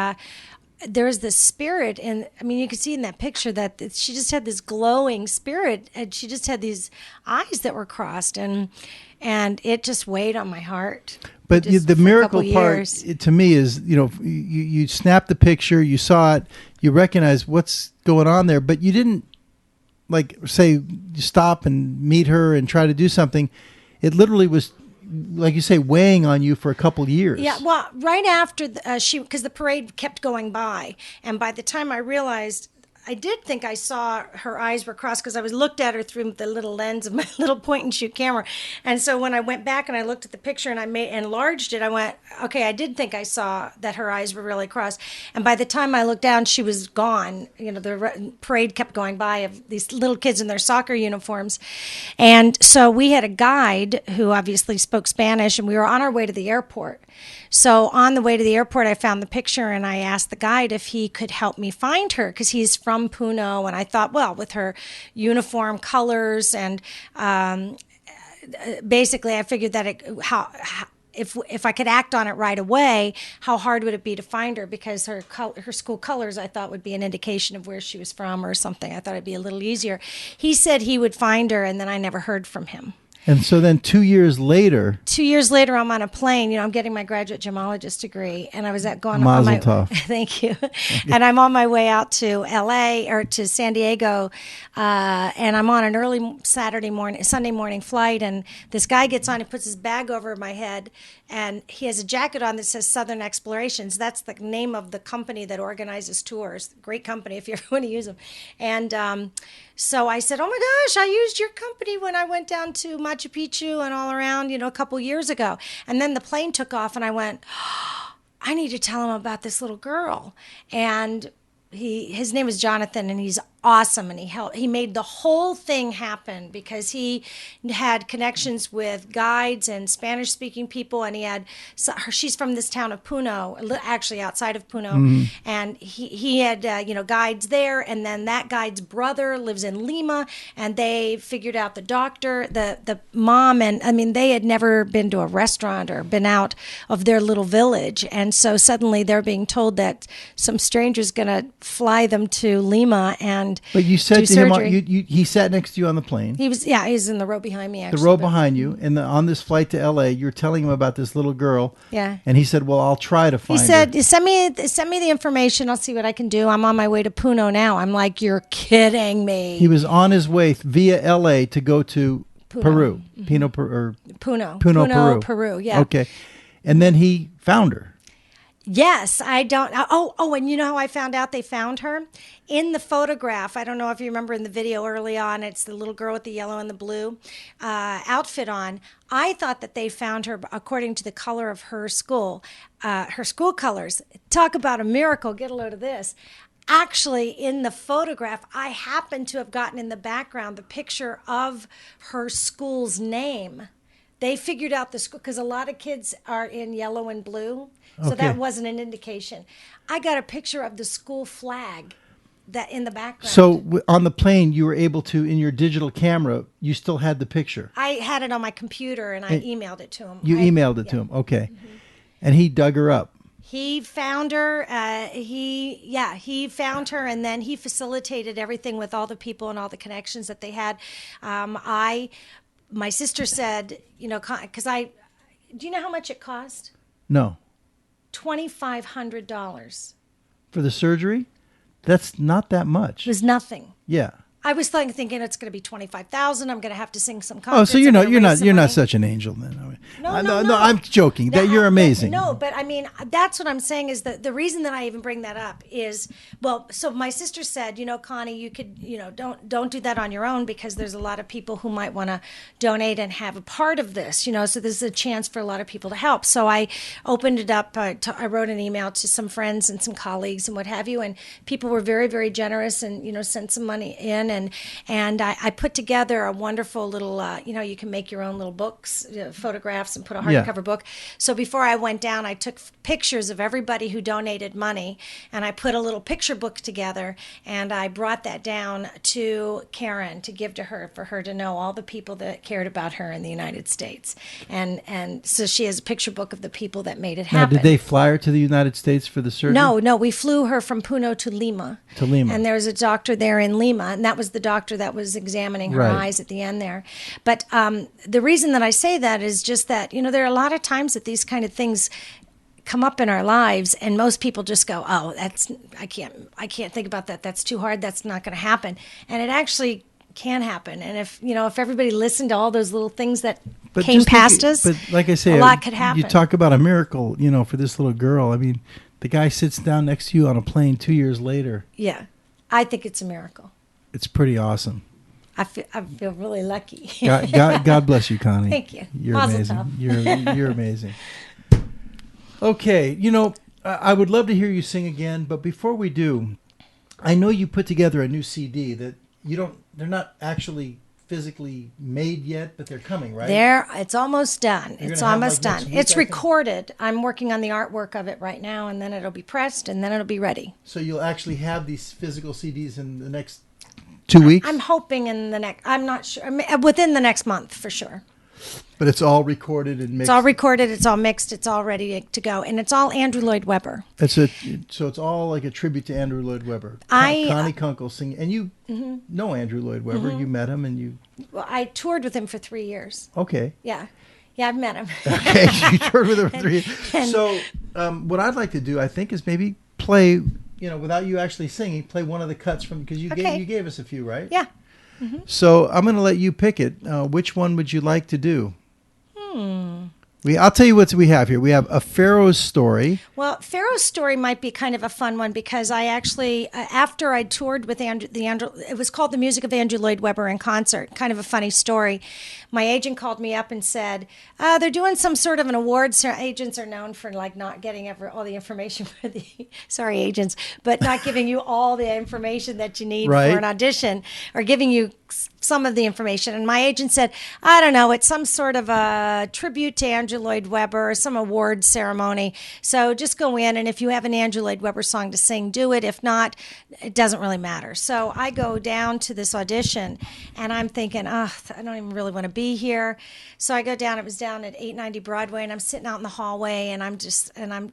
there's this spirit, and I mean, you could see in that picture that she just had this glowing spirit, and she just had these eyes that were crossed, and it just weighed on my heart. But the miracle part to me is, you snapped the picture, you saw it, you recognize what's going on there, but you didn't say stop and meet her and try to do something. It literally was, like you say, weighing on you for a couple years. Yeah, well, right after because the parade kept going by, and by the time I realized, I did think I saw her eyes were crossed because I was looked at her through the little lens of my little point and shoot camera. And so when I went back and I looked at the picture and I enlarged it, I went, okay, I did think I saw that her eyes were really crossed. And by the time I looked down, she was gone. The parade kept going by of these little kids in their soccer uniforms. And so we had a guide who obviously spoke Spanish, and we were on our way to the airport. So on the way to the airport, I found the picture, and I asked the guide if he could help me find her, because he's from Puno. And I thought, well, with her uniform colors, and basically I figured that if I could act on it right away, how hard would it be to find her? Because her school colors, I thought, would be an indication of where she was from or something. I thought it'd be a little easier. He said he would find her, and then I never heard from him. And so then 2 years later... 2 years later, I'm on a plane. I'm getting my graduate gemologist degree, and I was going Mazel on my... tov. Thank you. And I'm on my way out to L.A. or to San Diego, and I'm on an early Sunday morning flight, and this guy gets on, he puts his bag over my head, and he has a jacket on that says Southern Explorations. That's the name of the company that organizes tours. Great company if you ever want to use them. And so I said, oh my gosh, I used your company when I went down to Machu Picchu and all around, a couple years ago. And then the plane took off, and I went, I need to tell him about this little girl. And his name is Jonathan, and he's awesome, and he made the whole thing happen because he had connections with guides and Spanish speaking people, and she's from this town of Puno, actually outside of Puno, and he had guides there, and then that guide's brother lives in Lima, and they figured out the doctor, the mom, and I mean they had never been to a restaurant or been out of their little village, and so suddenly they're being told that some stranger's going to fly them to Lima and But you said to surgery. him, he sat next to you on the plane. He's in the row behind me, actually. The row behind you, and on this flight to L.A., you're telling him about this little girl. Yeah. And he said, well, I'll try to find her. He said, send me the information. I'll see what I can do. I'm on my way to Puno now. I'm like, you're kidding me. He was on his way via L.A. to go to Peru. Puno, Peru, yeah. Okay. And then he found her. Yes, I don't. Oh, and you know how I found out they found her? In the photograph. I don't know if you remember in the video early on, it's the little girl with the yellow and the blue outfit on. I thought that they found her according to the color of her school colors. Talk about a miracle. Get a load of this. Actually, in the photograph, I happened to have gotten in the background the picture of her school's name. They figured out the school, because a lot of kids are in yellow and blue, so that wasn't an indication. I got a picture of the school flag that in the background. So on the plane, you were able to, in your digital camera, you still had the picture. I had it on my computer, and I emailed it to him. You emailed it to him, okay. Mm-hmm. And he dug her up. He found her. He found her, and then he facilitated everything with all the people and all the connections that they had. My sister said, because do you know how much it cost? No. $2,500. For the surgery? That's not that much. It was nothing. Yeah. I was thinking it's going to be $25,000. I'm going to have to sing some concerts. Oh, so you're not such an angel then. No, I'm joking. That you're amazing. But I mean, that's what I'm saying is that the reason that I even bring that up is, so my sister said, Connie, you could, don't do that on your own because there's a lot of people who might want to donate and have a part of this, so this is a chance for a lot of people to help. So I opened it up. I wrote an email to some friends and some colleagues and what have you, and people were very, very generous and, sent some money in. And I put together a wonderful little, you can make your own little books, photographs, and put a hardcover book. So before I went down, I took pictures of everybody who donated money, and I put a little picture book together, and I brought that down to Karen to give to her for her to know all the people that cared about her in the United States. And so she has a picture book of the people that made it happen. Now, did they fly her to the United States for the surgery? No, we flew her from Puno to Lima. And there was a doctor there in Lima, and that was the doctor that was examining her eyes at the end there. But the reason that I say that is just that, there are a lot of times that these kind of things come up in our lives, and most people just go, oh, I can't think about that. That's too hard. That's not going to happen. And it actually can happen. And if everybody listened to all those little things that came past us, but like I say, a lot could happen. You talk about a miracle, for this little girl. I mean, the guy sits down next to you on a plane 2 years later. Yeah, I think it's a miracle. It's pretty awesome. I feel really lucky. God bless you, Connie. Thank you. You're amazing. You're amazing. Okay, I would love to hear you sing again, but before we do, I know you put together a new CD that they're not actually physically made yet, but they're coming, right? It's almost done. It's almost done. It's recorded. I'm working on the artwork of it right now, and then it'll be pressed, and then it'll be ready. So you'll actually have these physical CDs in the next 2 weeks? I'm hoping I'm not sure, within the next month for sure. But it's all recorded and mixed? It's all recorded, it's all mixed, it's all ready to go. And it's all Andrew Lloyd Webber. So it's all like a tribute to Andrew Lloyd Webber. Connie Kunkle singing. And you know Andrew Lloyd Webber. You met him and you... Well, I toured with him for 3 years. Okay. Yeah, I've met him. Okay, you toured with him for 3 years. So what I'd like to do, I think, is maybe play... without you actually singing, play one of the cuts from, because you gave us a few, right? Yeah. Mm-hmm. So I'm going to let you pick it. Which one would you like to do? I'll tell you what we have here. We have A Pharaoh's Story. Well, Pharaoh's Story might be kind of a fun one because I actually, after I toured with Andrew, it was called The Music of Andrew Lloyd Webber in Concert. Kind of a funny story. My agent called me up and said, they're doing some sort of an award. Agents are known for like not getting all the information for the, sorry agents, but not giving you all the information that you need for an audition, or giving you some of the information. And my agent said, I don't know, it's some sort of a tribute to Andrew Lloyd Webber or some award ceremony. So just go in, and if you have an Andrew Lloyd Webber song to sing, do it. If not, it doesn't really matter. So I go down to this audition, and I'm thinking, I don't even really want to be here. So I go down. It was down at 890 Broadway, and I'm sitting out in the hallway, and I'm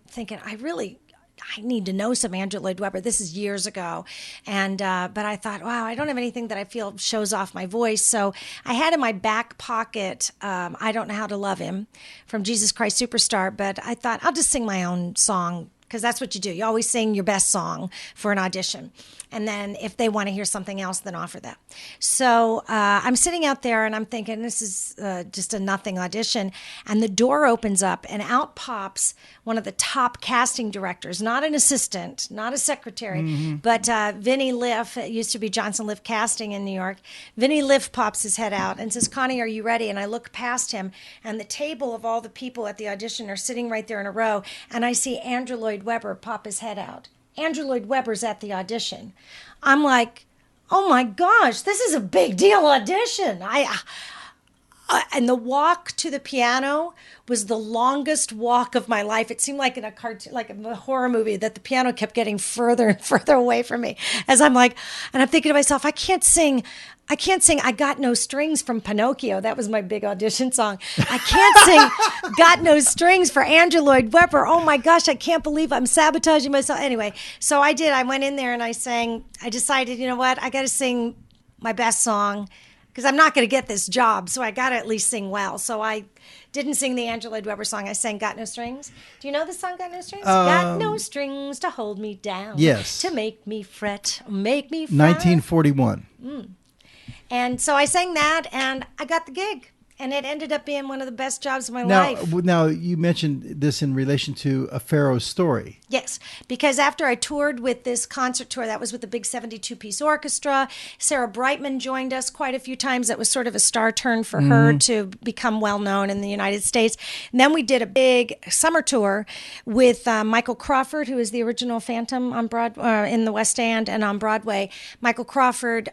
thinking, I need to know some Andrew Lloyd Webber. This is years ago. And, but I thought, wow, I don't have anything that I feel shows off my voice. So I had in my back pocket, I Don't Know How to Love Him from Jesus Christ Superstar. But I thought I'll just sing my own song, because that's what you do. You always sing your best song for an audition. And then if they want to hear something else, then offer that. So I'm sitting out there, and I'm thinking, this is just a nothing audition. And the door opens up, and out pops one of the top casting directors, not an assistant, not a secretary, but Vinny Liff. It used to be Johnson Liff Casting in New York. Vinny Liff pops his head out and says, Connie, are you ready? And I look past him, and the table of all the people at the audition are sitting right there in a row, and I see Andrew Lloyd Webber pop his head out. Andrew Lloyd Webber's at the audition. I'm like, oh my gosh, this is a big deal audition. And the walk to the piano was the longest walk of my life. It seemed like in a cartoon, like in a horror movie, that the piano kept getting further and further away from me. As I'm like, and I'm thinking to myself, I can't sing I Got No Strings from Pinocchio. That was my big audition song. I can't sing Got No Strings for Andrew Lloyd Webber. Oh my gosh, I can't believe I'm sabotaging myself. Anyway, so I did. I went in there and I decided, you know what, I got to sing my best song, because I'm not going to get this job, so I got to at least sing well. So I didn't sing the Andrew Lloyd Webber song. I sang Got No Strings. Do you know the song Got No Strings? Got no strings to hold me down. Yes. To make me fret, make me fret. 1941. And so I sang that, and I got the gig. And it ended up being one of the best jobs of my life. Now, you mentioned this in relation to A Pharaoh's Story. Yes, because after I toured with this concert tour, that was with the big 72-piece orchestra. Sarah Brightman joined us quite a few times. That was sort of a star turn for her to become well-known in the United States. And then we did a big summer tour with Michael Crawford, who is the original Phantom on in the West End and on Broadway. Michael Crawford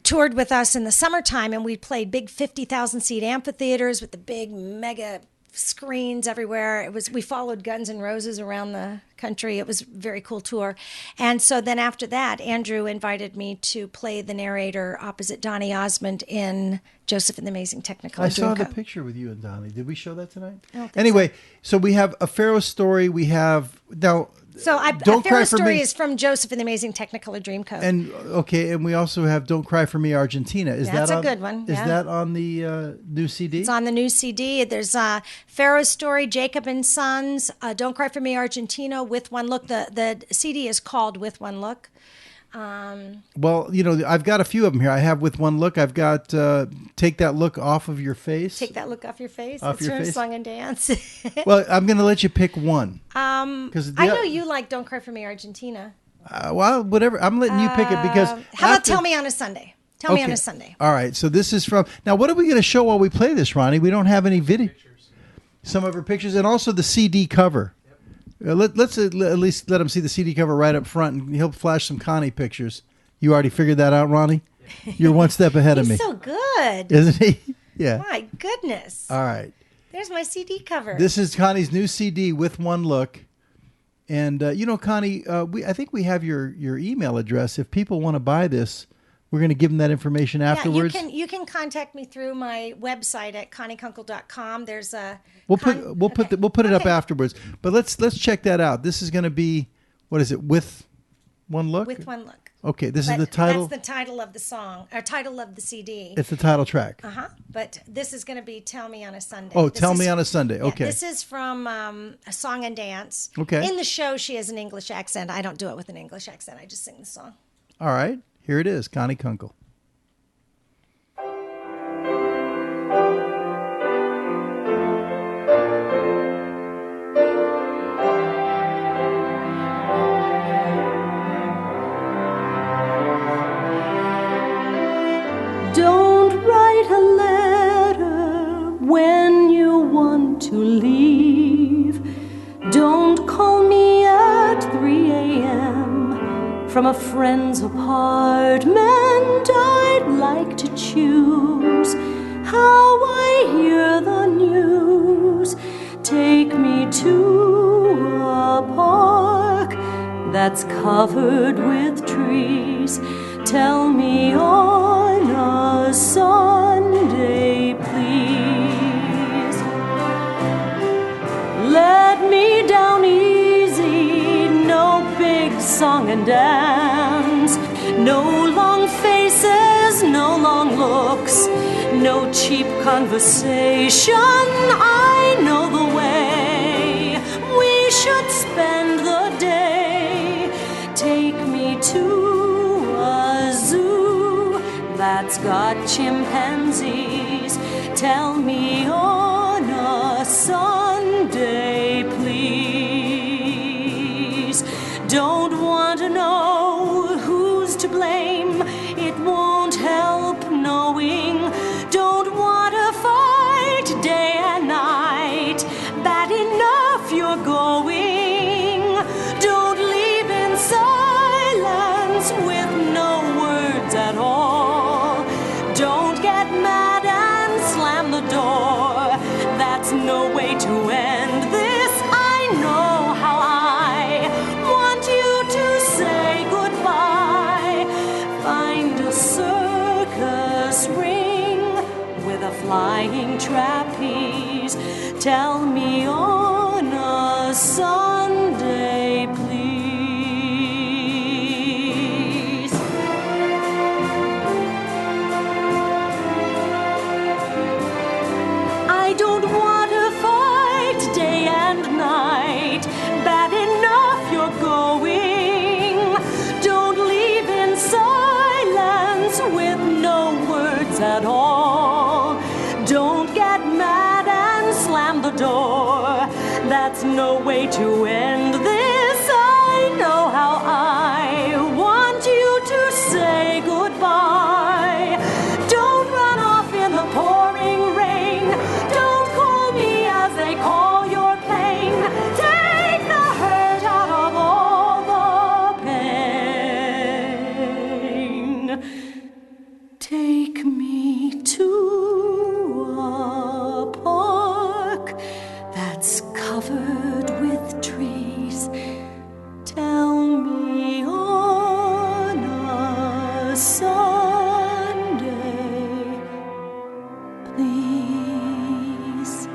toured with us in the summertime, and we played big 50,000-seat amphitheaters with the big mega screens everywhere. We followed Guns N' Roses around the country. It was a very cool tour. And so then after that, Andrew invited me to play the narrator opposite Donny Osmond in Joseph and the Amazing Technicolor Dreamcoat. I saw the picture with you and Donny. Did we show that tonight? Anyway, so we have A Pharaoh's Story. We have now. So Don't Cry Pharaoh's for Story Me is from Joseph and the Amazing Technicolor Dreamcoat. And we also have Don't Cry for Me, Argentina. That's a good one. Is that on the new CD? It's on the new CD. There's Pharaoh's Story, Jacob and Sons, Don't Cry for Me, Argentina, With One Look. The CD is called With One Look. Well, I've got a few of them here. I have With One Look. I've got Take That Look Off of Your Face. Take That Look Off Your Face. Off That's your from face. Song and Dance. Well, I'm going to let you pick one. I know you like Don't Cry for Me, Argentina. Well, whatever. I'm letting you pick it because. How about Tell Me on a Sunday? Tell Me on a Sunday. All right. So this is from. Now, what are we going to show while we play this, Ronnie? We don't have any video. Some of her pictures and also the CD cover. Let's at least let him see the CD cover right up front, and he'll flash some Connie pictures. You already figured that out, Ronnie? You're one step ahead of me. He's so good. Isn't he? Yeah. My goodness. All right. There's my CD cover. This is Connie's new CD, With One Look. And, Connie, I think we have your email address. If people want to buy this, we're going to give them that information afterwards. Yeah, you can contact me through my website at conniekunkle.com. There's a we'll put it up afterwards. But let's check that out. This is going to be, what is it? With One Look? With One Look. Okay, this is the title. That's the title of the song, or title of the CD. It's the title track. But this is going to be Tell Me on a Sunday. Oh, Tell Me on a Sunday. Okay. This is from A Song and Dance. Okay. In the show, she has an English accent. I don't do it with an English accent. I just sing the song. All right. Here it is, Connie Kunkle. to leave. Don't call me at 3 a.m. from a friend's apartment. I'd like to choose how I hear the news. Take me to a park that's covered with trees. Tell me on a Sunday, please. Let me down easy, no big song and dance. No long faces, no long looks, no cheap conversation. I know the way we should spend the day. Take me to a zoo that's got chimpanzees. Tell me on a Sunday, please. Don't want to know who's to blame. It won't help knowing. Don't want to fight day and night. Bad enough you're going. Don't leave in silence with no words at all. Don't get mad and slam the door. That's no way to end this. I know how I want you to say goodbye. Find a circus ring with a flying trapeze. Tell me on a Sunday, please. I don't want to fight day and night. Bad enough you're going. Don't leave in silence with no words at all. Don't get mad and slam the door. That's no way to end this. I know how I want you to say goodbye. Don't run off in the pouring rain. Don't call me as they call your plane. Take the hurt out of all the pain. Take me to a park that's covered with trees. Tell me on a Sunday, please.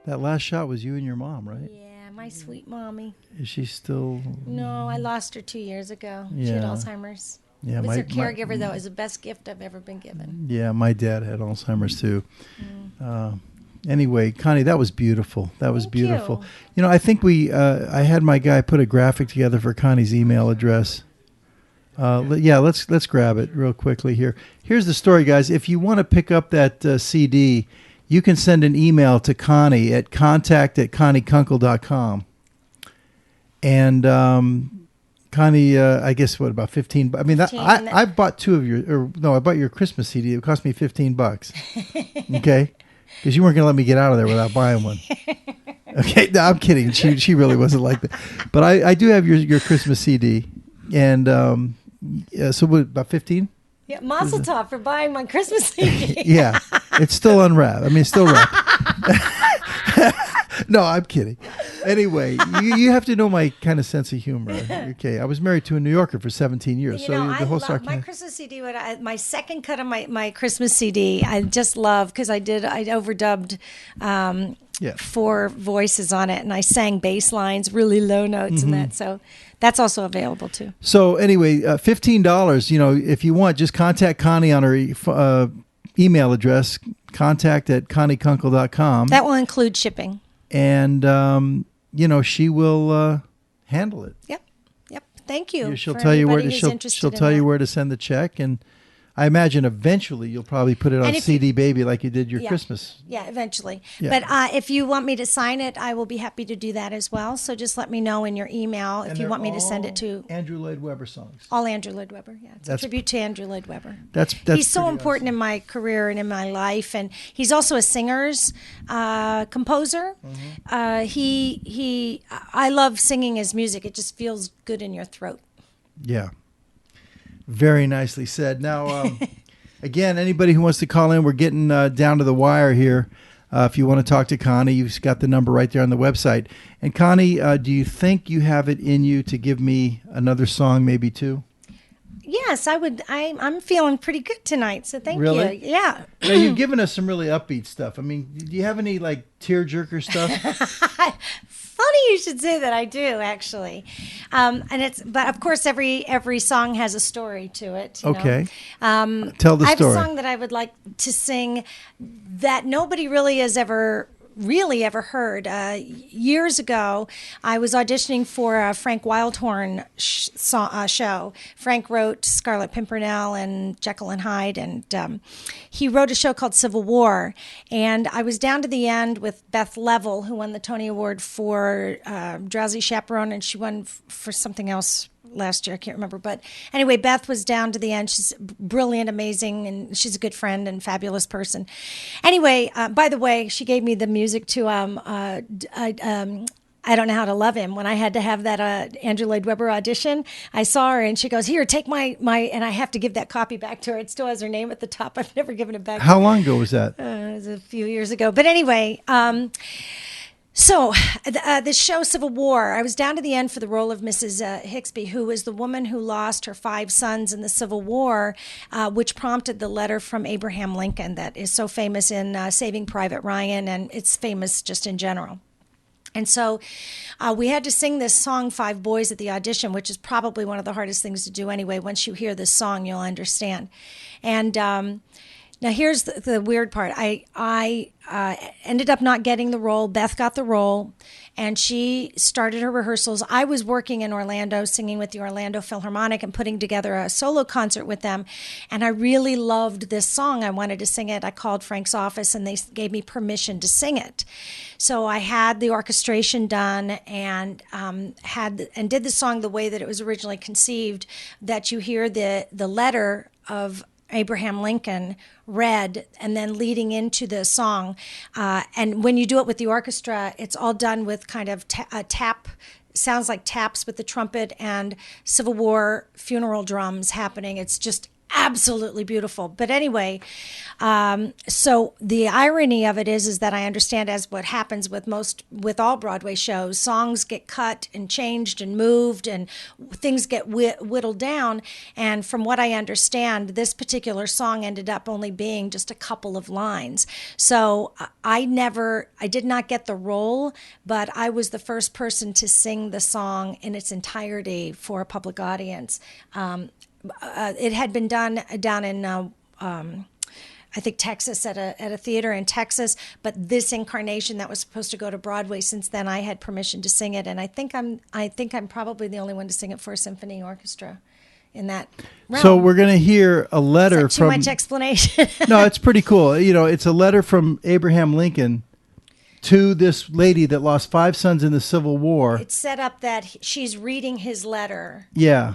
That last shot was you and your mom, right? Yeah, my sweet mommy. Is she still? No, I lost her 2 years ago. She had Yeah. Alzheimer's. Yeah, I was my- her caregiver, though. It was the best gift I've ever been given. Yeah, my dad had Alzheimer's too. Anyway, Connie, that was beautiful. That was beautiful. You know, I think I had my guy put a graphic together for Connie's email address. Yeah, let's grab it real quickly here. Here's the story, guys. If you want to pick up that CD, you can send an email to Connie at contact@conniekunkle.com. And Connie, I guess what, about 15? I mean, I bought two of your, I bought your Christmas CD. It cost me $15. Okay, because you weren't going to let me get out of there without buying one. Okay, no, I'm kidding. She really wasn't like that. But I do have your Christmas CD, and so what, about 15? Yeah, Mazel Tov for buying my Christmas CD. Yeah, it's still unwrapped. I mean, it's still wrapped. No, I'm kidding. Anyway, you have to know my kind of sense of humor. Okay, I was married to a New Yorker for 17 years, so the whole love my Christmas CD. My second cut of my Christmas CD, I just love because I overdubbed 4 voices on it, and I sang bass lines, really low notes, and that. So that's also available too. So anyway, $15. You know, if you want, just contact Connie on her email address, contact@conniekunkle.com. That will include shipping. And she will handle it. Yep. Thank you. She'll tell you where to. She'll tell you where to send the check, and I imagine eventually you'll probably put it on And if CD Baby like you did your Yeah. Christmas. Yeah, eventually. Yeah. But if you want me to sign it, I will be happy to do that as well. So just let me know in your email if And you they're want me to send it to Andrew Lloyd Webber songs. all Andrew Lloyd Webber. Yeah, it's a That's- tribute to Andrew Lloyd Webber. That's He's so pretty important in my career and in my life, and he's also a singer's composer. I love singing his music. It just feels good in your throat. Yeah. Very nicely said. Now, again, anybody who wants to call in, we're getting down to the wire here. If you want to talk to Connie, you've got the number right there on the website. And Connie, do you think you have it in you to give me another song, maybe two? Yes, I would. I'm feeling pretty good tonight, so thank Really? you. Yeah. Now, you've given us some really upbeat stuff. I mean, do you have any like tearjerker stuff? Funny you should say that. I do actually, but of course every song has a story to it. You Okay. know? Tell the I have story. a song that I would like to sing that nobody really has ever heard. Years ago, I was auditioning for a Frank Wildhorn show. Frank wrote Scarlet Pimpernel and Jekyll and Hyde, and he wrote a show called Civil War. And I was down to the end with Beth Level, who won the Tony Award for Drowsy Chaperone, and she won for something else last year. I can't remember. But anyway, Beth was down to the end. She's brilliant, amazing, and she's a good friend and fabulous person. Anyway, by the way, she gave me the music to I Don't Know How to Love Him. When I had to have that Andrew Lloyd Webber audition, I saw her and she goes, "Here, take my," and I have to give that copy back to her. It still has her name at the top. I've never given it back. How long ago was that? It was a few years ago. But anyway, so the show Civil War, I was down to the end for the role of Mrs. Hixby, who was the woman who lost her 5 sons in the Civil War, which prompted the letter from Abraham Lincoln that is so famous in Saving Private Ryan, and it's famous just in general. And so we had to sing this song, Five Boys, at the audition, which is probably one of the hardest things to do anyway. Once you hear this song, you'll understand. And now here's the weird part. I ended up not getting the role. Beth got the role, and she started her rehearsals. I was working in Orlando, singing with the Orlando Philharmonic and putting together a solo concert with them. And I really loved this song. I wanted to sing it. I called Frank's office, and they gave me permission to sing it. So I had the orchestration done and did the song the way that it was originally conceived. That you hear the letter of Abraham Lincoln read and then leading into the song. And when you do it with the orchestra, it's all done with kind of a tap, sounds like taps with the trumpet and Civil War funeral drums happening. It's just absolutely beautiful. But anyway, so the irony of it is that I understand, as what happens with all Broadway shows, songs get cut and changed and moved and things get whittled down. And from what I understand, this particular song ended up only being just a couple of lines. So I did not get the role, but I was the first person to sing the song in its entirety for a public audience. It had been done down in, I think, Texas at a theater in Texas. But this incarnation that was supposed to go to Broadway, since then I had permission to sing it, and I think I'm probably the only one to sing it for a symphony orchestra in that realm. So we're going to hear a letter Is that too much explanation? No, it's pretty cool. You know, it's a letter from Abraham Lincoln to this lady that lost 5 sons in the Civil War. It's set up that she's reading his letter. Yeah.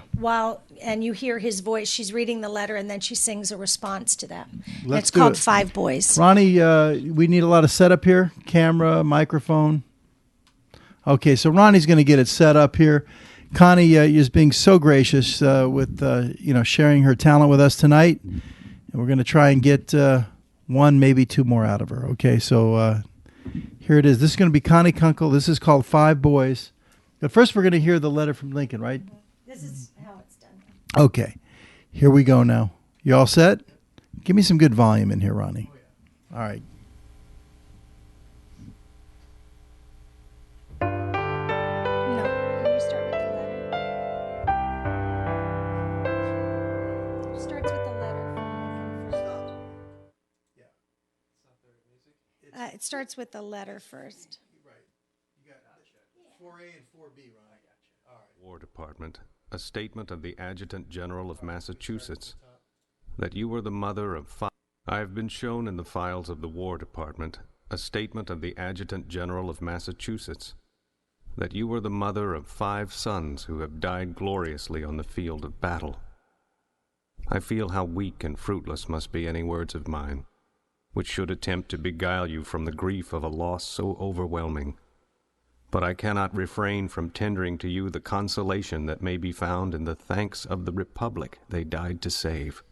And you hear his voice. She's reading the letter, and then she sings a response to that. Let's it's do called it. Five Boys. Ronnie, we need a lot of setup here. Camera, microphone. Okay, so Ronnie's going to get it set up here. Connie is being so gracious with sharing her talent with us tonight. And we're going to try and get 1, maybe 2 more out of her. Okay, so here it is. This is going to be Connie Kunkle. This is called Five Boys. But first we're going to hear the letter from Lincoln, right? This is how it's done. Okay, here we go now. You all set? Give me some good volume in here, Ronnie. All right. No, can you start with the letter? It starts with the letter from Lincoln first. It starts with the letter first. Right. You got 4A and 4B, Ronnie. All right. War Department, a statement of the Adjutant General of Massachusetts. that you were the mother of 5. I have been shown in the files of the War Department a statement of the Adjutant General of Massachusetts that you were the mother of 5 sons who have died gloriously on the field of battle. I feel how weak and fruitless must be any words of mine, which should attempt to beguile you from the grief of a loss so overwhelming. But I cannot refrain from tendering to you the consolation that may be found in the thanks of the Republic they died to save.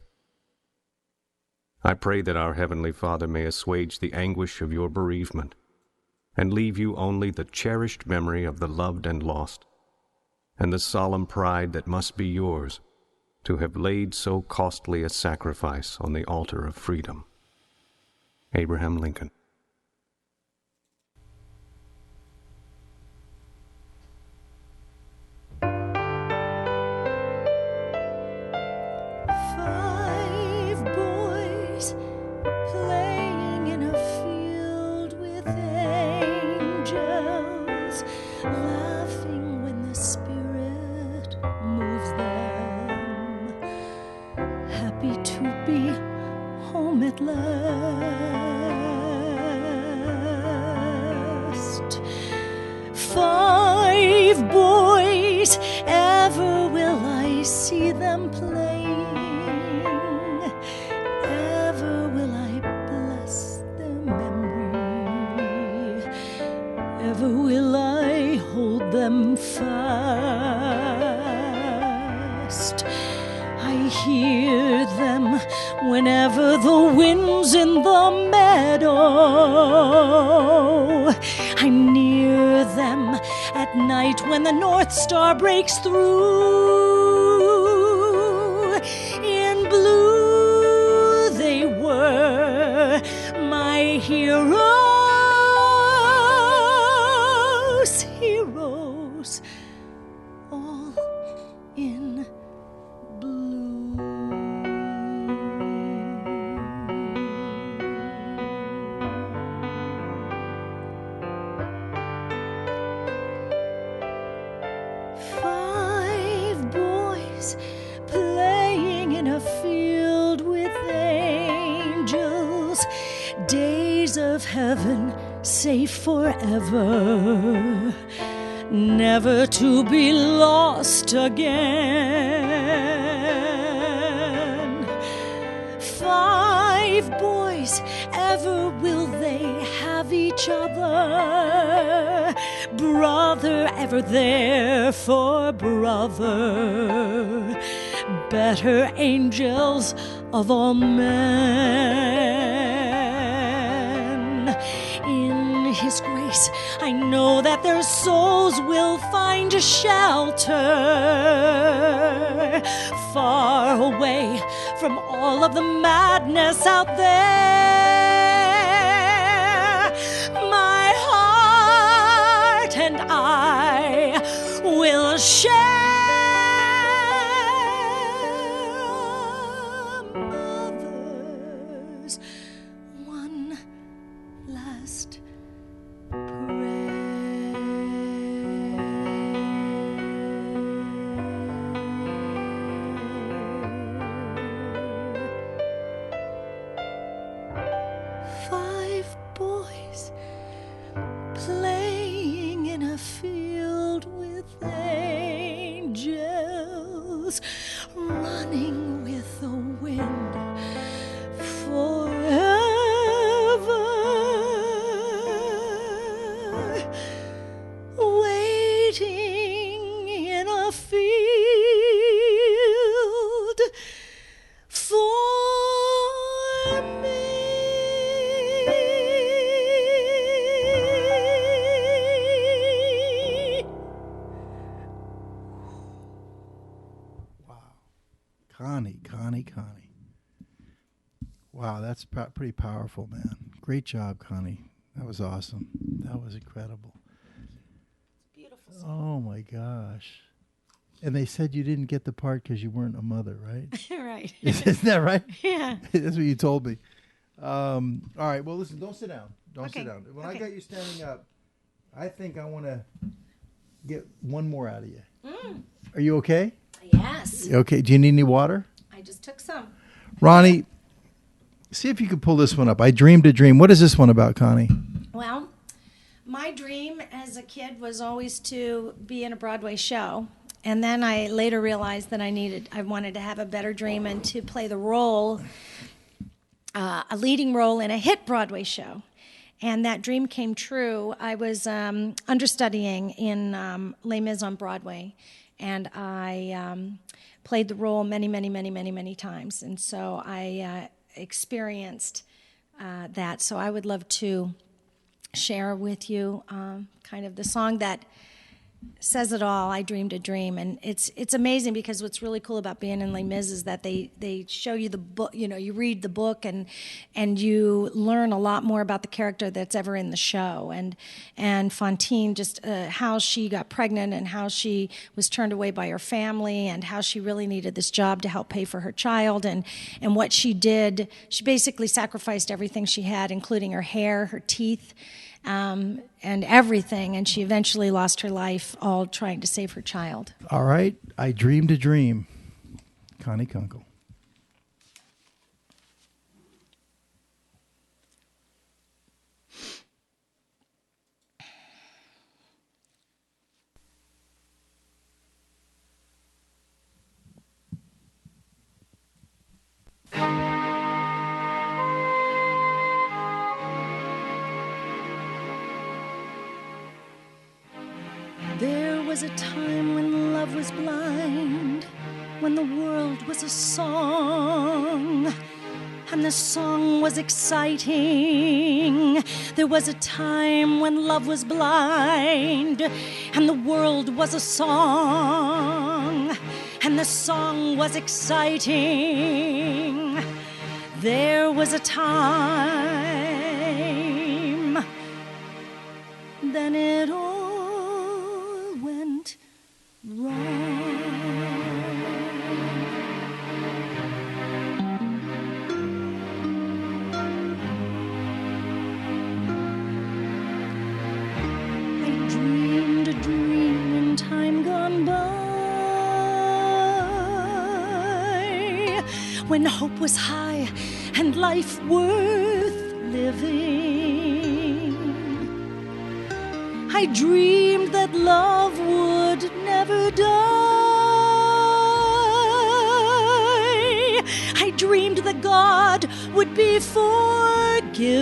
I pray that our Heavenly Father may assuage the anguish of your bereavement, and leave you only the cherished memory of the loved and lost, and the solemn pride that must be yours to have laid so costly a sacrifice on the altar of freedom. Abraham Lincoln. Playing in a field with angels, laughing when the Spirit moves them, happy to be home at last. 5 boys, ever will I see them playing. Ever will I hold them fast. I hear them whenever the wind's in the meadow. I'm near them at night when the North Star breaks through. In blue they were my heroes. Heroes, all in blue. Five boys playing in a field with angels, days of heaven safe forever, never to be lost again. 5 boys, ever will they have each other, brother ever there for brother, better angels of all men. In His grace, I know that their souls will find a shelter far away from all of the madness out there. My heart and I will share a mother's one last playing in a field with angels, running with the wind forever, waiting in a field for me. Connie. Wow, that's pretty powerful, man. Great job, Connie. That was awesome. That was incredible. Beautiful song. Oh, my gosh. And they said you didn't get the part because you weren't a mother, right? Right. Isn't that right? Yeah. That's what you told me. All right, well, listen, don't sit down. Don't Okay. sit down. When Okay. I got you standing up, I think I want to get one more out of you. Are you okay? Yes. Okay. Do you need any water? I just took some. Ronnie, see if you could pull this one up. I Dreamed a Dream. What is this one about, Connie? Well, my dream as a kid was always to be in a Broadway show. And then I later realized that I wanted to have a better dream and to play the role, a leading role in a hit Broadway show. And that dream came true. I was understudying in Les Mis on Broadway, and I played the role many times. And so I experienced that. So I would love to share with you kind of the song that says it all. I dreamed a dream, and it's amazing because what's really cool about being in Les Mis is that they show you the book. You know, you read the book and you learn a lot more about the character that's ever in the show. And Fantine, just how she got pregnant and how she was turned away by her family and how she really needed this job to help pay for her child and what she did. She basically sacrificed everything she had, including her hair, her teeth. And everything, and she eventually lost her life all trying to save her child. All right, I Dreamed a Dream. Connie Kunkle. There was a time when love was blind, when the world was a song, and the song was exciting. There was a time when love was blind, and the world was a song, and the song was exciting. There was a time, then it all went wrong. I dreamed a dream in time gone by, when hope was high and life worth living. I dreamed that love would never die. I dreamed that God would be forgiving.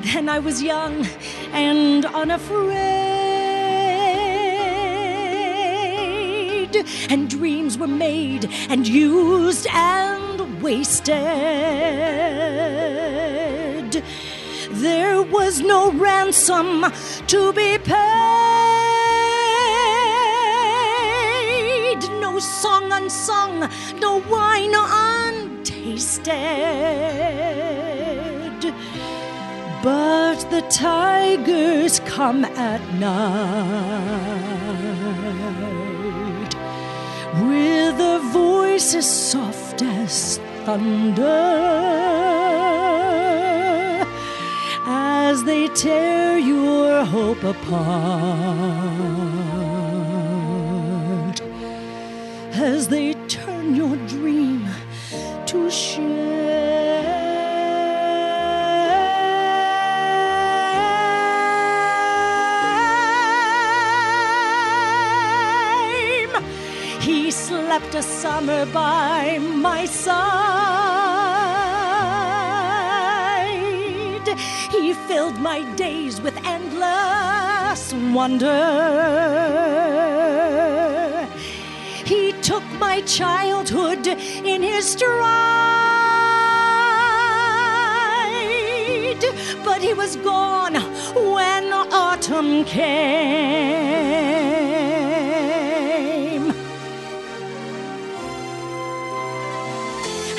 Then I was young and unafraid, and dreams were made and used and wasted. There was no ransom to be paid, no song unsung, no wine untasted. But the tigers come at night with a voice as soft as thunder, as they tear your hope apart, as they turn your dream to shame. He slept a summer by my side. He filled my days with endless wonder. He took my childhood in his stride, but he was gone when autumn came.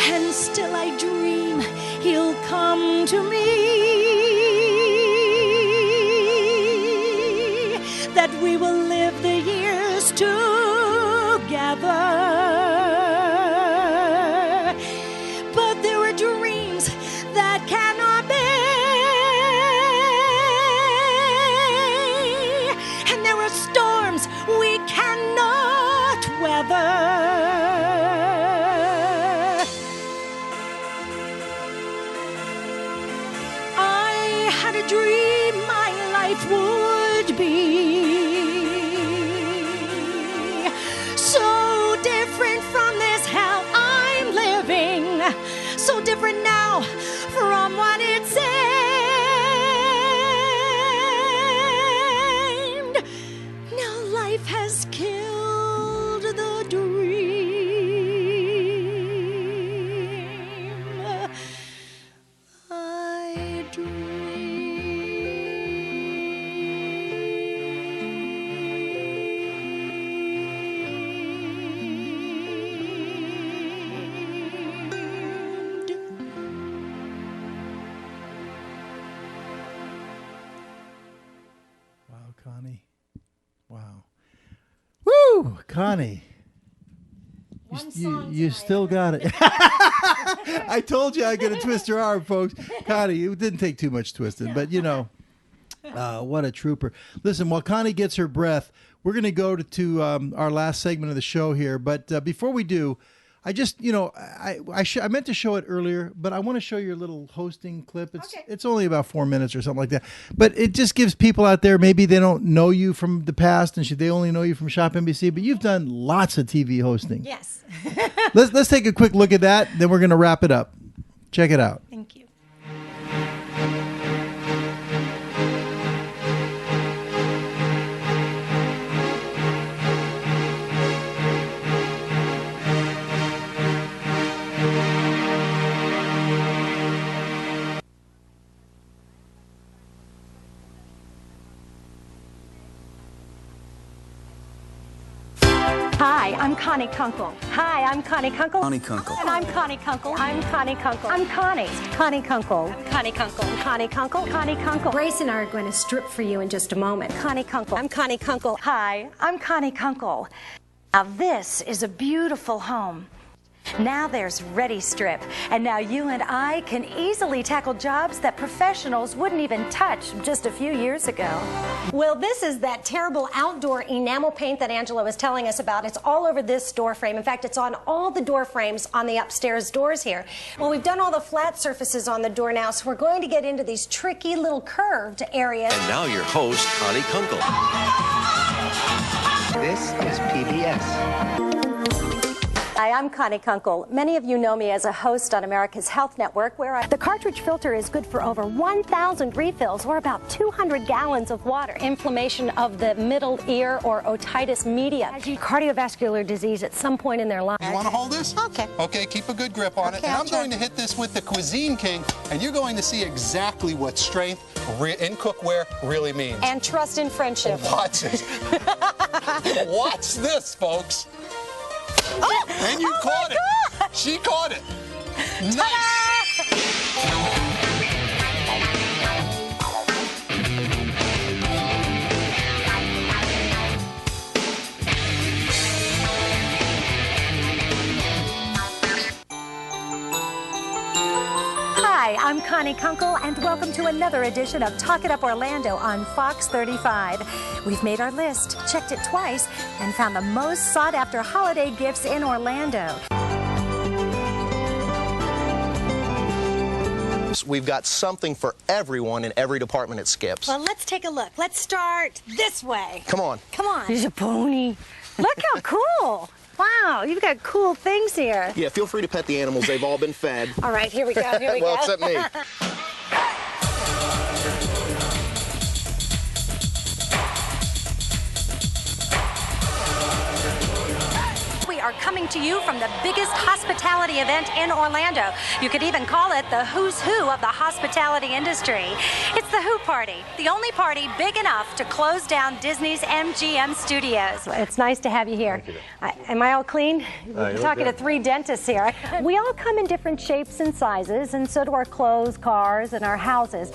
And still I dream he'll come to me, that we will live the years together. But there are dreams that cannot be, and there are storms we cannot weather. Wow. Woo, Connie. You still got it. I told you I could twist your arm, folks. Connie, it didn't take too much twisting, but what a trooper. Listen, while Connie gets her breath, we're going to go to our last segment of the show here. But before we do, I just, I meant to show it earlier, but I want to show you a little hosting clip. It's only about 4 minutes or something like that. But it just gives people out there, maybe they don't know you from the past and they only know you from Shop NBC, but you've done lots of TV hosting. Yes. Let's take a quick look at that, then we're going to wrap it up. Check it out. Thank you. Hi, I'm Connie Kunkle. Hi, I'm Connie Kunkle. Connie Kunkle. And I'm Connie Kunkle. I'm Connie Kunkle. I'm Connie. Connie Kunkle. I'm Connie Kunkle. I'm Connie Kunkle. Connie Kunkle. Grace and I are going to strip for you in just a moment. Connie Kunkle. I'm Connie Kunkle. Hi, I'm Connie Kunkle. Now this is a beautiful home. Now there's Ready Strip, and now you and I can easily tackle jobs that professionals wouldn't even touch just a few years ago. Well, this is that terrible outdoor enamel paint that Angela was telling us about. It's all over this door frame. In fact, it's on all the door frames on the upstairs doors here. Well, we've done all the flat surfaces on the door now, so we're going to get into these tricky little curved areas. And now your host, Connie Kunkle. This is PBS. Hi, I'm Connie Kunkle. Many of you know me as a host on America's Health Network, where the cartridge filter is good for over 1,000 refills, or about 200 gallons of water. Inflammation of the middle ear or otitis media. Cardiovascular disease at some point in their life. You want to hold this? Okay. Okay, keep a good grip on it. And I'm going to hit this with the Cuisine King, and you're going to see exactly what strength in cookware really means. And trust in friendship. Watch it. Watch this, folks. Oh, and you caught it. God. She caught it. Nice. Hi, I'm Connie Kunkle, and welcome to another edition of Talk It Up Orlando on Fox 35. We've made our list, checked it twice, and found the most sought-after holiday gifts in Orlando. We've got something for everyone in every department at Skips. Well, let's take a look. Let's start this way. Come on. Come on. There's a pony. Look how cool. Wow, you've got cool things here. Yeah, feel free to pet the animals. They've all been fed. All right, here we go, here we well, go. except me. We are coming to you from the biggest hospitality event in Orlando. You could even call it the who's who of the hospitality industry. It's the Who Party, the only party big enough to close down Disney's MGM Studios. It's nice to have you here. Am I all clean? You're talking to three dentists here. We all come in different shapes and sizes, and so do our clothes, cars, and our houses.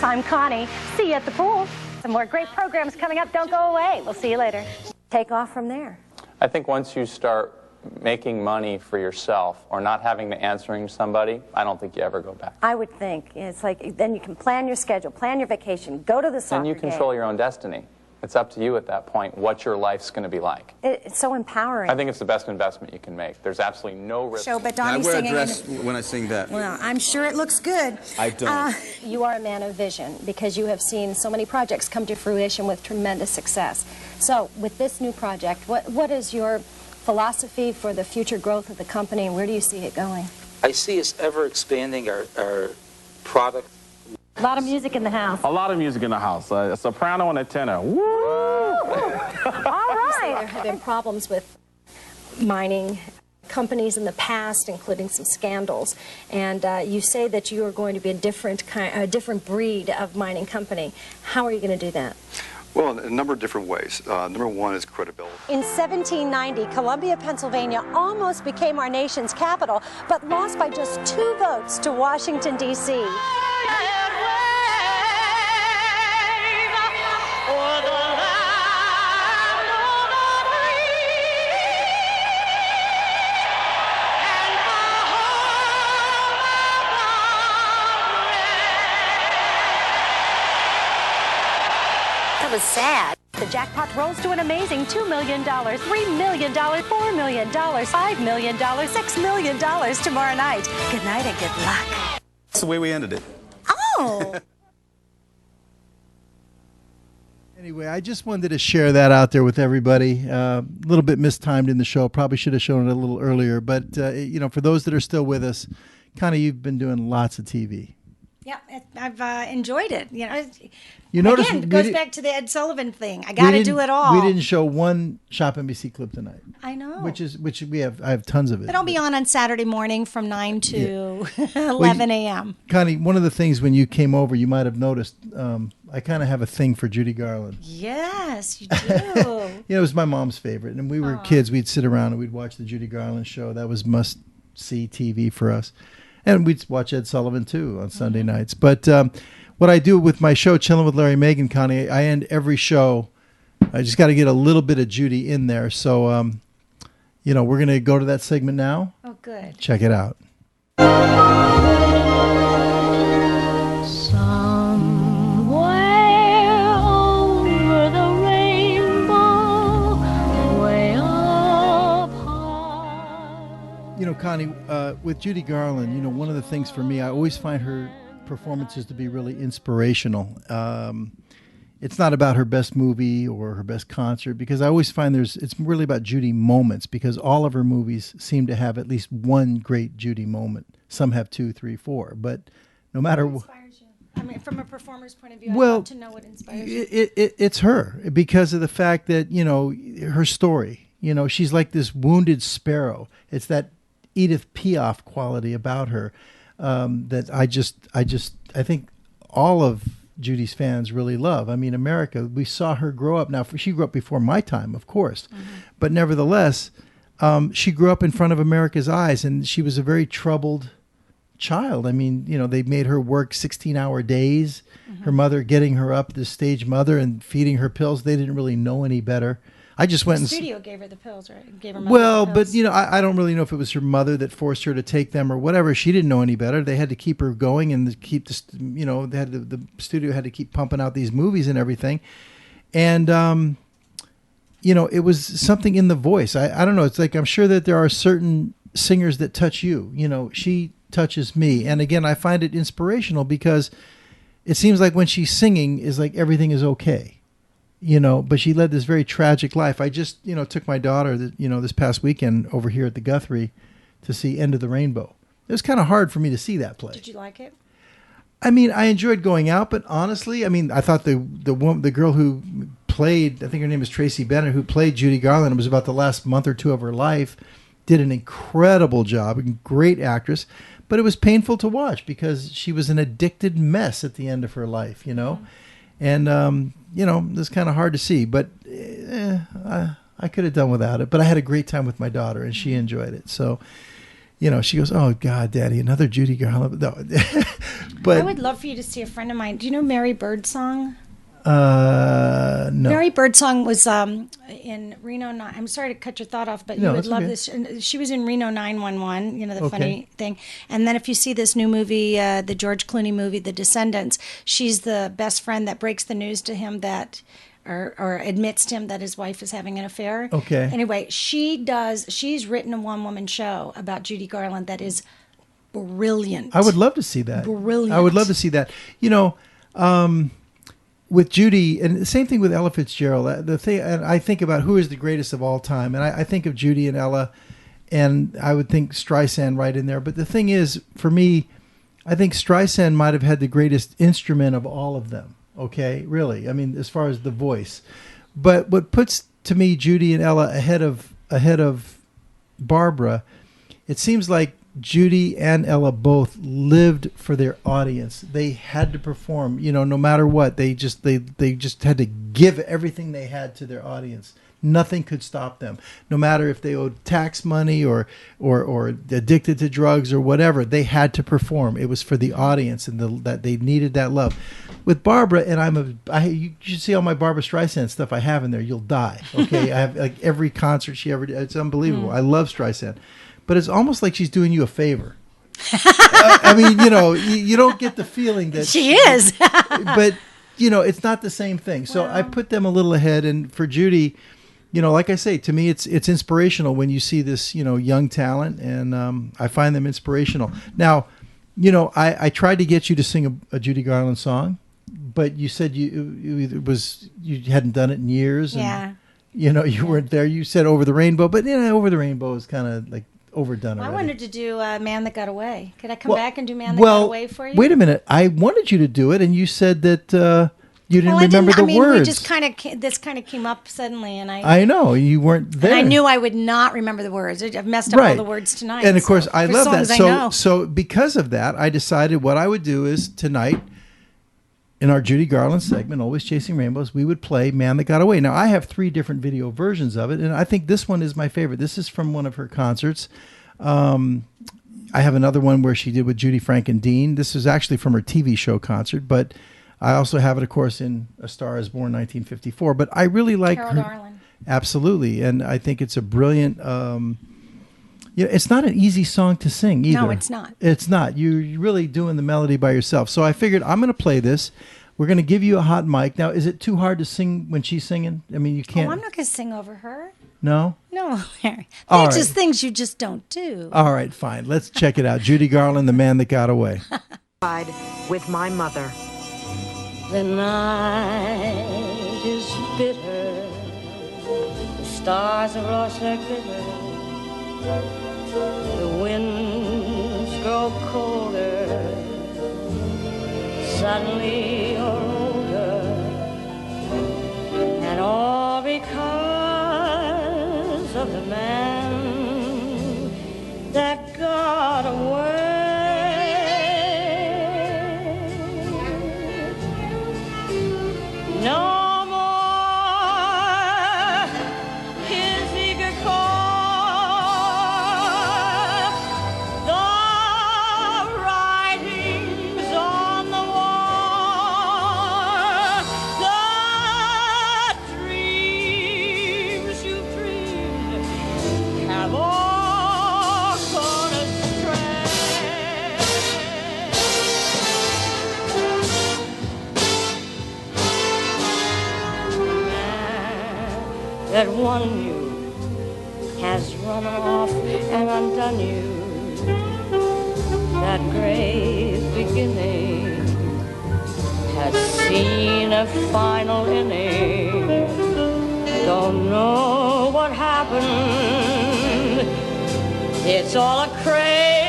I'm Connie. See you at the pool. Some more great programs coming up. Don't go away. We'll see you later. Take off from there. I think once you start making money for yourself or not having to answering somebody, I don't think you ever go back. I would think. It's like then you can plan your schedule, plan your vacation, go to the soccer And you control game. your own destiny. It's up to you at that point what your life's going to be like. It's so empowering. I think it's the best investment you can make. There's absolutely no risk. Show, but Donnie's I wear a singing dress when I sing that. Well, I'm sure it looks good. I don't. You are a man of vision because you have seen so many projects come to fruition with tremendous success. So, with this new project, what is your philosophy for the future growth of the company, and where do you see it going? I see us ever expanding our product. A lot of music in the house. A lot of music in the house. A soprano and a tenor. Woo! All right. There have been problems with mining companies in the past, including some scandals. And you say that you are going to be a different breed of mining company. How are you going to do that? Well, in a number of different ways. Number one is credibility. In 1790, Columbia, Pennsylvania almost became our nation's capital, but lost by just 2 votes to Washington, D.C. That was sad. The jackpot rolls to an amazing $2 million, $3 million, $4 million, $5 million, $6 million tomorrow night. Good night and good luck. That's the way we ended it. Oh. Anyway, I just wanted to share that out there with everybody. A little bit mistimed in the show. Probably should have shown it a little earlier. But, for those that are still with us, Connie, you've been doing lots of TV. Yeah, I've enjoyed it. You notice again, it goes back to the Ed Sullivan thing. I got to do it all. We didn't show one Shop NBC clip tonight. I know. Which we have. I have tons of it. But I'll be on Saturday morning from 9 to 11 a.m. Connie, one of the things when you came over, you might have noticed, I kind of have a thing for Judy Garland. Yes, you do. It was my mom's favorite. And we were kids. We'd sit around and we'd watch the Judy Garland show. That was must-see TV for us. And we'd watch Ed Sullivan, too, on Sunday nights. But what I do with my show, Chilling with Larry Megan, Connie, I end every show. I just got to get a little bit of Judy in there. So, we're going to go to that segment now. Oh, good. Check it out. Over the rainbow, way up high. Connie, with Judy Garland, one of the things for me, I always find her performances to be really inspirational. It's not about her best movie or her best concert, because I always find it's really about Judy moments, because all of her movies seem to have at least one great Judy moment. Some have 2, 3, 4, but no matter what. I mean, from a performer's point of view, I'd love to know what inspires you. It's her, because of the fact that, her story, she's like this wounded sparrow. It's that Edith Piaf quality about her that I think all of Judy's fans really love. I mean, America, we saw her grow up. Now, she grew up before my time, of course, but nevertheless, she grew up in front of America's eyes, and she was a very troubled child. I mean, they made her work 16-hour days. Her mother getting her up, the stage mother, and feeding her pills. They didn't really know any better. I just went the and studio gave her the pills, right? Gave her well, the but pills. I don't really know if it was her mother that forced her to take them or whatever. She didn't know any better. They had to keep her going and keep the studio had to keep pumping out these movies and everything. And it was something in the voice. I don't know. It's like, I'm sure that there are certain singers that touch you. She touches me, and again, I find it inspirational because it seems like when she's singing is like everything is okay. But she led this very tragic life. I just, took my daughter, this past weekend over here at the Guthrie to see End of the Rainbow. It was kind of hard for me to see that play. Did you like it? I mean, I enjoyed going out, but honestly, I mean, I thought the girl who played, I think her name is Tracy Bennett, who played Judy Garland, it was about the last month or two of her life, did an incredible job, a great actress, but it was painful to watch because she was an addicted mess at the end of her life, And, it's kind of hard to see, but I could have done without it. But I had a great time with my daughter, and she enjoyed it. So, she goes, "Oh, God, Daddy, another Judy Garland." No. But I would love for you to see a friend of mine. Do you know Mary Birdsong? No. Mary Birdsong was in Reno. I'm sorry to cut your thought off, but you would love this. She was in Reno 911. The funny thing. And then if you see this new movie, the George Clooney movie, The Descendants, she's the best friend that breaks the news to him that, or admits to him that his wife is having an affair. Okay. Anyway, she's written a one-woman show about Judy Garland that is brilliant. I would love to see that. Brilliant. I would love to see that. With Judy, and the same thing with Ella Fitzgerald. The thing, and I think about who is the greatest of all time, and I think of Judy and Ella, and I would think Streisand right in there. But the thing is, for me, I think Streisand might have had the greatest instrument of all of them. Okay, really. I mean, as far as the voice, but what puts to me Judy and Ella ahead of Barbara, it seems like Judy and Ella both lived for their audience. They had to perform, no matter what. They just had to give everything they had to their audience. Nothing could stop them. No matter if they owed tax money or addicted to drugs or whatever, they had to perform. It was for the audience, and that they needed that love. With Barbara, and you should see all my Barbara Streisand stuff I have in there. You'll die. Okay, I have like every concert she ever did. It's unbelievable. I love Streisand. But it's almost like she's doing you a favor. I mean, you don't get the feeling that she is. But it's not the same thing. So I put them a little ahead. And for Judy, like I say, to me, it's inspirational when you see this, young talent, and I find them inspirational. Now, I tried to get you to sing a Judy Garland song, but you said you hadn't done it in years. And, you weren't there. You said Over the Rainbow, but Over the Rainbow is kind of like overdone already. I wanted to do Man That Got Away. Could I come back and do Man That Got Away for you? Wait a minute. I wanted you to do it, and you said that you didn't remember the words. We just this kind of came up suddenly, and I know you weren't there. And I knew I would not remember the words. I've messed up all the words tonight. And of course, I love that. So because of that, I decided what I would do is tonight, in our Judy Garland segment, Always Chasing Rainbows, we would play Man That Got Away. Now, I have 3 different video versions of it, and I think this one is my favorite. This is from one of her concerts. I have another one where she did with Judy, Frank, and Dean. This is actually from her TV show concert, but I also have it, of course, in A Star Is Born, 1954. But I really like Carol Darling. Absolutely, and I think it's a brilliant... it's not an easy song to sing either. No, it's not. It's not. You're really doing the melody by yourself. So I figured I'm going to play this. We're going to give you a hot mic. Now, is it too hard to sing when she's singing? I mean, you can't... Oh, I'm not going to sing over her. No? No, Larry. All They're right. just things you just don't do. All right, fine. Let's check it out. Judy Garland, The Man That Got Away. With my mother. The night is bitter. The stars have lost their glitter. The winds grow colder. Suddenly you're older. And all because of the man that got away. No more his eager call. The writings on the wall. The dreams you've dreamed have all gone astray. That won you has run off and undone you. That great beginning has seen a final inning. Don't know what happened. It's all a crazy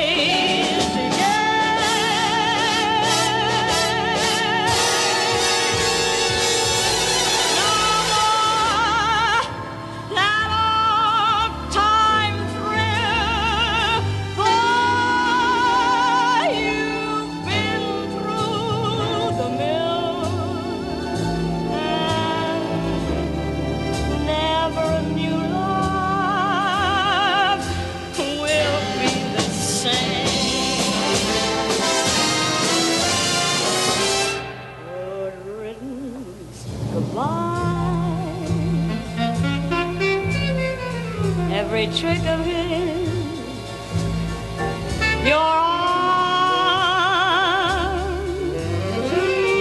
every trick of his, your arms too.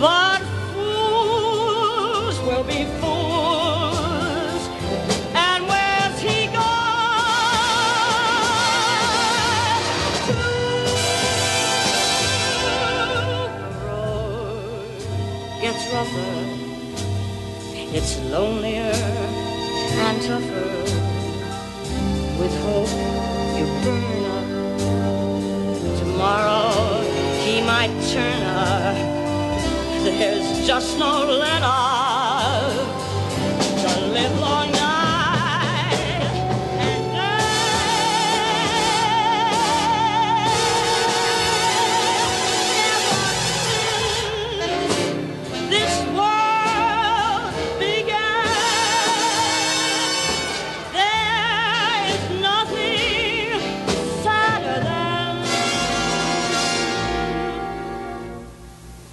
But fools will be fools, and where's he gone to? The road gets rougher. It's lonelier and tougher. With hope you burn up. Tomorrow he might turn up. There's just no let up. The livelong night and day. This world began. There is nothing sadder than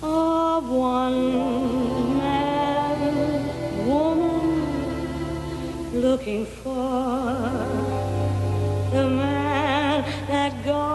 of one mad woman looking for the man that got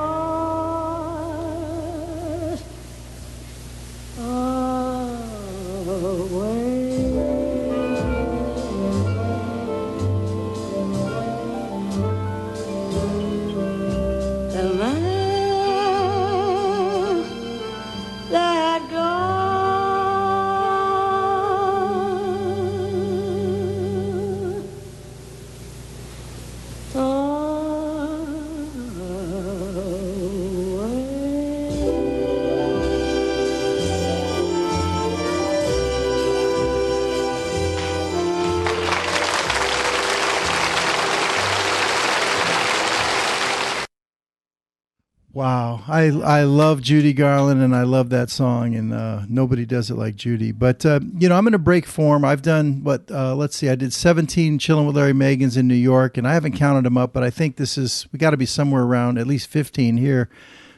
Wow. I love Judy Garland, and I love that song, and nobody does it like Judy. But, I'm going to break form. I've done, let's see, I did 17 Chillin' with Larry Megans in New York, and I haven't counted them up, but I think we got to be somewhere around at least 15 here.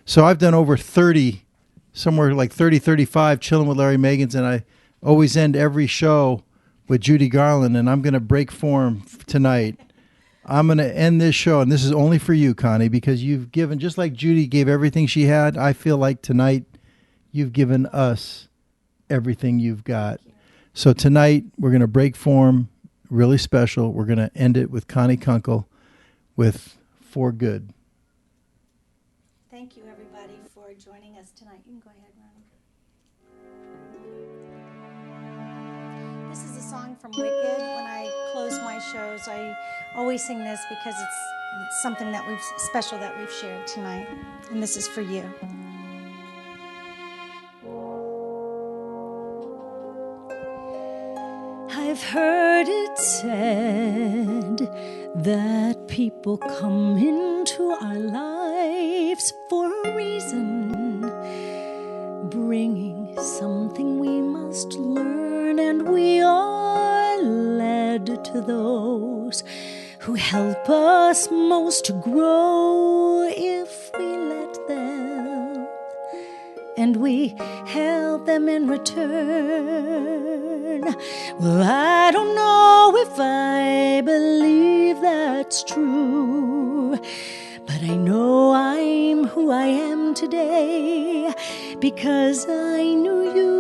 So I've done over 30, somewhere like 30, 35 Chillin' with Larry Megans, and I always end every show with Judy Garland, and I'm going to break form tonight. I'm going to end this show, and this is only for you, Connie, because you've given, just like Judy gave everything she had, I feel like tonight you've given us everything you've got. So tonight we're going to break form, really special. We're going to end it with Connie Kunkle with For Good. Thank you, everybody, for joining us tonight. You can go ahead, Ronnie. This is a song from Wicked. When I close my shows, I always sing this because it's something that special that we've shared tonight, and this is for you. I've heard it said that people come into our lives for a reason, bringing something we must learn, and we are led to those who help us most to grow if we let them, and we help them in return. Well, I don't know if I believe that's true, but I know I'm who I am today because I knew you.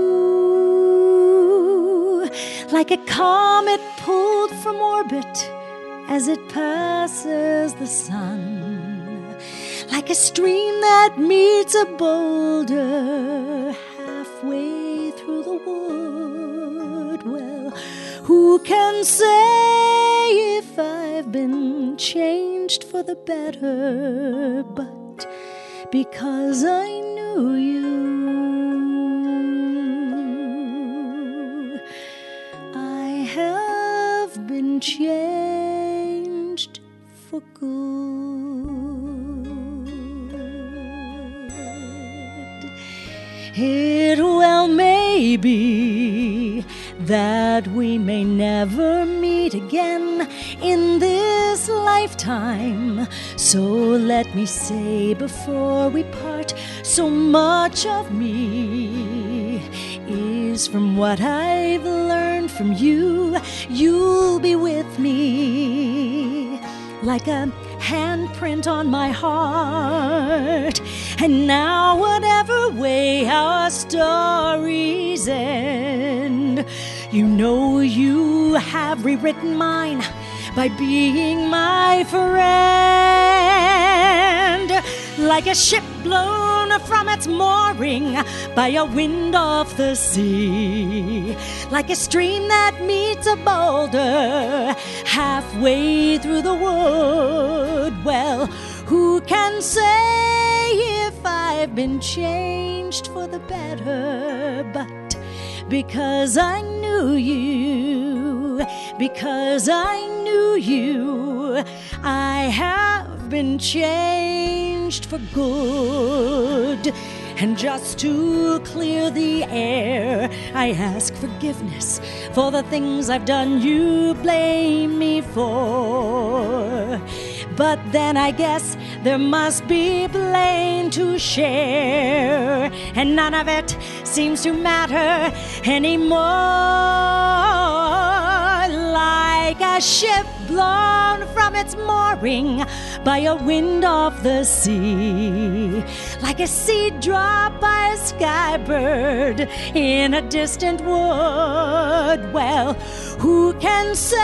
Like a comet pulled from orbit as it passes the sun, like a stream that meets a boulder halfway through the wood. Well, who can say if I've been changed for the better? But because I knew you, I have been changed for good. It well may be that we may never meet again in this lifetime. So let me say before we part, so much of me is from what I've learned from you. You'll be with me like a handprint on my heart. And now whatever way our stories end, you know you have rewritten mine by being my friend. Like a ship blown from its mooring by a wind off the sea, like a stream that meets a boulder halfway through the wood. Well, who can say if I've been changed for the better? But because I knew you, because I knew you, I have been changed for good. And just to clear the air, I ask forgiveness for the things I've done you blame me for. But then I guess there must be blame to share, and none of it seems to matter anymore. Like a ship blown from its mooring by a wind off the sea, like a seed dropped by a sky bird in a distant wood. Well, who can say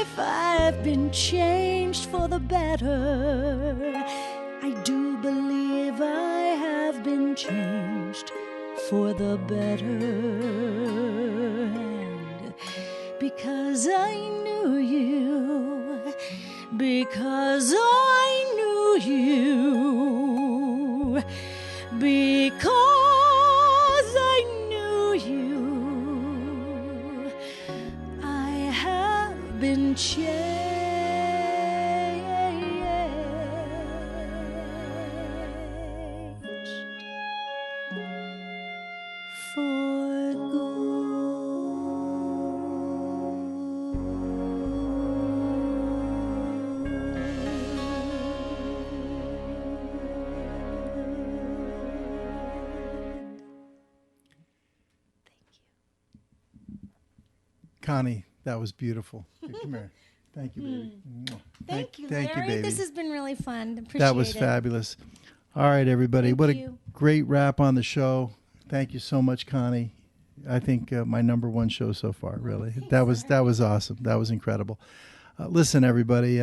if I've been changed for the better? I do believe I have been changed for the better. And because I knew you, because I knew you, because I knew you, I have been changed for good. Connie, that was beautiful. Here, come here. Thank you, baby. Thank you, Thank you, Larry. baby. This has been really fun. Appreciate That was it. fabulous. All right, everybody. Thank What you. a great wrap on the show. Thank you so much, Connie. I think my number one show so far, really. That was awesome. That was incredible. Listen, everybody,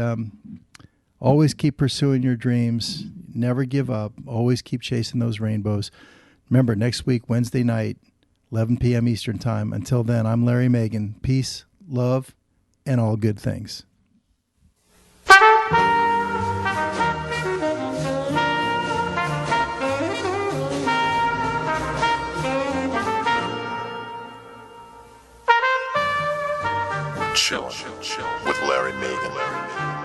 always keep pursuing your dreams. Never give up. Always keep chasing those rainbows. Remember, next week, Wednesday night, 11 p.m. Eastern Time. Until then, I'm Larry Megan. Peace, love, and all good things. Chill with Larry Megan.